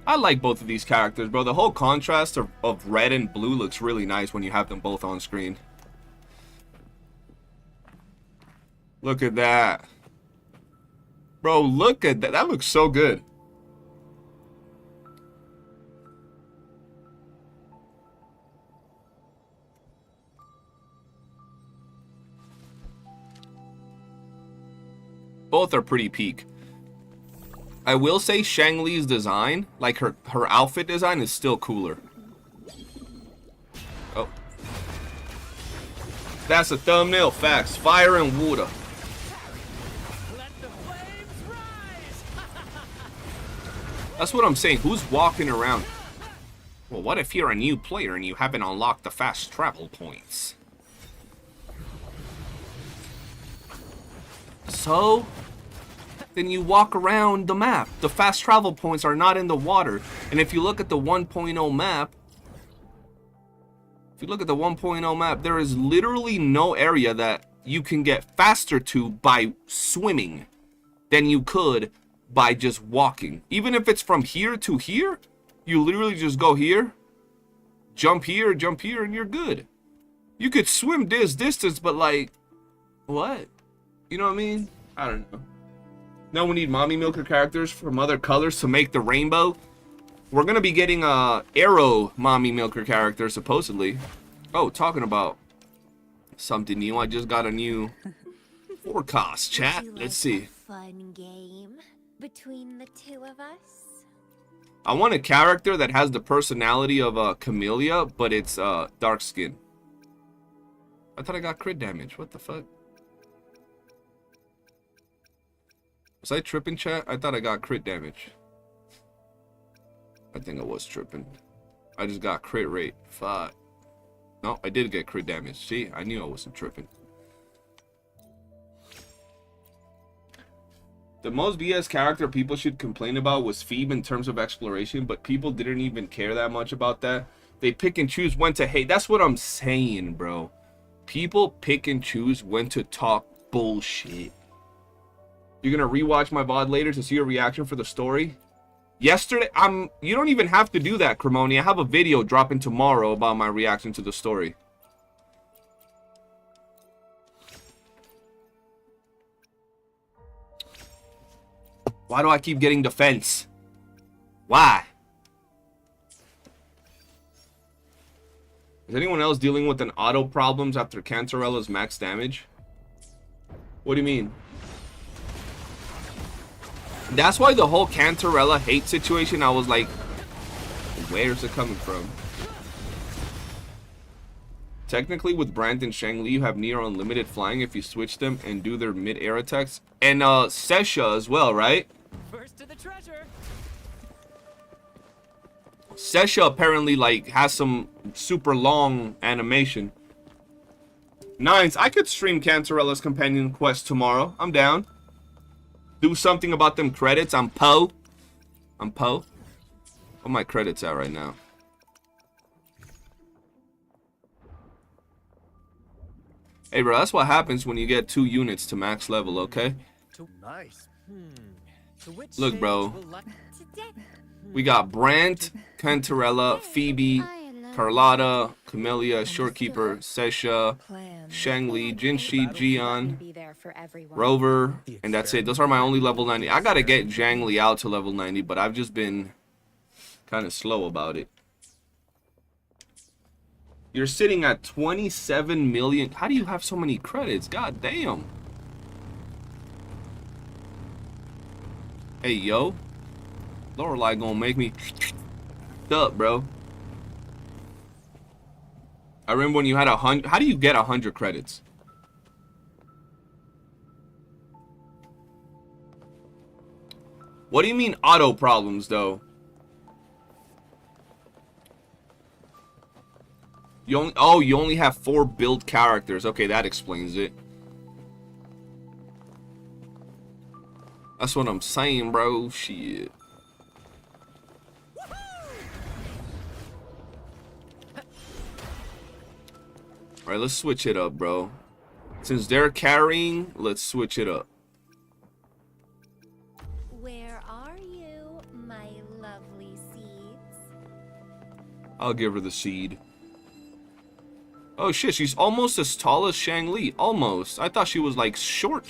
S2: I like both of these characters, bro. The whole contrast of red and blue looks really nice when you have them both on screen. Look at that. Bro, look at that. That looks so good. Both are pretty peak. I will say Shang Li's design, like her outfit design, is still cooler. Oh. That's a thumbnail. Facts. Fire and water.
S5: Let the flames rise.
S2: That's what I'm saying. Who's walking around? Well, what if you're a new player and you haven't unlocked the fast travel points? So, then you walk around the map. The fast travel points are not in the water. And if you look at the 1.0 map, there is literally no area that you can get faster to by swimming than you could by just walking. Even if it's from here to here, you literally just go here, jump here, and you're good. You could swim this distance, but like, what? You know what I mean? I don't know. Now we need mommy milker characters from other colors to make the rainbow. We're gonna be getting a arrow mommy milker character supposedly. Oh, talking about something new. I just got a new forecast, chat. Let's see.
S4: Fun game between the two of us.
S2: I want a character that has the personality of Camellya, but it's dark skin. I thought I got crit damage. What the fuck? Was I tripping, chat? I thought I got crit damage. I think I was tripping. I just got crit rate. Fuck. No, I did get crit damage. See, I knew I wasn't tripping. The most BS character people should complain about was Phoebe in terms of exploration, but people didn't even care that much about that. They pick and choose when to hate. That's what I'm saying, bro. People pick and choose when to talk bullshit. You're gonna rewatch my VOD later to see your reaction for the story? Yesterday, you don't even have to do that, Cremoni. I have a video dropping tomorrow about my reaction to the story. Why do I keep getting defense? Why? Is anyone else dealing with an auto problems after Cantarella's max damage? What do you mean? That's why the whole Cantarella hate situation, I was like, where's it coming from? Technically, with Brand and Shangli, you have near unlimited flying if you switch them and do their mid-air attacks. And Sesha as well, right?
S5: First to the treasure.
S2: Sesha apparently like has some super long animation. Nines, I could stream Cantarella's companion quest tomorrow. I'm down. Do something about them credits. I'm Poe. What my credits at right now? Hey, bro, that's what happens when you get 2 units to max level, okay?
S3: Nice.
S5: To which
S2: Look, bro.
S5: stage will luck-
S2: We got Brant, Cantarella, Phoebe, Carlotta, Camellya, Shorekeeper, Sesha,
S6: Plan.
S2: Shangli, Jinshi, Jian,
S4: Be there for everyone.
S2: Rover, and that's it. Those are my only level 90. I gotta get Zhangli out to level 90, but I've just been kind of slow about it. You're sitting at 27 million. How do you have so many credits? God damn. Hey, yo. Lorelei gonna make me up, bro. I remember when you had 100. How do you get 100 credits? What do you mean auto problems, though? You only have 4 build characters. Okay, that explains it. That's what I'm saying, bro. Shit. Alright, let's switch it up, bro. Since they're carrying, let's switch it up.
S4: Where are you, my lovely seeds?
S2: I'll give her the seed. Oh shit, she's almost as tall as Shangli. Almost. I thought she was like short.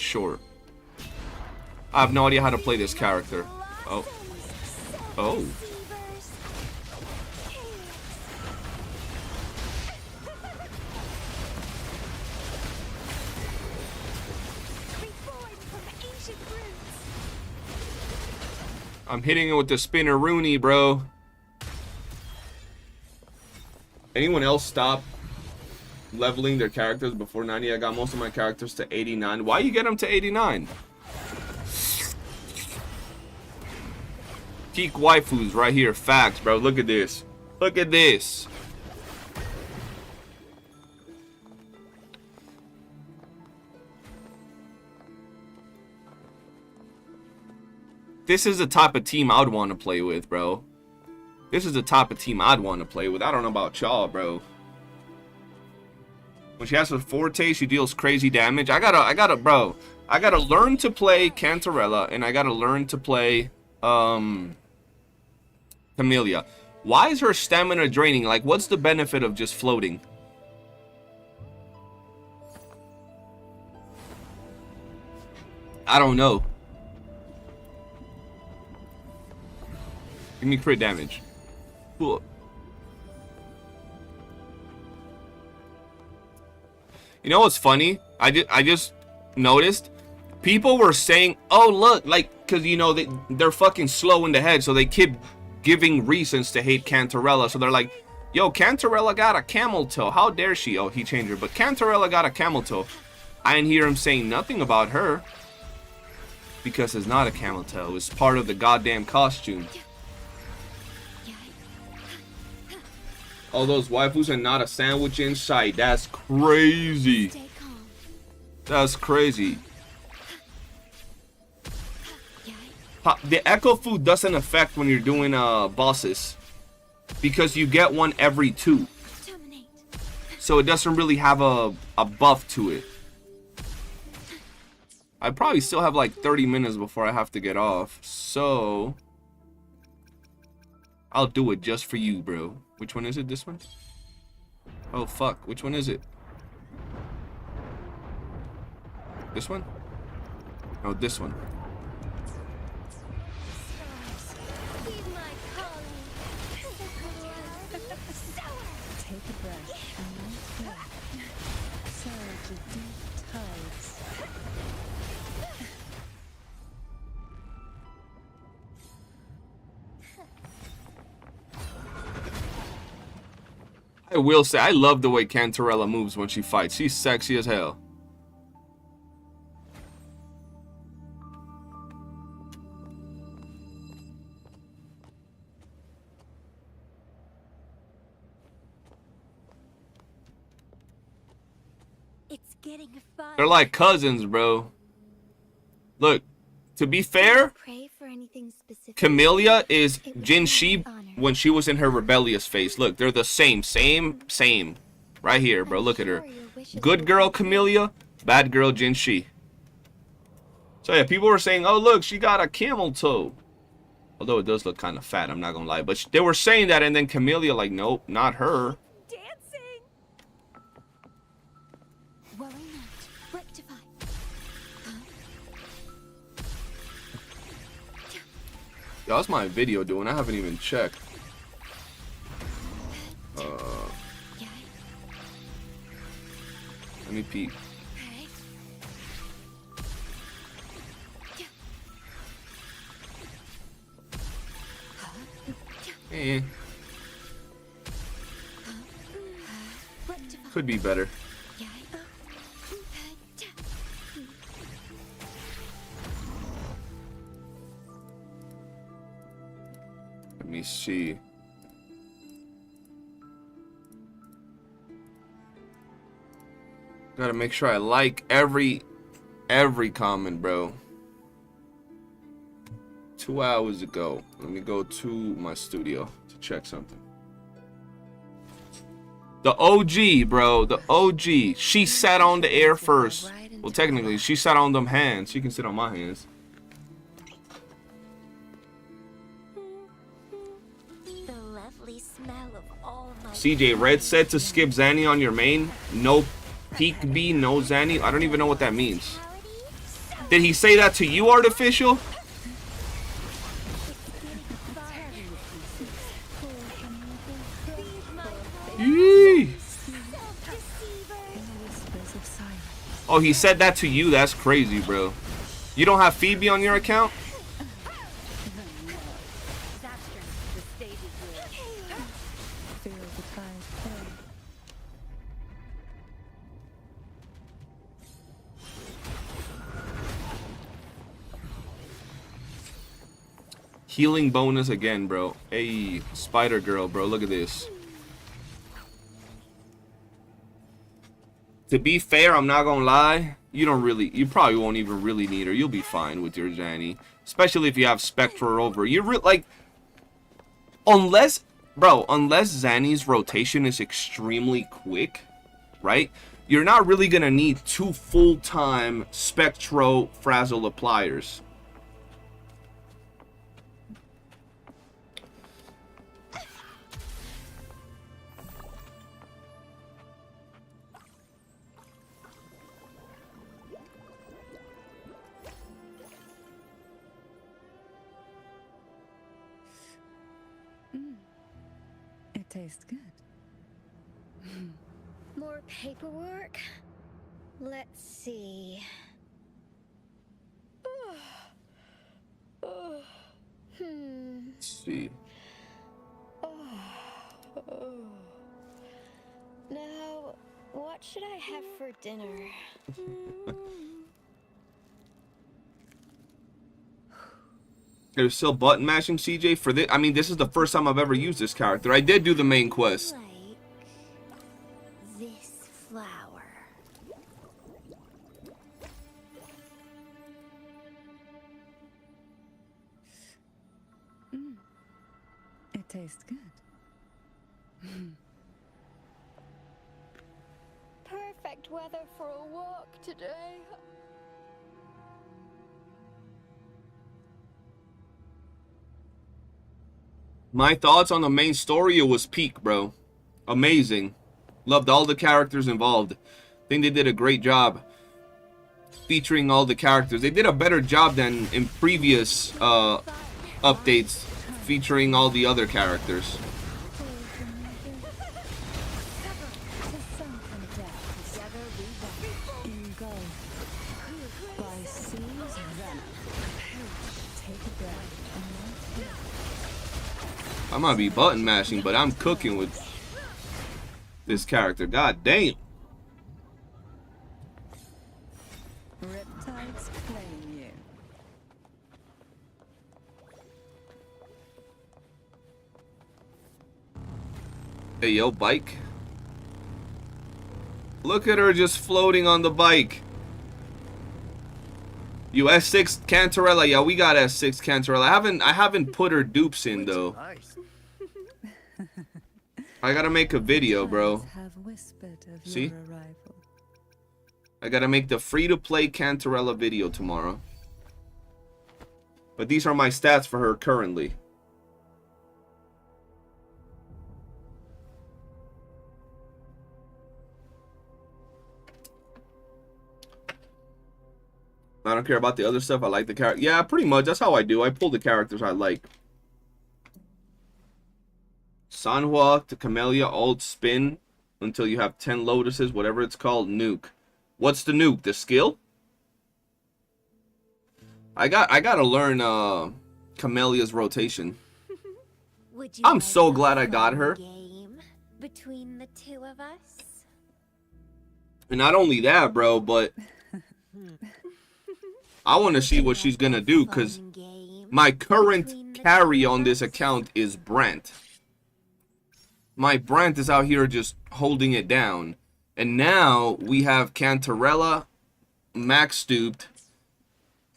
S2: I have no idea how to play this character. Oh. I'm hitting it with the spinner Rooney, bro. Anyone else stop leveling their characters before 90? I got most of my characters to 89. Why you get them to 89? Peak waifus right here. Facts, bro. Look at this. Look at this. This is the type of team I'd want to play with, bro. This is the type of team I'd want to play with. I don't know about y'all, bro. When she has a forte, she deals crazy damage. I gotta learn to play Cantarella, and I gotta learn to play Camellya. Why is her stamina draining? Like, what's the benefit of just floating? I don't know. Give me crit damage. Cool. You know what's funny? I just noticed people were saying, "Oh look," like, because you know they're fucking slow in the head, so they keep giving reasons to hate Cantarella. So they're like, "Yo, Cantarella got a camel toe. How dare she?" Oh, he changed her, but Cantarella got a camel toe. I didn't hear him saying nothing about her because it's not a camel toe. It's part of the goddamn costume. All those waifus are not a sandwich in sight. That's crazy.
S4: Stay calm.
S2: That's crazy. The echo food doesn't affect when you're doing bosses because you get one every 2.
S4: Terminate.
S2: So it doesn't really have a buff to it. I probably still have like 30 minutes before I have to get off. So I'll do it just for you, bro. Which one is it? This one? Oh, fuck. Which one is it? This one? No, this one.
S4: Heed my calling.
S6: Take a breath and let go. Surge of deep tides.
S2: I will say, I love the way Cantarella moves when she fights. She's sexy as hell.
S4: It's getting fun.
S2: They're like cousins, bro. Look, to be fair,
S4: Pray for anything specific.
S2: Camellya is
S4: It was
S2: Jinshi
S4: my honor.
S2: when she was in her rebellious phase. Look, they're the same. Right here, bro. Look at her.
S4: Sure your wishes
S2: Good
S4: will
S2: girl
S4: come
S2: Camellya, bad girl Jinshi. So yeah, people were saying, "Oh look, she got a camel toe." Although it does look kind of fat, I'm not gonna lie. But they were saying that, and then Camellya like, "Nope, not her."
S4: dancing. Worry not. Rectify.
S2: Yo, how's my video doing? I haven't even checked. Let me peek. Eh, could be better. Let me see. Gotta make sure I like every comment, bro. 2 hours ago. Let me go to my studio to check something. The OG, bro. The OG. She sat on the air first. Well, technically, she sat on them hands. She can sit on my hands.
S4: The lovely smell of all my
S2: CJ Red said to skip Zanny on your main. No peak B, no Zanny. I don't even know what that means. Did he say that to you, Artificial? Yee. Oh, he said that to you? That's crazy, bro. You don't have Phoebe on your account?
S6: Feel the tide flow.
S2: Healing bonus again, bro. Hey, Spider Girl, bro. Look at this. To be fair, I'm not gonna lie. You probably won't even really need her. You'll be fine with your Zanny. Especially if you have Spectre over. You're like... Unless Zanny's rotation is extremely quick, right? You're not really gonna need 2 full-time Spectro Frazzle appliers.
S6: It tastes good.
S4: More paperwork? Let's see.
S2: Let's see.
S4: Now, what should I have for dinner?
S2: There's still button mashing, CJ, for this. I mean, this is the first time I've ever used this character. I did do the main quest.
S4: Like this flower.
S6: It tastes good.
S4: Perfect weather for a walk today.
S2: My thoughts on the main story, it was peak, bro. Amazing. Loved all the characters involved. Think they did a great job featuring all the characters. They did a better job than in previous updates featuring all the other characters. I might be button mashing, but I'm cooking with this character. God damn.
S6: Riptides claim you.
S2: Hey, yo, bike. Look at her just floating on the bike. You S6 Cantarella. Yeah, we got S6 Cantarella. I haven't put her dupes in though.
S3: Nice.
S2: I gotta make a video, bro.
S6: Have whispered of
S2: See?
S6: your arrival.
S2: I gotta make the free-to-play Cantarella video tomorrow. But these are my stats for her currently. I don't care about the other stuff. I like the character. Yeah, pretty much. That's how I do. I pull the characters I like. Sanhua to Camellya, alt spin until you have 10 lotuses, whatever it's called, nuke. What's the nuke? The skill? I gotta learn Camellya's rotation.
S4: Would you
S2: I'm
S4: like
S2: so
S4: a
S2: glad I got
S4: fun
S2: her.
S4: Game between the two of us?
S2: And not only that, bro, but I want to see what she's gonna do, because
S4: Fun game
S2: my current
S4: between the
S2: carry
S4: two
S2: on
S4: of
S2: this
S4: us?
S2: account is Brent. My Brent is out here just holding it down. And now we have Cantarella, max stooped.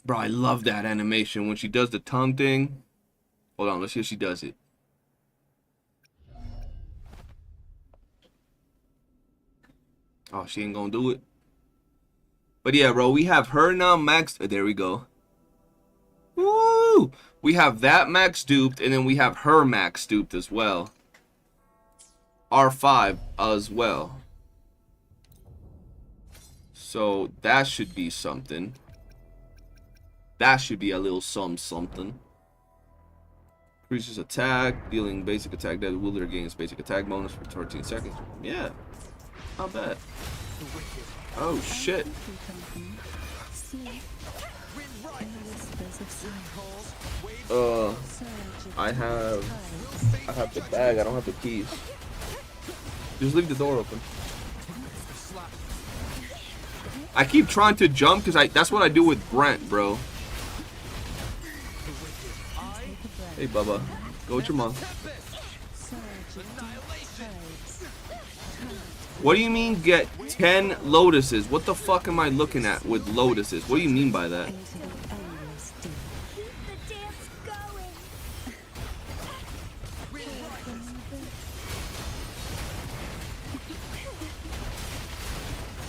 S2: Bro, I love that animation when she does the tongue thing. Hold on, let's see if she does it. Oh, she ain't gonna do it. But yeah, bro, we have her now max. There we go. Woo! We have that max duped, and then we have her max duped as well. R5 as well. So that should be something. That should be a little something. Increases attack, dealing basic attack that wielder gains basic attack bonus for 13 seconds. Yeah, not bad. Oh shit. I have the bag. I don't have the keys. Just leave the door open. I keep trying to jump because that's what I do with Brent, bro. Hey, Bubba. Go with your mom.
S6: Surge of deep tides.
S2: What do you mean get 10 lotuses? What the fuck am I looking at with lotuses? What do you mean by that?
S6: Into the endless deep.
S4: Keep the dance going.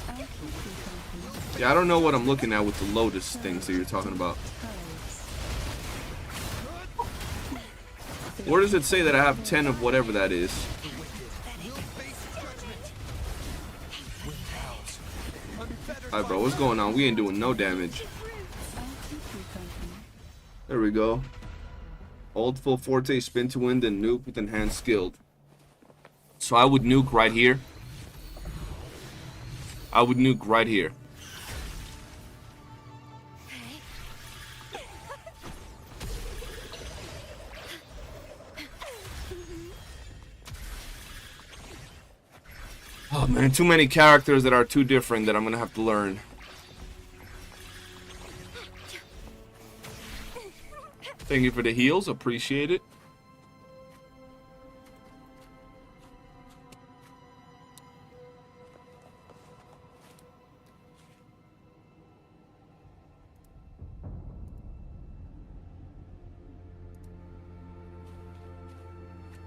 S6: I'll keep you company.
S2: Yeah, I don't know what I'm looking at with the lotus things that you're talking about.
S6: Tides.
S2: Where does it say that I have 10 of whatever that is? Alright, bro, what's going on? We ain't doing no damage.
S6: I'll keep you company.
S2: There we go. Hold full forte, spin to win, then nuke with enhanced skilled. So I would nuke right here. I would nuke right here. Oh man, too many characters that are too different that I'm gonna have to learn. Thank you for the heals, appreciate it.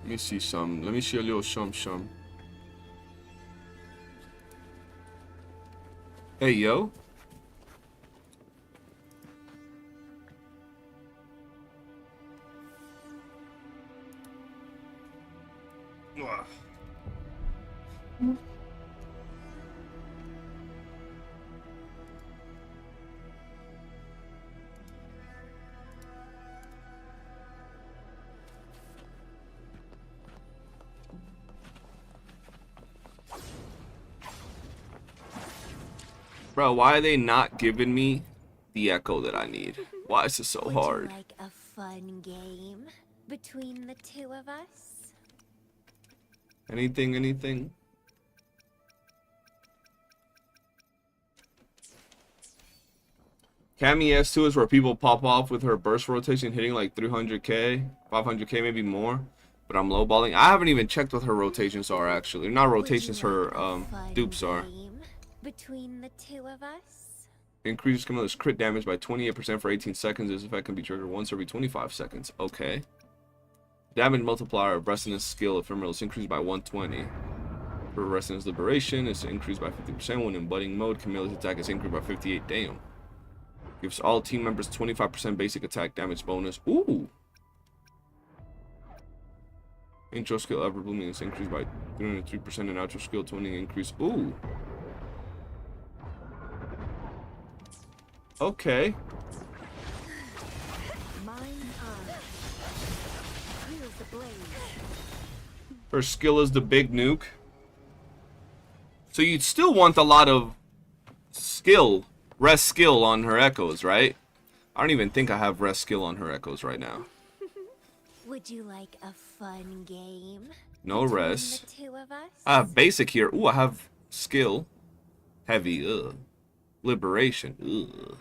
S2: Let me see some. Let me see a little shum. Hey, yo. Ugh. Bro, why are they not giving me the echo that I need? Why is it so
S4: Would
S2: hard?
S4: you like a fun game between the two of us?
S2: Anything? Cammy S2 is where people pop off with her burst rotation hitting like 300k, 500k, maybe more. But I'm lowballing. I haven't even checked what her rotations are actually. Not rotations, her dupes are.
S4: Between the two of us?
S2: Increases Camellya's crit damage by 28% for 18 seconds. This effect can be triggered once every 25 seconds. Okay. Damage multiplier of Resonance skill ephemeral is increased by 120. For Resonance Liberation, it's increased by 50% when in budding mode. Camellya's attack is increased by 58. Damn. Gives all team members 25% basic attack damage bonus. Ooh. Intro skill ever blooming is increased by 303% and outro skill 20 increase. Ooh. Okay.
S4: Mine are. Here's the blade.
S2: Her skill is the big nuke. So you'd still want a lot of skill, rest skill on her echoes, right? I don't even think I have rest skill on her echoes right now.
S4: Would you like a fun game?
S2: No
S4: between
S2: rest.
S4: The two of us?
S2: I have basic here. Ooh, I have skill. Heavy. Ugh. Liberation. Ugh.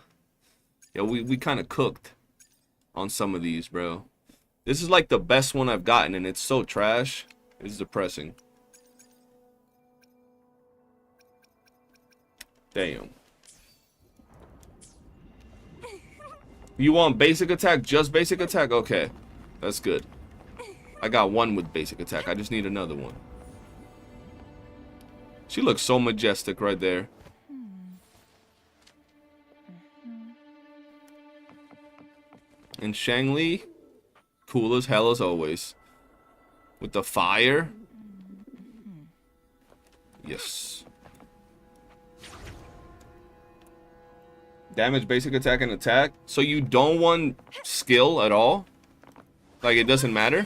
S2: Yeah, we kind of cooked on some of these, bro. This is like the best one I've gotten, and it's so trash. It's depressing. Damn. You want basic attack? Just basic attack? Okay. That's good. I got one with basic attack. I just need another one. She looks so majestic right there. And Shangli, cool as hell as always. With the fire. Yes. Damage, basic attack, and attack. So you don't want skill at all? Like it doesn't matter?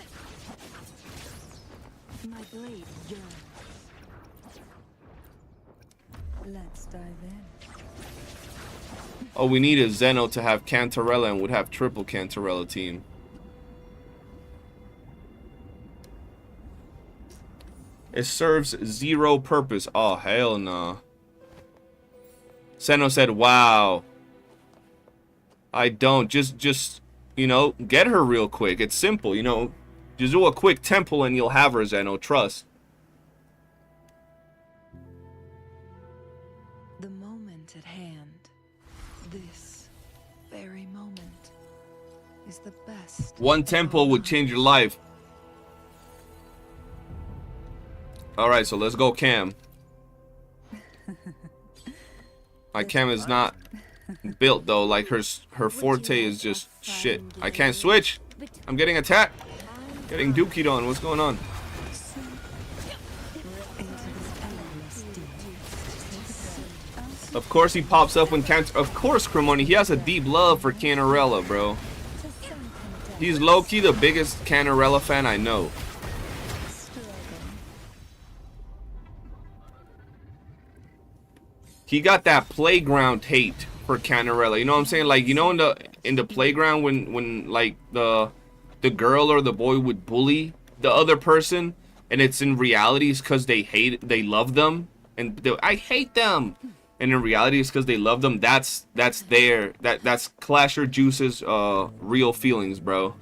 S6: My blade yearns. Let's dive in.
S2: Oh, we need a Zeno to have Cantarella and would have triple Cantarella team. It serves zero purpose. Oh, hell no. Zeno said, wow. I don't. Just you know, get her real quick. It's simple, you know. Just do a quick temple and you'll have her, Zeno. Trust.
S6: The moment at hand, this very moment, is the best.
S2: One temple would change your life. Alright, so let's go Cam. My Cam is not built though, like her forte is just shit. I can't switch. I'm getting attacked. Getting dookied on. What's going on? Of course he pops up when of course Cremoni, he has a deep love for Cantarella, bro. He's low-key the biggest Cantarella fan I know. He got that playground hate for Cantarella. You know what I'm saying? Like, you know, in the playground when like the girl or the boy would bully the other person, and it's in reality it's because they love them, and I hate them, and in reality it's because they love them. That's Clasher Juice's real feelings, bro.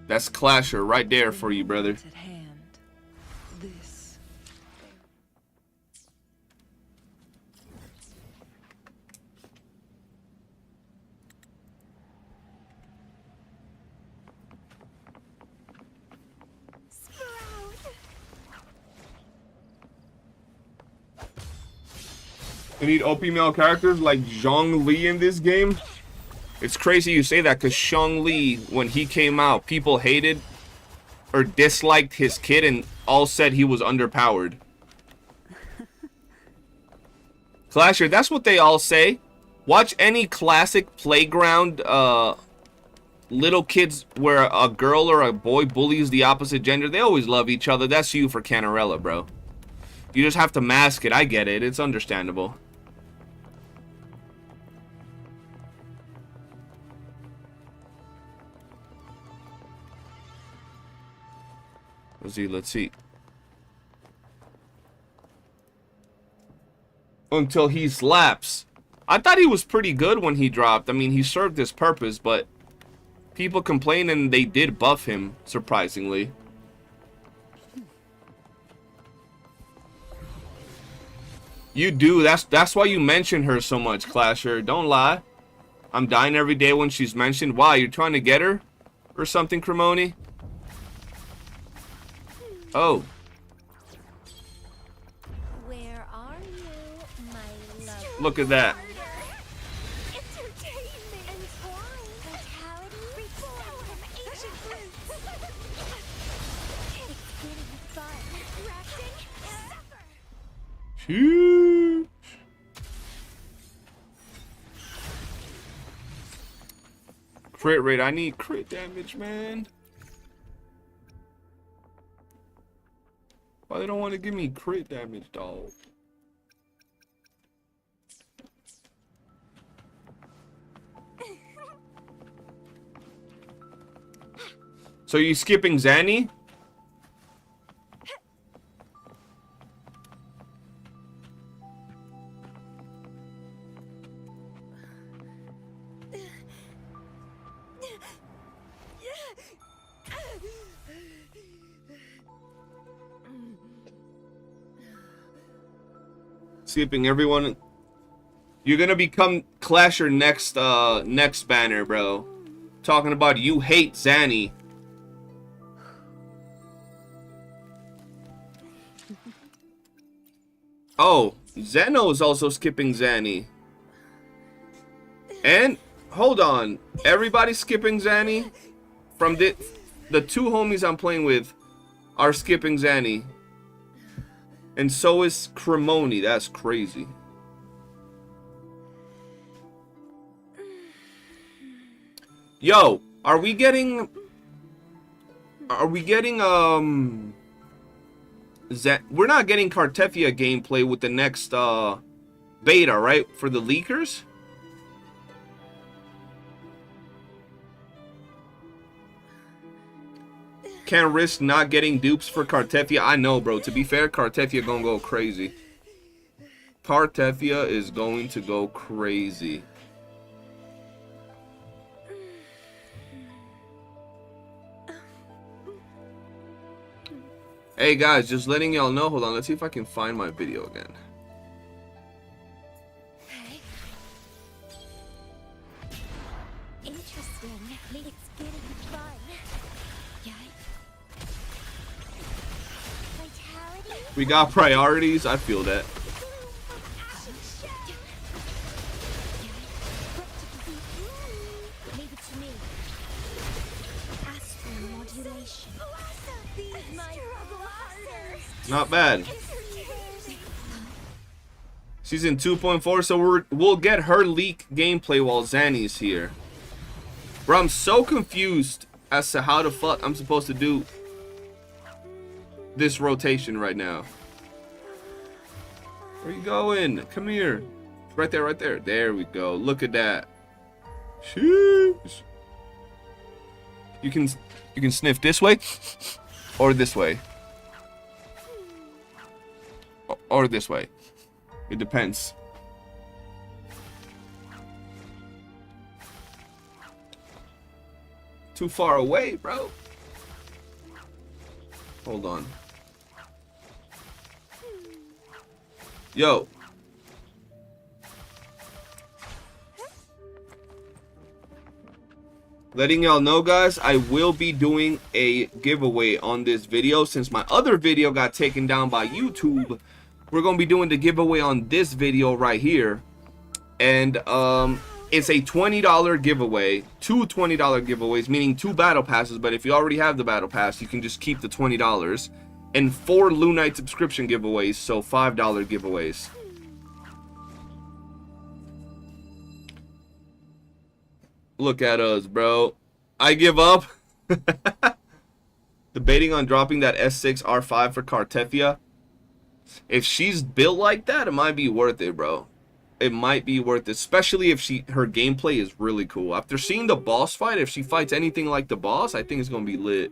S2: That's Clasher right there for you, brother.
S6: At hand, this.
S2: You need OP male characters like Zhongli in this game? It's crazy you say that, because Zhongli, when he came out, people hated or disliked his kid and all said he was underpowered. Clasher, that's what they all say. Watch any classic playground little kids where a girl or a boy bullies the opposite gender. They always love each other. That's you for Cantarella, bro. You just have to mask it. I get it. It's understandable. Let's see. Until he slaps. I thought he was pretty good when he dropped. I mean, he served his purpose, but people complain and they did buff him, surprisingly. You do. That's why you mention her so much, Clasher. Don't lie. I'm dying every day when she's mentioned. Why? You're trying to get her? Or something, Cremoni? Oh.
S4: Where are you, my love?
S2: Look at that.
S4: Entertainment and vitality, reform from ancient roots. It's getting fun. Crafting, suffer.
S2: Sheesh. Crit rate. I need crit damage, man. Why they don't want to give me crit damage, dog? So you skipping Zanny? Skipping everyone. You're gonna become Clasher next banner, bro. Talking about you hate Zanny. Oh, Zeno is also skipping Zanny. And hold on, everybody's skipping Zanny. From the two homies I'm playing with are skipping Zanny. And so is Cremoni. That's crazy. Yo, are we getting we're not getting Cartefia gameplay with the next beta, right? For the leakers? Can't risk not getting dupes for Cartefia. I know, bro. To be fair, Cartefia gonna go crazy. Cartethia is going to go crazy. Hey guys, just letting y'all know. Hold on, let's see if I can find my video again.
S4: Interesting. It's getting fun. Yeah. Vitality?
S2: We got priorities. I feel that.
S4: Leave it to me. Astral modulation.
S2: Not bad. Season 2.4, so we'll get her leak gameplay while Zanny's here. Bro, I'm so confused as to how the fuck I'm supposed to do this rotation right now. Where you going? Come here. Right there, right there. There we go. Look at that. Sheesh. You can sniff this way or this way. Or this way. It depends. Too far away, bro. Hold on. Yo. Letting y'all know, guys, I will be doing a giveaway on this video. Since my other video got taken down by YouTube, we're going to be doing the giveaway on this video right here. And it's a $20 giveaway. Two $20 giveaways, meaning 2 battle passes. But if you already have the battle pass, you can just keep the $20. And 4 Lunite subscription giveaways, so $5 giveaways. Look at us, bro. I give up. Debating on dropping that S6 R5 for Cartethia. If she's built like that, it might be worth it, bro. It might be worth it, especially if her gameplay is really cool. After seeing the boss fight, if she fights anything like the boss, I think it's gonna be lit.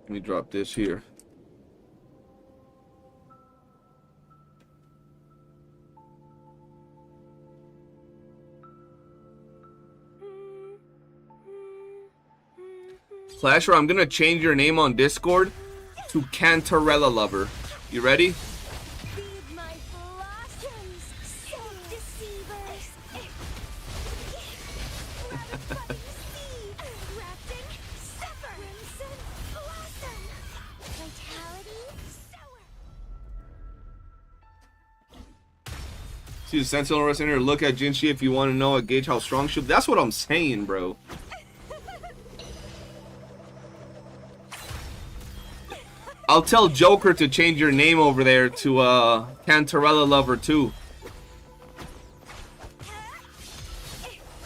S2: Let me drop this here. Clasher, I'm gonna change your name on Discord to Cantarella Lover. You ready?
S4: Feed my blossoms, so deceivers.
S2: See the Sentinel Rest in here. Look at Jinshi if you want to know, gauge how strong she'll be. That's what I'm saying, bro. I'll tell Joker to change your name over there to Cantarella Lover too.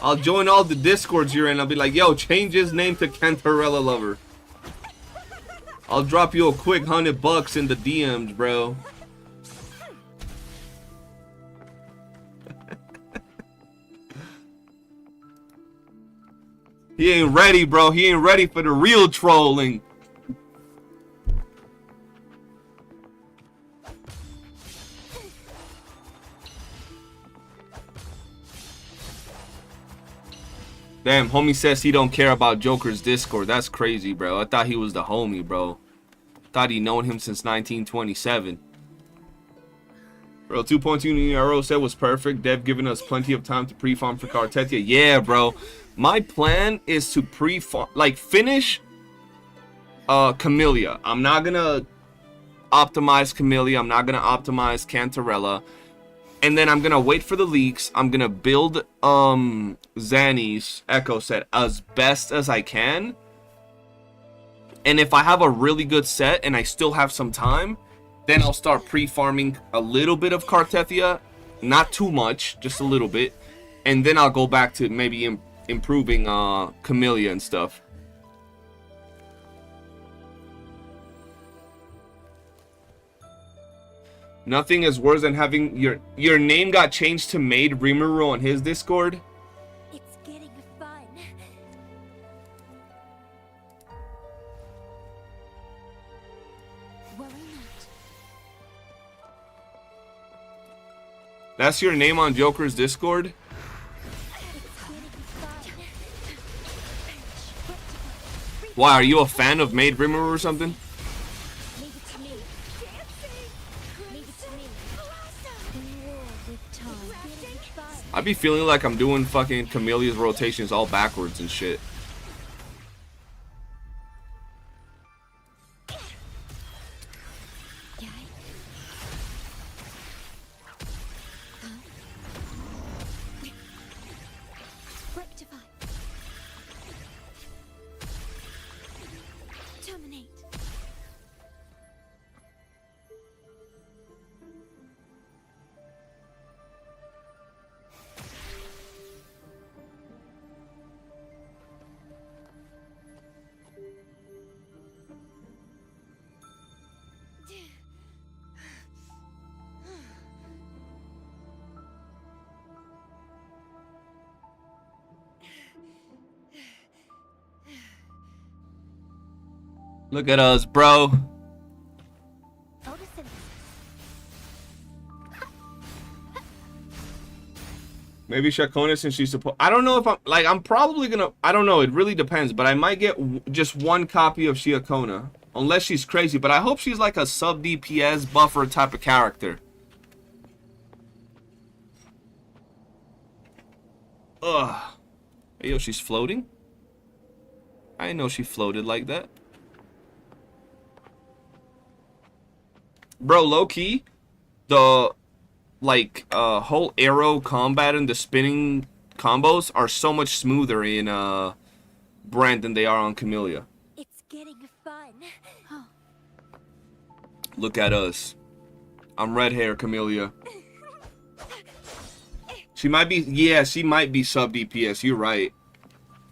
S2: I'll join all the Discords you're in. I'll be like, yo, change his name to Cantarella Lover. I'll drop you a quick $100 in the DMs, bro. He ain't ready, bro. He ain't ready for the real trolling. Damn, homie says he don't care about Joker's Discord. That's crazy, bro. I thought he was the homie, bro. Thought he known him since 1927. Bro, 2.2 Euro said was perfect. Dev giving us plenty of time to pre-farm for Cartethia. Yeah, bro. My plan is to pre-farm, like, finish Camellya. I'm not gonna optimize Camellya. I'm not gonna optimize Cantarella. And then I'm gonna wait for the leaks. I'm gonna build Zanny's Echo set as best as I can. And if I have a really good set and I still have some time, then I'll start pre-farming a little bit of Cartethia. Not too much, just a little bit. And then I'll go back to maybe improving Camellya and stuff. Nothing is worse than having your name got changed to Maid Rimuru on his Discord.
S4: Worry not.
S2: That's your name on Joker's Discord? Why, are you a fan of Maid Rimuru or something?
S4: Leave it to me. Leave it to me. With time.
S2: I be feeling like I'm doing fucking Camellya's rotations all backwards and shit.
S4: Rectify. Terminate.
S2: Look at us, bro.
S4: Photosynthesis.
S2: Maybe Shakona, since she's supposed. I don't know if I'm probably gonna. I don't know. It really depends. But I might get just one copy of Shakona, unless she's crazy. But I hope she's like a sub DPS buffer type of character. Ugh. Hey, yo, she's floating. I didn't know she floated like that. Bro, low key, the like whole arrow combat and the spinning combos are so much smoother in Brand than they are on Camellya.
S4: It's getting fun. Oh.
S2: Look at us. I'm red hair Camellya. She might be, yeah, she might be sub DPS. You're right.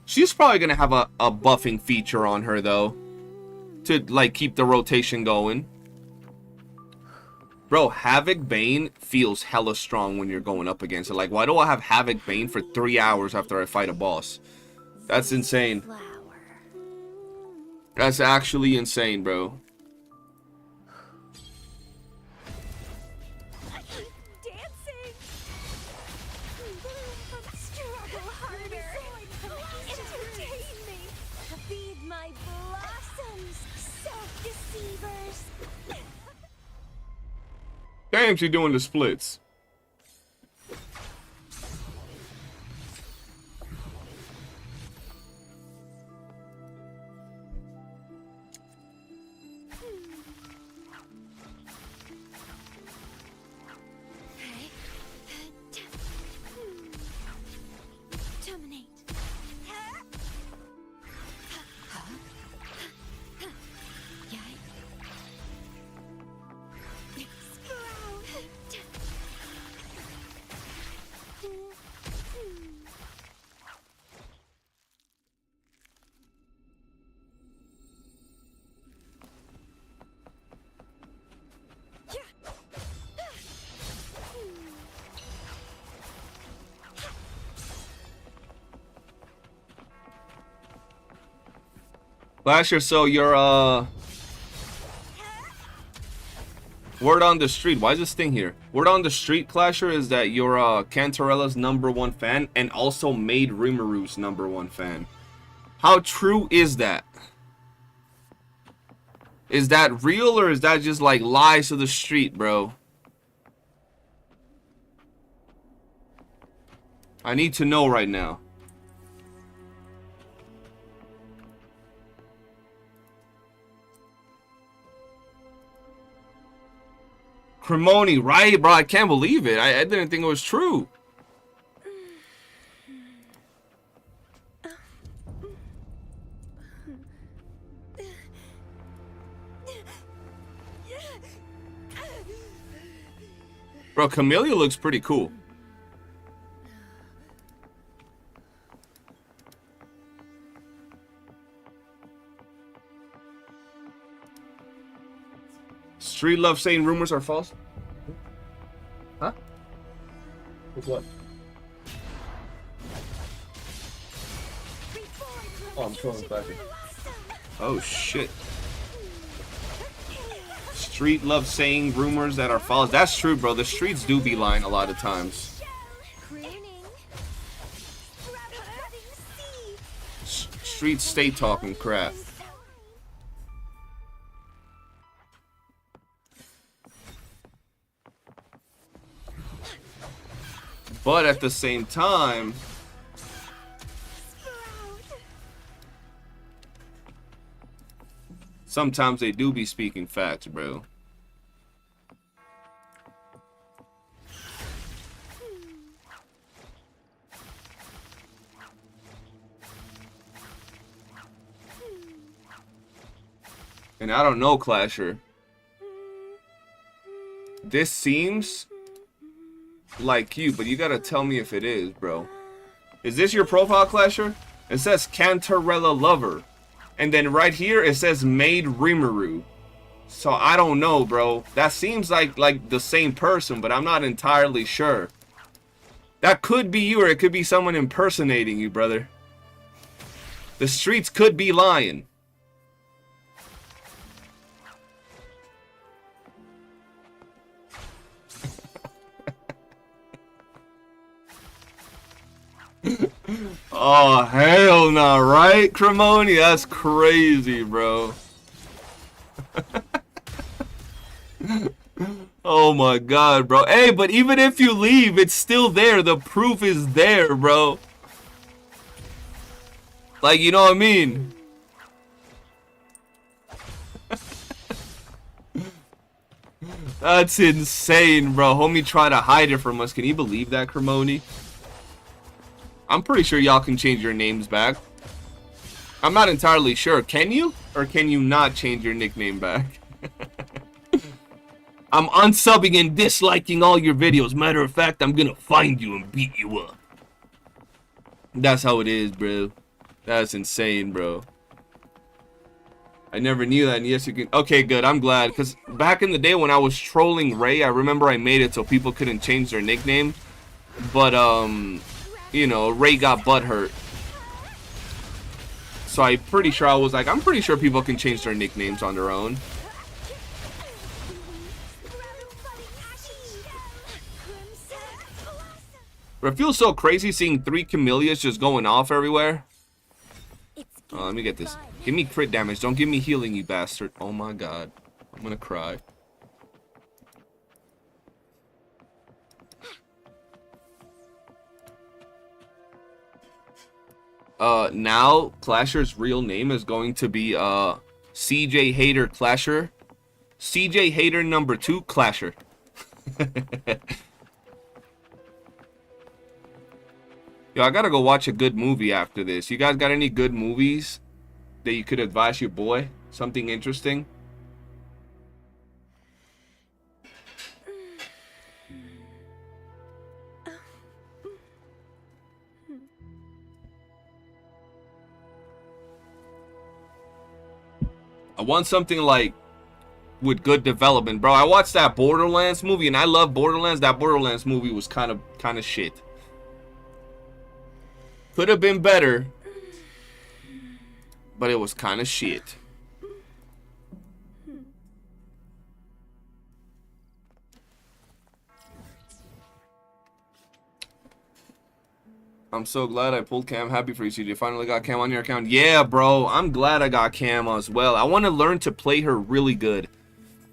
S2: She's probably gonna have a buffing feature on her though, to like keep the rotation going. Bro, Havoc Bane feels hella strong when you're going up against it. Like, why do I have Havoc Bane for 3 hours after I fight a boss? That's insane.
S4: Flower.
S2: That's actually insane, bro.
S4: Dancing. Struggle harder. Entertain me. Feed my blossoms. Self-deceivers.
S2: Damn, she doing the splits.
S4: Terminate.
S2: Clasher, so your word on the street. Why is this thing here? Word on the street, Clasher, is that you're Cantarella's #1 fan and also Maid Rimuru's #1 fan. How true is that? Is that real or is that just like lies of the street, bro? I need to know right now. Cremoni, right, bro? I can't believe it. I didn't think it was true. Bro, Camellya looks pretty cool. Street love saying rumors are false. Huh? With what? Oh, I'm trolling back here. Oh shit. street loves saying rumors that are false. That's true, bro. The streets do be lying a lot of times. Streets stay talking crap. But at the same time, sometimes they do be speaking facts, bro. And I don't know, Clasher. This seems like you, but you gotta tell me if it is, bro. Is this your profile, Clasher? It says Cantarella Lover. And then right here it says Maid Rimuru. So I don't know, bro. That seems like the same person, but I'm not entirely sure. That could be you, or it could be someone impersonating you, brother. The streets could be lying. Oh, hell no, right, Cremoni? That's crazy, bro. Oh my god, bro. Hey, but even if you leave, it's still there. The proof is there, bro. Like, you know what I mean? That's insane, bro. Homie tried to hide it from us. Can you believe that, Cremoni? I'm pretty sure y'all can change your names back. I'm not entirely sure. Can you? Or can you not change your nickname back? I'm unsubbing and disliking all your videos. Matter of fact, I'm gonna find you and beat you up. That's how it is, bro. That's insane, bro. I never knew that, and yes, you can. Okay, good. I'm glad, because back in the day when I was trolling Ray, I remember I made it so people couldn't change their nickname. But, you know, Ray got butthurt. So I'm pretty sure I was like, I'm pretty sure people can change their nicknames on their own. But it feels so crazy seeing 3 Camellya's just going off everywhere. Oh, let me get this. Give me crit damage. Don't give me healing, you bastard. Oh my god. I'm gonna cry. Now Clasher's real name is going to be CJ Hater Clasher. CJ Hater number 2 Clasher. Yo, I gotta go watch a good movie after this. You guys got any good movies that you could advise your boy? Something interesting? I want something like with good development, bro. I watched that Borderlands movie and I love Borderlands. That Borderlands movie was kind of shit. Could have been better, but it was kind of shit. I'm so glad I pulled Cam. Happy for you, CJ. Finally got Cam on your account. Yeah, bro. I'm glad I got Cam as well. I want to learn to play her really good.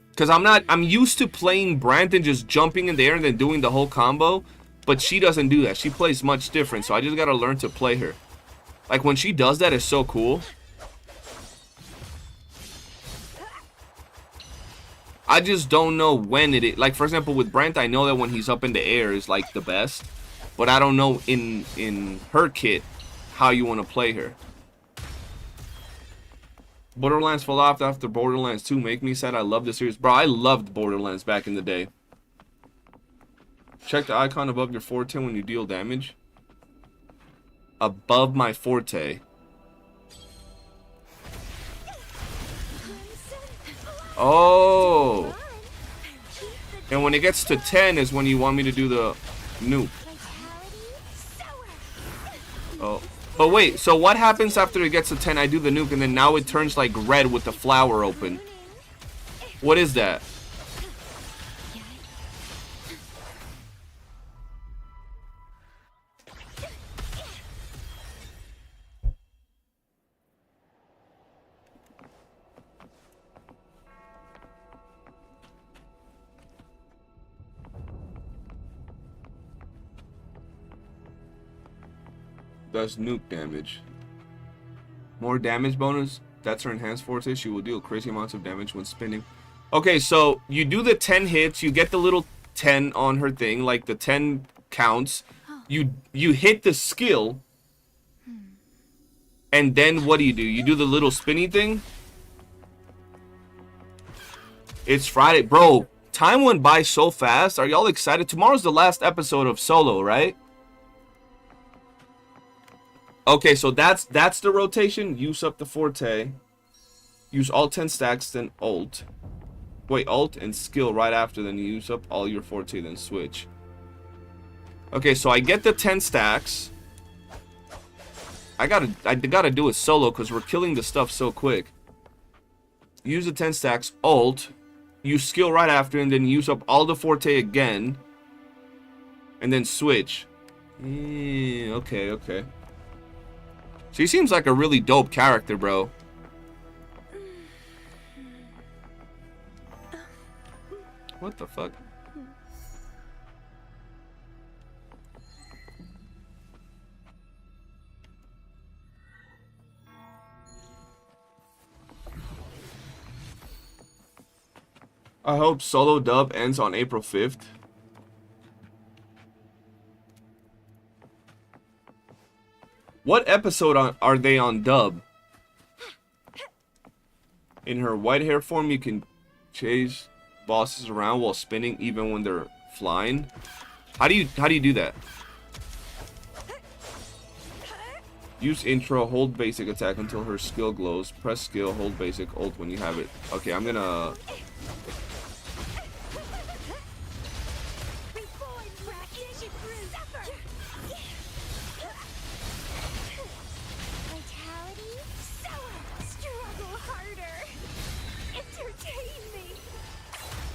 S2: Because I'm used to playing Brandon just jumping in the air and then doing the whole combo. But she doesn't do that. She plays much different. So I just got to learn to play her. Like when she does that, it's so cool. I just don't know when it is. Like for example with Brent, I know that when he's up in the air is like the best. But I don't know in her kit how you want to play her. Borderlands fell off after Borderlands 2. Make me sad. I love the series. Bro, I loved Borderlands back in the day. Check the icon above your forte when you deal damage. Above my forte. Oh. And when it gets to 10 is when you want me to do the nuke. Oh. But wait, so what happens after it gets to 10? I do the nuke and then now it turns like red with the flower open. What is that? Does nuke damage. More damage bonus. That's her enhanced forte. She will deal crazy amounts of damage when spinning. Okay, so you do the 10 hits. You get the little 10 on her thing. Like the 10 counts. You hit the skill. And then what do? You do the little spinny thing. It's Friday. Bro, time went by so fast. Are y'all excited? Tomorrow's the last episode of Solo, right? Okay, so that's the rotation. Use up the forte. Use all 10 stacks, then ult. Wait, ult and skill right after, then you use up all your forte, then switch. Okay, so I get the 10 stacks. I gotta do it solo because we're killing the stuff so quick. Use the 10 stacks, ult, use skill right after, and then use up all the forte again. And then switch. Okay. She seems like a really dope character, bro. What the fuck? I hope Solo dub ends on April 5th. What episode are they on dub? In her white hair form, you can chase bosses around while spinning, even when they're flying. How do you do that? Use intro, hold basic attack until her skill glows. Press skill, hold basic, ult when you have it. Okay, I'm gonna.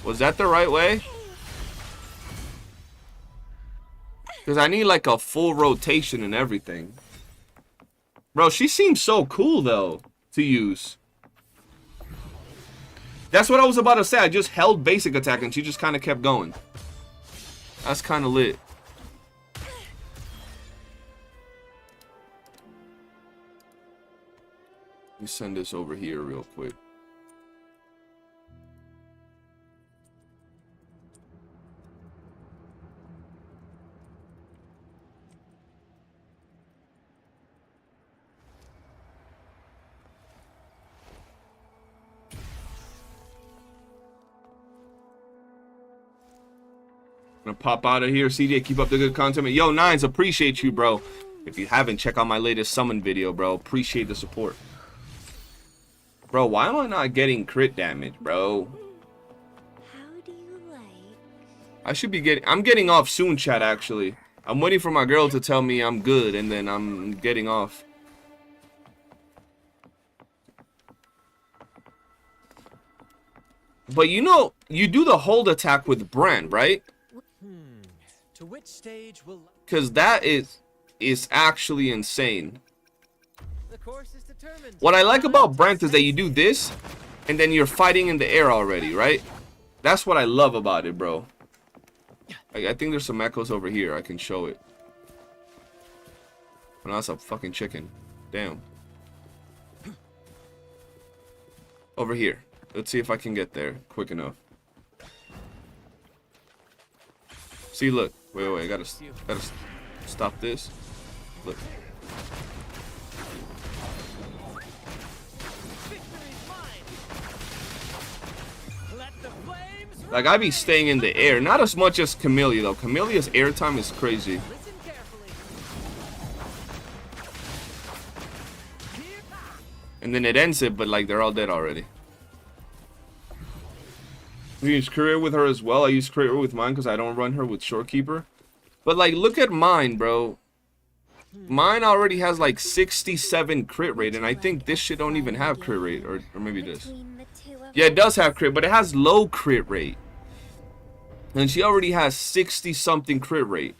S2: Was that the right way? Because I need like a full rotation and everything. Bro, she seems so cool though to use. That's what I was about to say. I just held basic attack and she just kind of kept going. That's kind of lit. Let me send this over here real quick. Gonna pop out of here. CJ, keep up the good content. Yo, Nines, appreciate you, bro. If you haven't, check out my latest summon video, bro. Appreciate the support. Bro, why am I not getting crit damage, bro?
S4: How do you like?
S2: I should be getting... I'm getting off soon, chat, actually. I'm waiting for my girl to tell me I'm good, and then I'm getting off. But you know, you do the hold attack with Brand, right?
S5: To which stage will...
S2: Because that is actually insane.
S5: The course is determined.
S2: What I like about Brand is that you do this, and then you're fighting in the air already, right? That's what I love about it, bro. I think there's some echoes over here. I can show it. Oh, no, that's a fucking chicken. Damn. Over here. Let's see if I can get there quick enough. See, look. Wait, I gotta stop this. Look. Like, I be staying in the air. Not as much as Camellya, though. Camellya's airtime is crazy. And then it ends it, but, like, they're all dead already. You use career with her as well. I use career with mine because I don't run her with Shorekeeper. But, like, look at mine, bro. Mine already has, like, 67 crit rate. And I think this shit don't even have crit rate. Or maybe this. Yeah, it does have crit, but it has low crit rate. And she already has 60-something crit rate.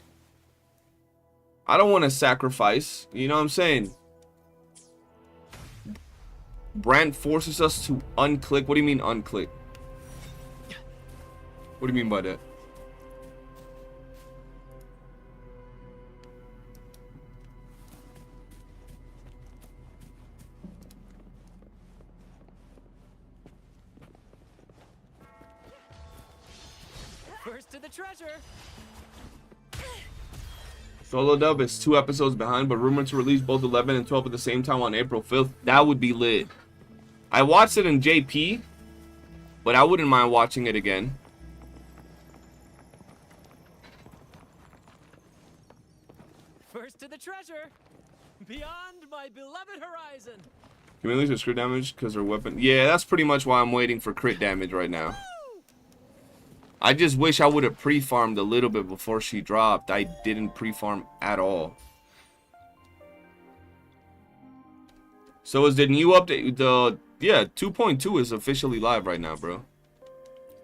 S2: I don't want to sacrifice. You know what I'm saying? Brand forces us to unclick. What do you mean unclick? What do you mean by that?
S5: First to the treasure.
S2: Solo Dub is 2 episodes behind, but rumored to release both 11 and 12 at the same time on April 5th. That would be lit. I watched it in JP, but I wouldn't mind watching it again.
S5: First to the treasure. Beyond my beloved horizon.
S2: Camellya's with crit damage because her weapon. Yeah, that's pretty much why I'm waiting for crit damage right now. I just wish I would have pre-farmed a little bit before she dropped. I didn't pre-farm at all. So is the new update, yeah, 2.2 is officially live right now, bro.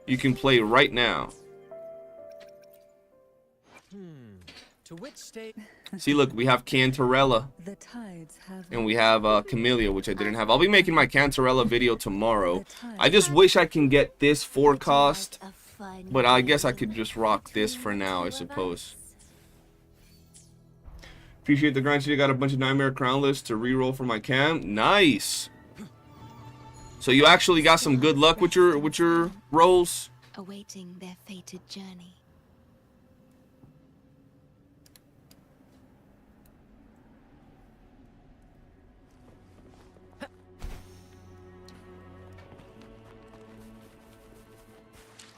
S2: You can play right now.
S5: To which state?
S2: See, look, we have Cantarella.
S6: The tides have
S2: And we have Camellya, which I didn't have. I'll be making my Cantarella video tomorrow. I just wish I can get this forecast. But I guess I could just rock this for now, I suppose. Appreciate the grind. So you got a bunch of Nightmare Crown lists to reroll for my cam. Nice. So you actually got some good luck with your rolls.
S4: Awaiting their fated journey.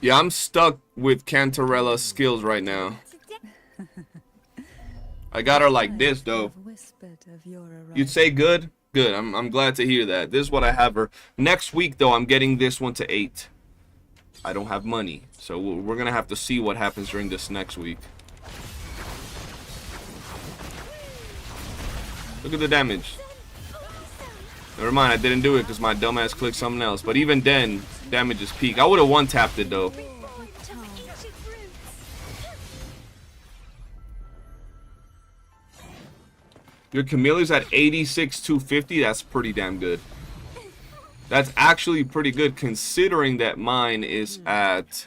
S2: Yeah, I'm stuck with Cantarella's skills right now. I got her like this though. You'd say good? Good. I'm glad to hear that. This is what I have her. Next week though, I'm getting this one to 8. I don't have money, so we're gonna have to see what happens during this next week. Look at the damage. Never mind, I didn't do it because my dumbass clicked something else. But even then, damage is peak. I would have one-tapped it though. Your Camellya's at 86,250. That's pretty damn good. That's actually pretty good considering that mine is at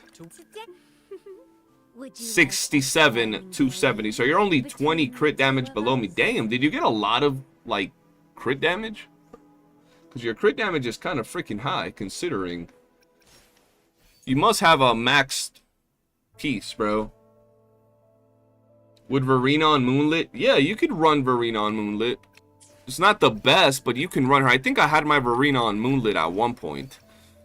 S2: 67,270. So you're only 20 crit damage below me. Damn, did you get a lot of like crit damage? Because your crit damage is kind of freaking high considering. You must have a maxed piece, bro. Would Verena on Moonlit? Yeah, you could run Verena on Moonlit. It's not the best, but you can run her. I think I had my Verena on Moonlit at one point.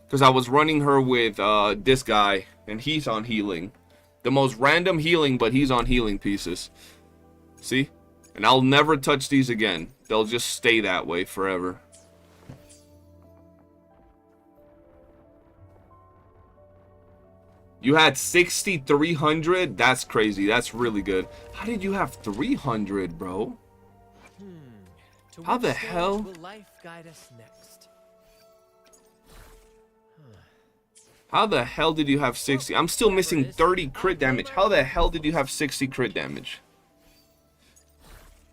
S2: Because I was running her with this guy, and he's on healing. The most random healing, but he's on healing pieces. See? And I'll never touch these again. They'll just stay that way forever. You had 6,300? That's crazy. That's really good. How did you have 300, bro? How the hell?
S5: Will life guide us next?
S2: How the hell did you have 60? I'm still missing 30 crit damage. How the hell did you have 60 crit damage?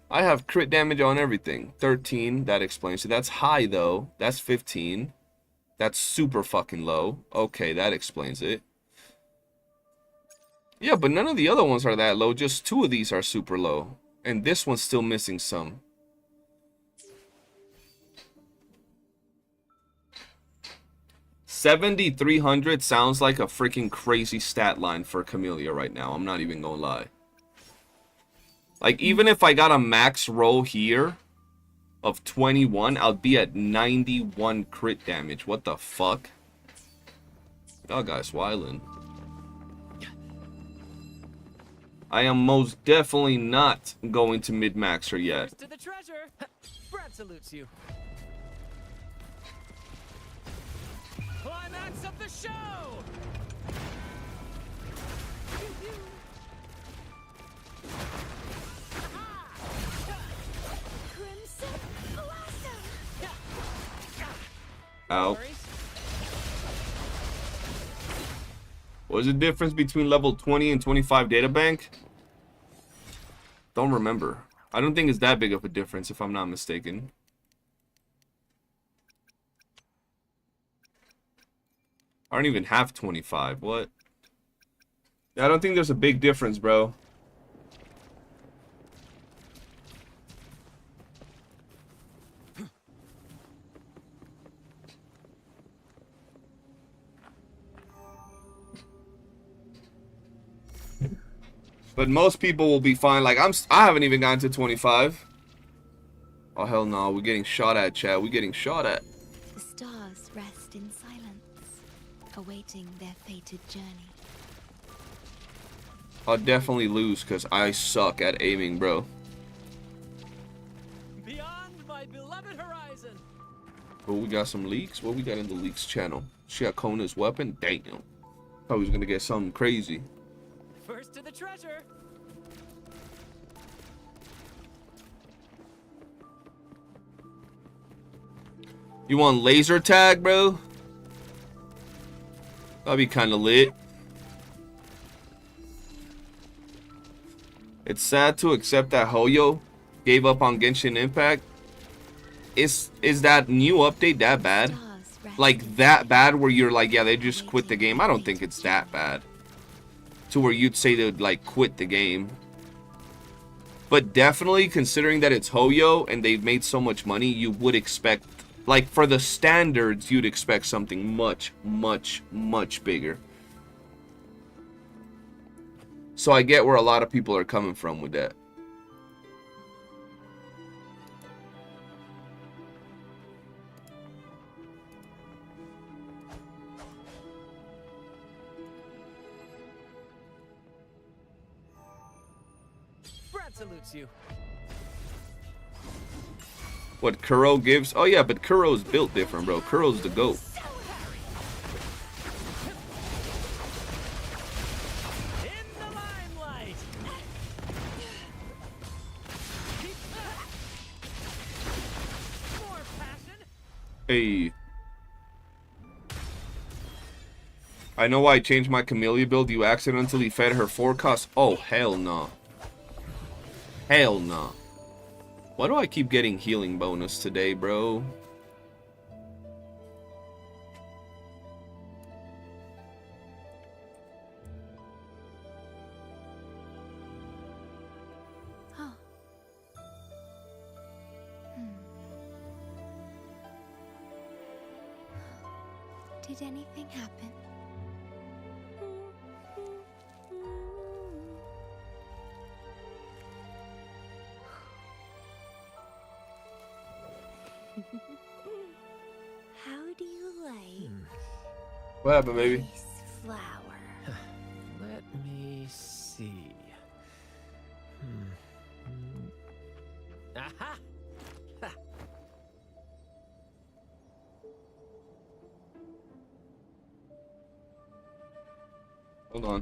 S2: I have crit damage on everything. 13, that explains it. That's high, though. That's 15. That's super fucking low. Okay, that explains it. Yeah, but none of the other ones are that low. Just 2 of these are super low. And this one's still missing some. $7,300 sounds like a freaking crazy stat line for Camellya right now. I'm not even gonna lie. Like, even if I got a max roll here of 21, I'll be at 91 crit damage. What the fuck? Y'all guys wildin'. I am most definitely not going to mid-max her yet.
S5: To the treasure. Brad salutes you. Climax of the show.
S2: Ow. What is the difference between level 20 and 25 databank? Don't remember. I don't think it's that big of a difference if I'm not mistaken. I don't even have 25. What? Yeah, I don't think there's a big difference, bro. But most people will be fine. Like I haven't even gotten to 25. Oh hell no, we're getting shot at, chat. We're getting shot at.
S4: The stars rest in silence, awaiting their fated journey.
S2: I'll definitely lose because I suck at aiming, bro.
S5: Beyond my beloved horizon.
S2: Oh, we got some leaks. What we got in the leaks channel? She got Kona's weapon. Damn. Thought we was gonna get something crazy.
S5: First to the treasure.
S2: You want laser tag, bro? That'd be kind of lit. It's sad to accept that Hoyo gave up on Genshin Impact. Is that new update that bad? Like that bad where you're like, yeah, they just quit the game? I don't think it's that bad. To where you'd say they'd like quit the game. But definitely considering that it's Hoyo and they've made so much money, you would expect, like for the standards, you'd expect something much, much, much bigger. So I get where a lot of people are coming from with that.
S5: Brad salutes you.
S2: What Kuro gives? Oh yeah, but Kuro's built different, bro. Kuro's the GOAT.
S5: In the limelight. More passion.
S2: Hey. I know why I changed my Camellya build. You accidentally fed her forecast. Oh, hell no. Hell no. Why do I keep getting healing bonus today, bro?
S4: Oh. Did anything happen? How do you like
S2: What happened, baby?
S4: this flower?
S5: Let me see. Aha! Ha.
S2: Hold on.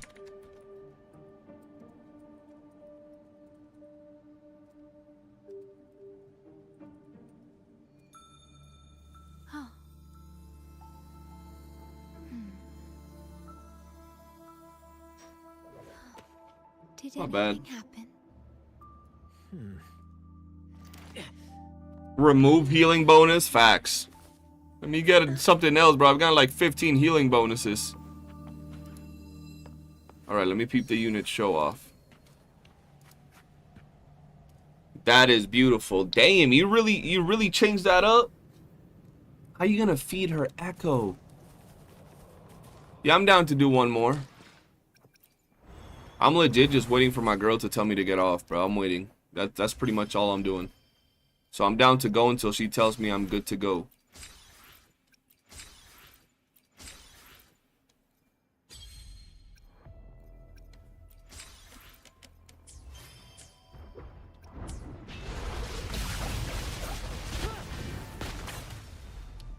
S4: Oh. Did
S2: Not
S4: anything
S2: bad.
S4: happen?
S2: Remove healing bonus? Facts. Let me get something else, bro. I've got like 15 healing bonuses. Alright, let me peep the unit show off. That is beautiful. Damn, you really changed that up? How you gonna feed her Echo? Yeah, I'm down to do one more. I'm legit just waiting for my girl to tell me to get off, bro. I'm waiting. That's pretty much all I'm doing. So I'm down to go until she tells me I'm good to go.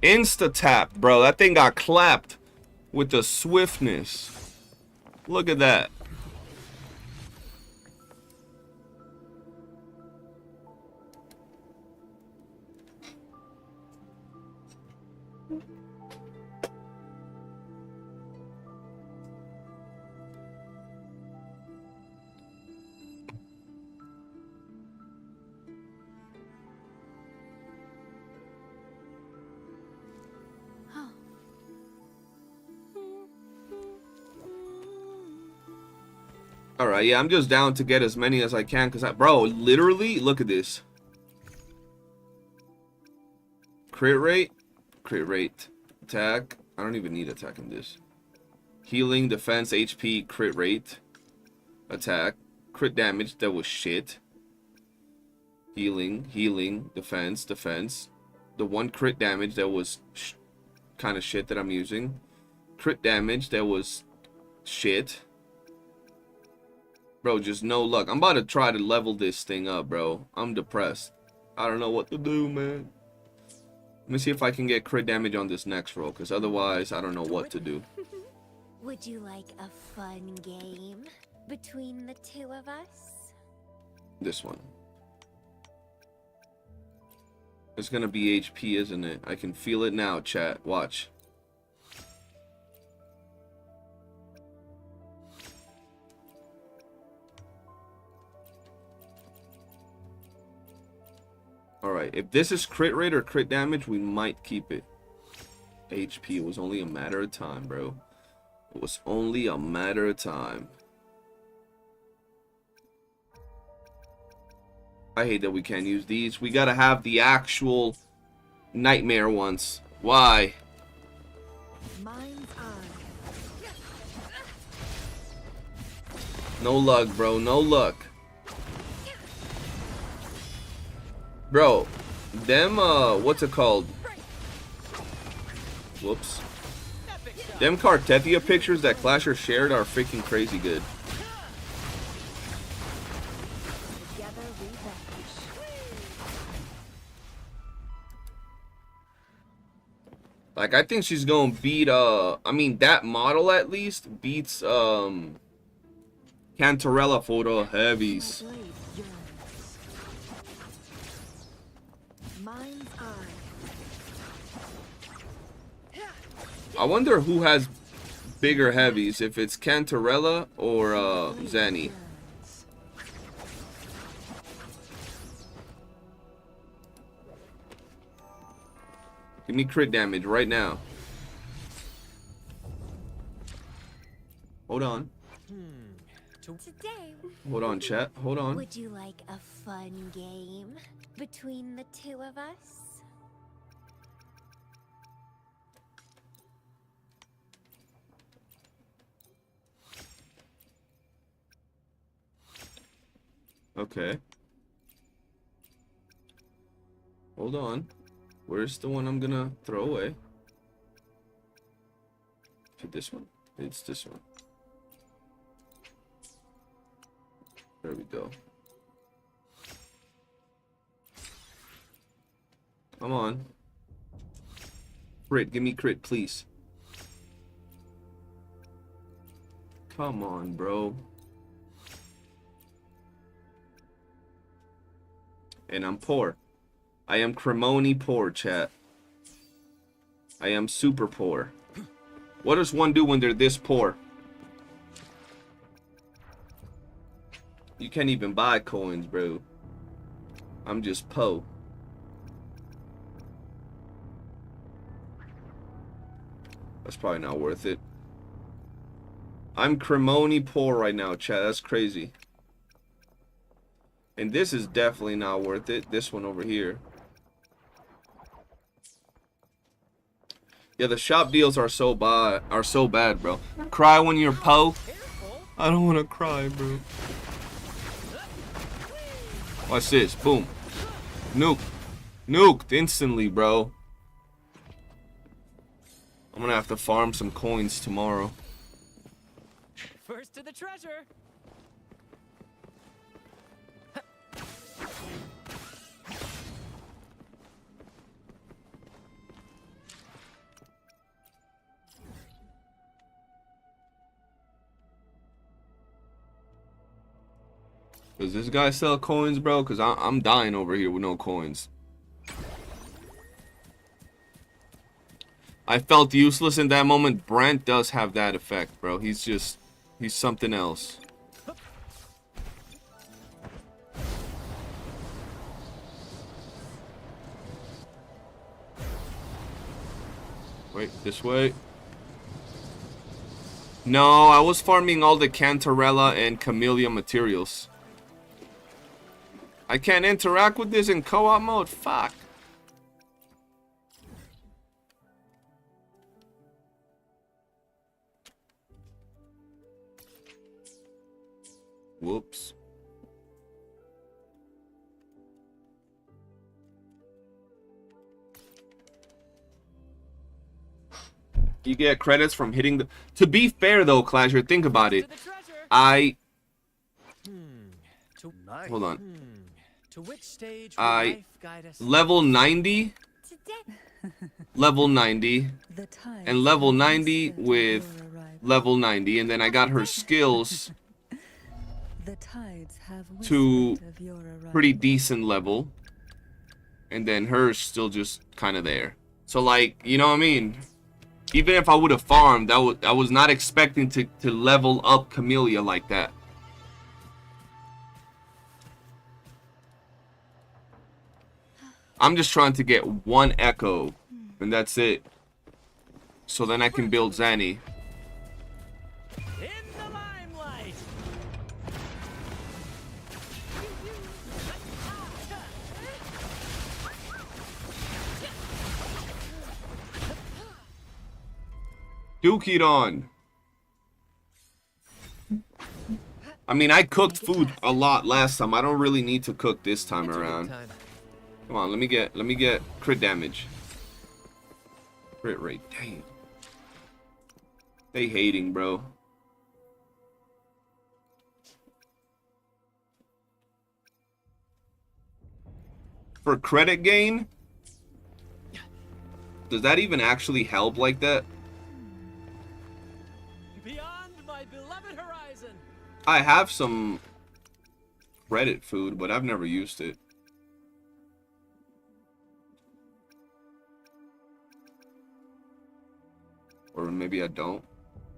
S2: Insta tap, bro. That thing got clapped with the swiftness. Look at that.
S4: Oh.
S2: Alright, yeah, I'm just down to get as many as I can because bro, literally, look at this. Crit rate, attack. I don't even need attack in this. Healing, defense, HP, crit rate, attack, crit damage that was shit. Healing, healing, defense, defense. The one crit damage that was kind of shit that I'm using. Crit damage that was shit. Bro, just no luck. I'm about to try to level this thing up, bro. I'm depressed. I don't know what to do, man. Let me see if I can get crit damage on this next roll, because otherwise I don't know what to do.
S4: Would you like a fun game between the two of us?
S2: This one. It's gonna be HP, isn't it? I can feel it now, chat. Watch. Alright, if this is crit rate or crit damage, we might keep it. HP, it was only a matter of time, bro. It was only a matter of time. I hate that we can't use these. We gotta have the actual nightmare ones. Why?
S6: Mind's eye.
S2: No luck, bro. No luck. Bro, them, what's it called? Whoops. Them Cartethia pictures that Clasher shared are freaking crazy good.
S6: Together we vanish.
S2: Like, I think she's gonna beat, I mean, that model at least beats, Cantarella for the heavies.
S6: My blade yearns. Mind's eye.
S2: I wonder who has bigger heavies, if it's Cantarella or, Zanny.
S6: Yearns.
S2: Give me crit damage right now. Hold on.
S4: Today,
S2: Hold on, chat. Hold on.
S4: would you like a fun game between the two of us?
S2: Okay. Hold on. Where's the one I'm gonna throw away? Okay, this one. It's this one. There we go. Come on. Crit, give me crit, please. Come on, bro. And I'm poor. I am Cremoni poor, chat. I am super poor. What does one do when they're this poor? You can't even buy coins, bro. I'm just po. That's probably not worth it. I'm Cremoni poor right now, chat. That's crazy. And this is definitely not worth it. This one over here. Yeah, the shop deals are so bad, bro. Cry when you're po. I don't want to cry, bro. Watch this. Boom. Nuke. Nuked instantly, bro. I'm gonna have to farm some coins tomorrow.
S5: First to the treasure.
S2: Does this guy sell coins, bro? Because I'm dying over here with no coins. I felt useless in that moment. Brent does have that effect, bro. He's something else. Wait, this way. No, I was farming all the Cantarella and Camellya materials. I can't interact with this in co-op mode? Fuck. Whoops. You get credits from hitting the... To be fair, though, Clasher, think about it.
S5: To the treasure.
S3: Nice.
S2: Hold on.
S5: To which stage will
S2: I...
S5: life guide us?
S2: Level 90.
S4: Today.
S2: Level 90.
S6: The tides
S2: And level
S6: have
S2: 90
S6: whispered
S2: with
S6: your arrival.
S2: level 90. And then I got her skills
S6: The tides have
S2: to
S6: whispered of your arrival.
S2: pretty decent level. And then hers still just kind of there. So, like, you know what I mean? Even if I would have farmed, I was not expecting to level up Camellya like that. I'm just trying to get one echo, and that's it. So then I can build Zanny.
S5: In the limelight.
S2: Dukidon. I mean, I cooked food a lot last time. I don't really need to cook this time around. Come on, let me get crit damage. Crit rate, damn. They hating, bro. For credit gain? Does that even actually help like that?
S5: Beyond my beloved horizon.
S2: I have some credit food, but I've never used it. Or maybe I don't.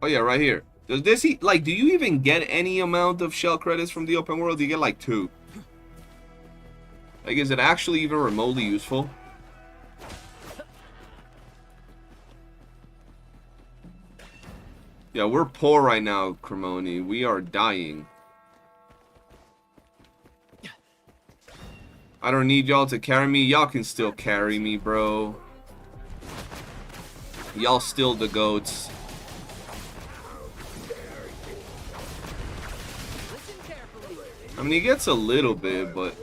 S2: Oh yeah, right here. Does this like, do you even get any amount of shell credits from the open world? You get like 2. Like, is it actually even remotely useful? Yeah, we're poor right now, Cremoni. We are dying. I don't need y'all to carry me. Y'all can still carry me, bro. Y'all still the goats. I mean, he gets a little bit, but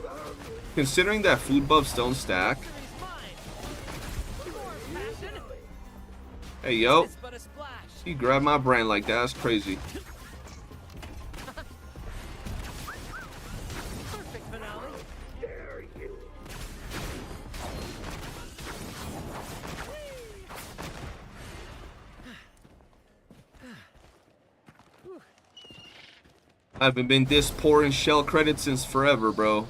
S2: considering that food buffs don't stack. Hey, yo. He grabbed my brand like that. That's crazy.
S5: Perfect finale.
S2: I haven't been this poor in shell credits since forever, bro.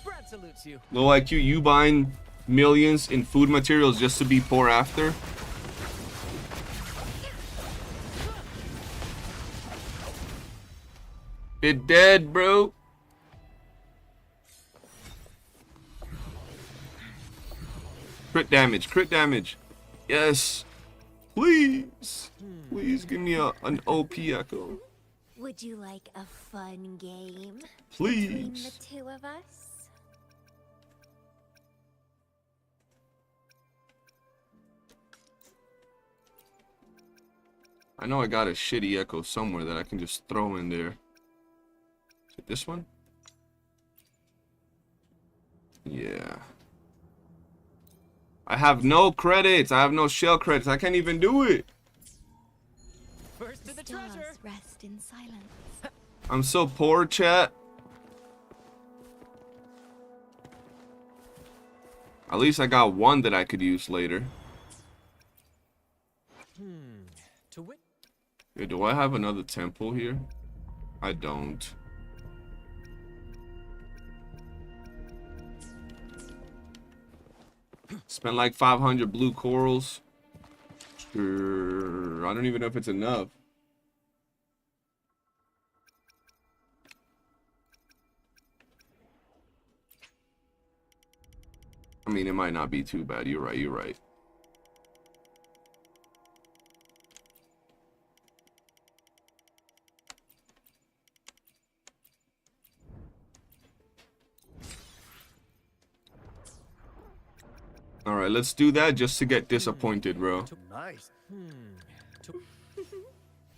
S5: Brad salutes you.
S2: Low IQ, you buying millions in food materials just to be poor after? It dead, bro. Crit damage, crit damage. Yes. Please. Please give me an OP echo.
S4: Would you like a fun game between the
S2: Please.
S4: 2 of us?
S2: I know I got a shitty echo somewhere that I can just throw in there. Is it this one? Yeah. I have no credits. I have no shell credits. I can't even do it.
S5: First to the treasure.
S4: Stars rest in silence.
S2: I'm so poor, chat. At least I got one that I could use later.
S5: To wit.
S2: Yeah, do I have another temple here? I don't. Spent like 500 blue corals. Sure. I don't even know if it's enough. I mean, it might not be too bad. You're right, you're right. Alright, let's do that just to get disappointed, bro.
S3: Nice.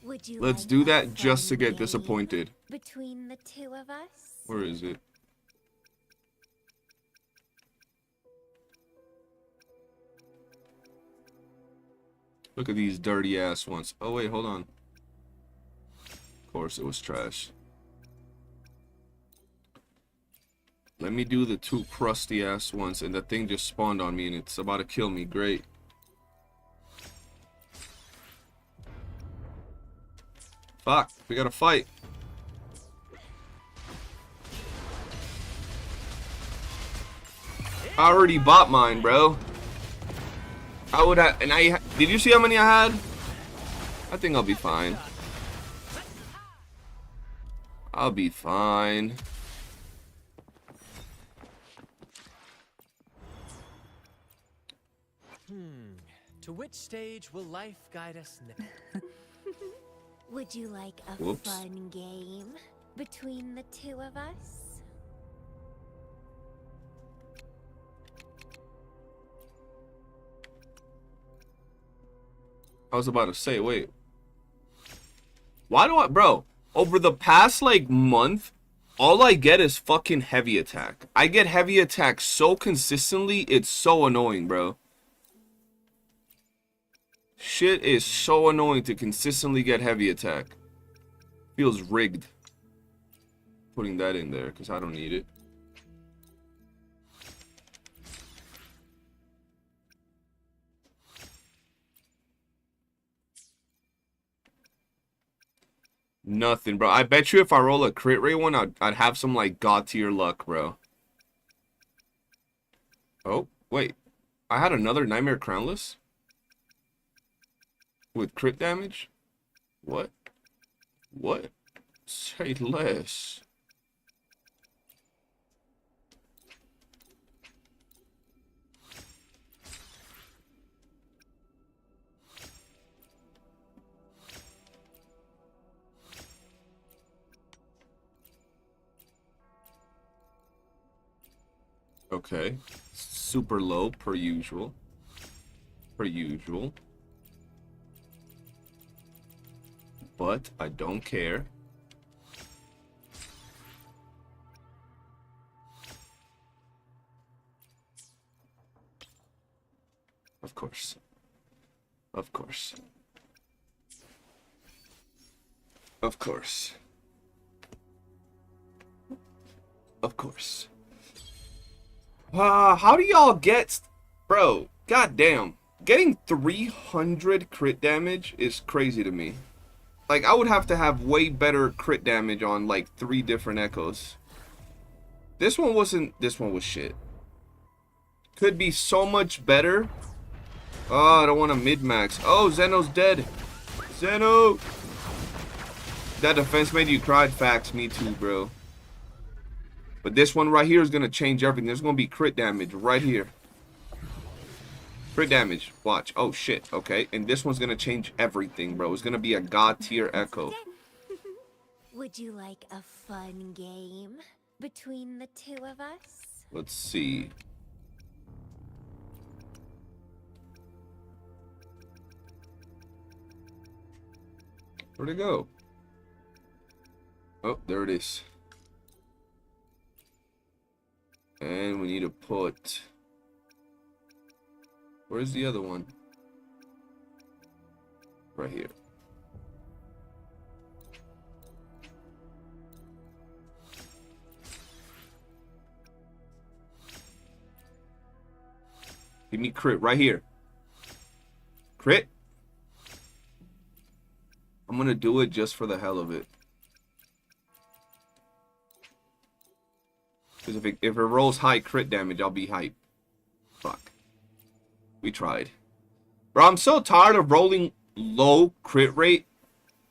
S4: Would you
S2: Let's
S4: like
S2: do
S4: a
S2: that just to
S4: fun
S2: get
S4: game
S2: disappointed.
S4: between the two of us?
S2: Where is it? Look at these dirty ass ones. Oh wait, hold on. Of course it was trash. Let me do the two crusty ass ones, and the thing just spawned on me and it's about to kill me. Great. Fuck, we gotta fight. I already bought mine, bro. I would have, and did you see how many I had? I think I'll be fine. I'll be fine.
S5: To which stage will life guide us next?
S4: Would you like a
S2: Whoops.
S4: fun game between the two of us?
S2: I was about to say, wait. Why do I, bro, over the past, like, month, all I get is fucking heavy attack. I get heavy attack so consistently, it's so annoying, bro. Shit is so annoying to consistently get heavy attack. Feels rigged. Putting that in there, because I don't need it. Nothing, bro. I bet you if I roll a crit rate one, I'd have some, like, god tier luck, bro. Oh, wait. I had another Nightmare Crownless? With crit damage? What? What? Say less. Okay. Super low, per usual. Per usual. But I don't care. Of course. Of course. Of course. Of course. How do y'all get... Bro, goddamn. Getting 300 crit damage is crazy to me. Like, I would have to have way better crit damage on, like, 3 different echoes. This one wasn't... This one was shit. Could be so much better. Oh, I don't want to mid-max. Oh, Zeno's dead. Zeno! That defense made you cry. Facts, me too, bro. But this one right here is going to change everything. There's going to be crit damage right here. Crit damage. Watch. Oh, shit. Okay. And this one's going to change everything, bro. It's going to be a god tier echo.
S4: Would you like a fun game between the two of us?
S2: Let's see. Where'd it go? Oh, there it is. And we need to put... Where's the other one? Right here. Give me crit right here. Crit. I'm gonna do it just for the hell of it. Because if it rolls high crit damage, I'll be hype. Fuck. We tried. Bro, I'm so tired of rolling low crit rate.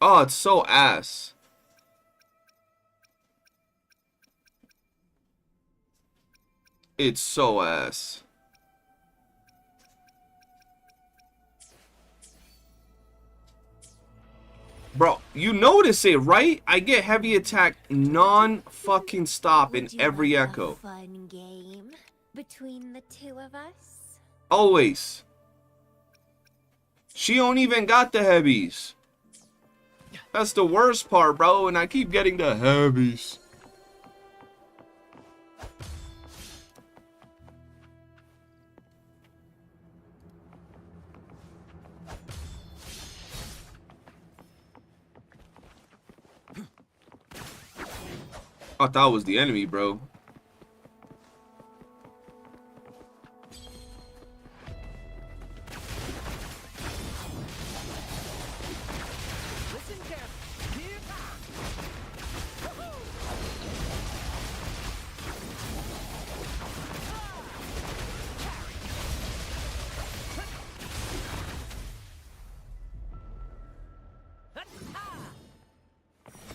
S2: Oh, it's so ass. It's so ass. Bro, you notice it, right? I get heavy attack non-fucking stop in every echo.
S4: Would you like a fun game between the two of us?
S2: Always. She don't even got the heavies. That's the worst part, bro, and I keep getting the heavies. I thought it was the enemy, bro.
S5: Listen carefully. Here.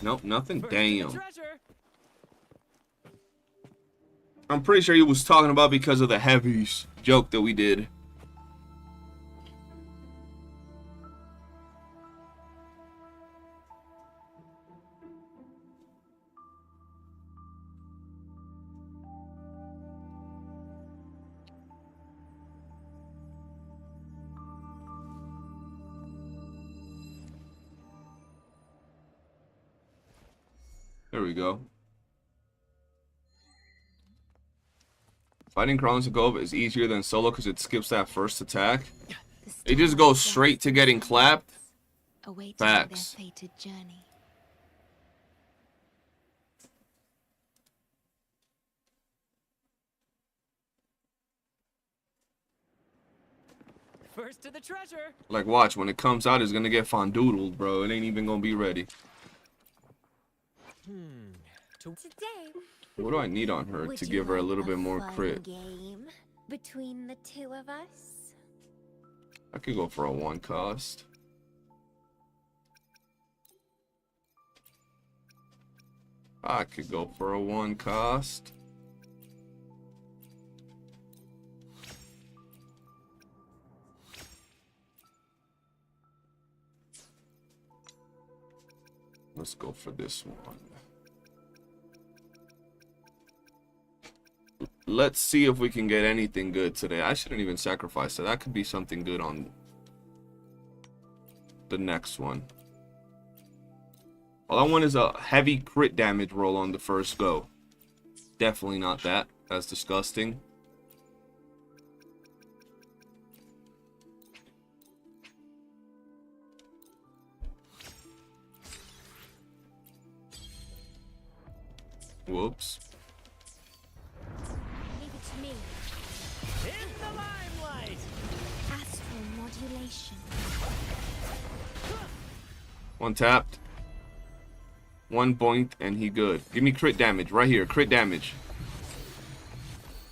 S2: Nope, nothing.
S5: First to the
S2: Damn.
S5: treasure.
S2: I'm pretty sure he was talking about because of the heavies joke that we did. There we go. Fighting Kron's Gove is easier than solo because it skips that first attack. It just goes straight to getting clapped.
S4: Awaiting
S2: Facts.
S4: their fated journey.
S5: First to the treasure.
S2: Like, watch, when it comes out, it's gonna get fondoodled, bro. It ain't even gonna be ready.
S4: Today,
S2: What do I need on her
S4: would
S2: to
S4: you
S2: give her a
S4: like
S2: little bit more
S4: fun
S2: crit?
S4: game between the two of us?
S2: I could go for a 1 cost. I could go for a 1 cost. Let's go for this one. Let's see if we can get anything good today. I shouldn't even sacrifice it. That could be something good on the next one. All I want is a heavy crit damage roll on the first go. Definitely not that. That's disgusting. Whoops.
S4: Leave it to me.
S5: In the limelight.
S4: Astral modulation.
S2: One tapped. 1 boink and he good. Give me crit damage right here. Crit damage.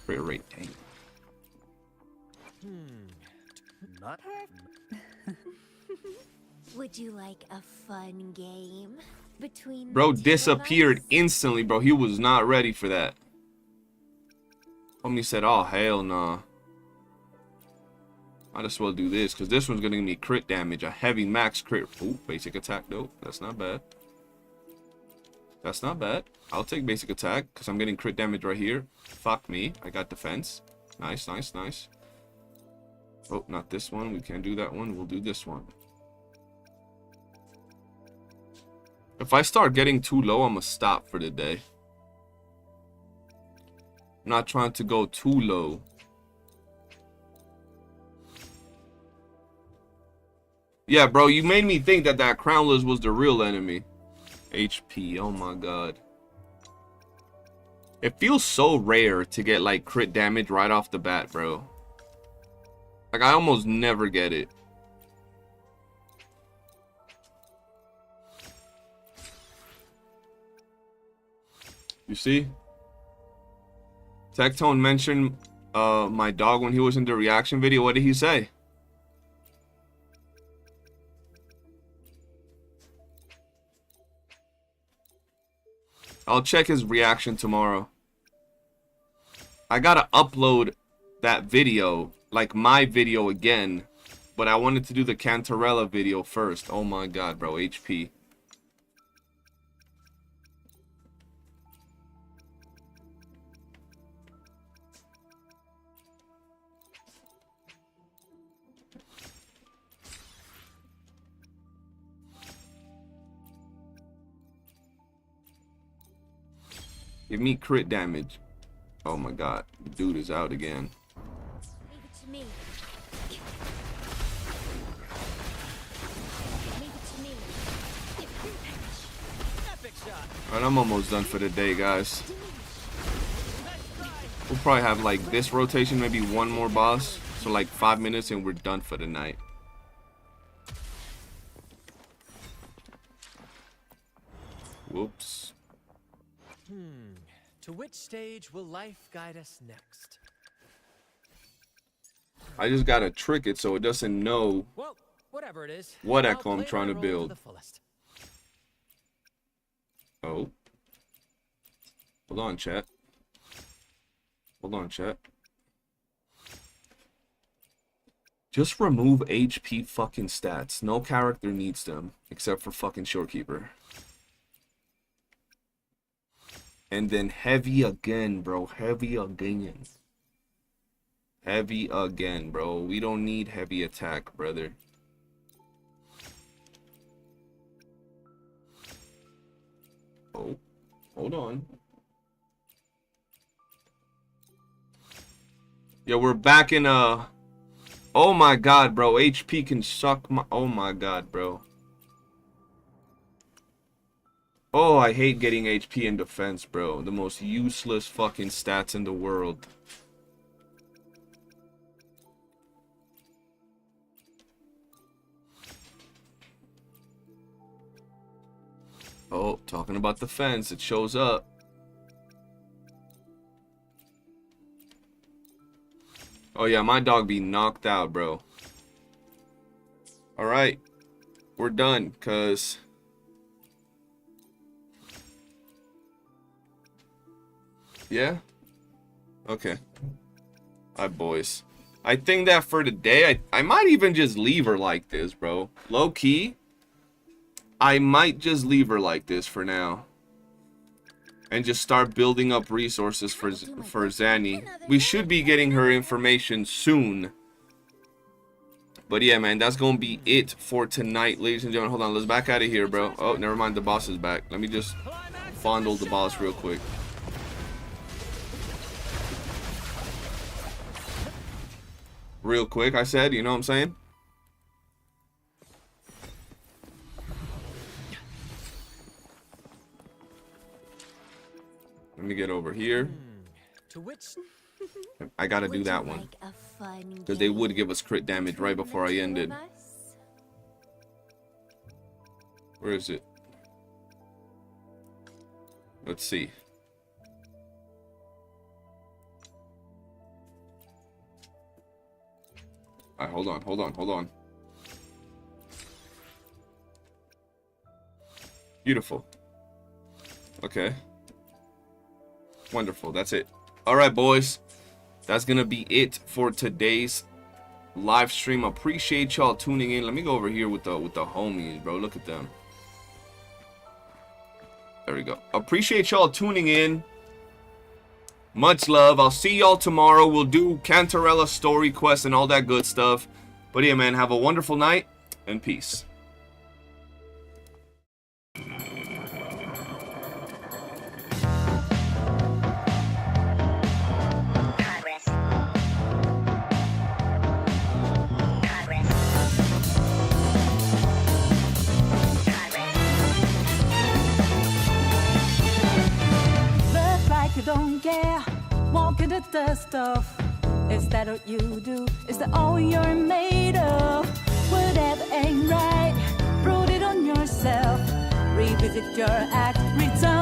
S2: Crit rate. Dang.
S3: Not
S4: Would you like a fun game between
S2: Bro
S4: the two
S2: disappeared
S4: of us?
S2: instantly, bro. He was not ready for that. Homie said, oh, hell nah. Might as well do this, because this one's going to give me crit damage. A heavy max crit. Ooh, basic attack, though. That's not bad. That's not bad. I'll take basic attack, because I'm getting crit damage right here. Fuck me. I got defense. Nice, nice, nice. Oh, not this one. We can't do that one. We'll do this one. If I start getting too low, I'm going to stop for the day. I'm not trying to go too low. Yeah, bro, you made me think that that Crownless was the real enemy. HP, oh my god. It feels so rare to get, like, crit damage right off the bat, bro. Like, I almost never get it. You see? Tectone mentioned my dog when he was in the reaction video. What did he say? I'll check his reaction tomorrow. I gotta upload that video, like my video again, but I wanted to do the Cantarella video first. Oh my god, bro, HP. Give me crit damage. Oh my god. Dude is out again.
S4: Leave it to me. Leave it to me.
S5: Epic shot.
S2: Alright, I'm almost done for the day, guys. We'll probably have like this rotation, maybe one more boss. So like 5 minutes and we're done for the night. Whoops.
S5: To which stage will life guide us next?
S2: I just gotta trick it so it doesn't know
S5: Well, whatever it is.
S2: what
S5: I'll
S2: echo I'm
S5: play
S2: trying
S5: my
S2: to
S5: role
S2: build.
S5: the fullest.
S2: Oh. Hold on, chat. Hold on, chat. Just remove HP fucking stats. No character needs them except for fucking Shorekeeper. And then heavy again, bro. Heavy again. Heavy again, bro. We don't need heavy attack, brother. Oh, hold on. Yeah, we're back in oh my god, bro. HP can suck my... Oh my god, bro. Oh, I hate getting HP in defense, bro. The most useless fucking stats in the world. Oh, talking about defense, it shows up. Oh yeah, my dog be knocked out, bro. Alright. We're done, cuz... Yeah? Okay. Alright, boys. I think that for today, I might even just leave her like this, bro. Low key. I might just leave her like this for now. And just start building up resources for Zanny. We should be getting her information soon. But yeah, man, that's gonna be it for tonight, ladies and gentlemen. Hold on, let's back out of here, bro. Oh, never mind, the boss is back. Let me just fondle the boss real quick. Real quick, I said, you know what I'm saying? Let me get over here.
S5: To which
S2: I gotta do that one. Because they would give us crit damage right before I ended. Where is it? Let's see. Alright, hold on. Beautiful. Okay. Wonderful, that's it. Alright, boys. That's gonna be it for today's live stream. Appreciate y'all tuning in. Let me go over here with the homies, bro. Look at them. There we go. Appreciate y'all tuning in. Much love. I'll see y'all tomorrow. We'll do Cantarella story quest and all that good stuff. But yeah, man, have a wonderful night and peace.
S1: Look like you don't care, walking the dust off. Is that what you do? Is that all you're made of? Whatever ain't right, prove it on yourself. Revisit your act, return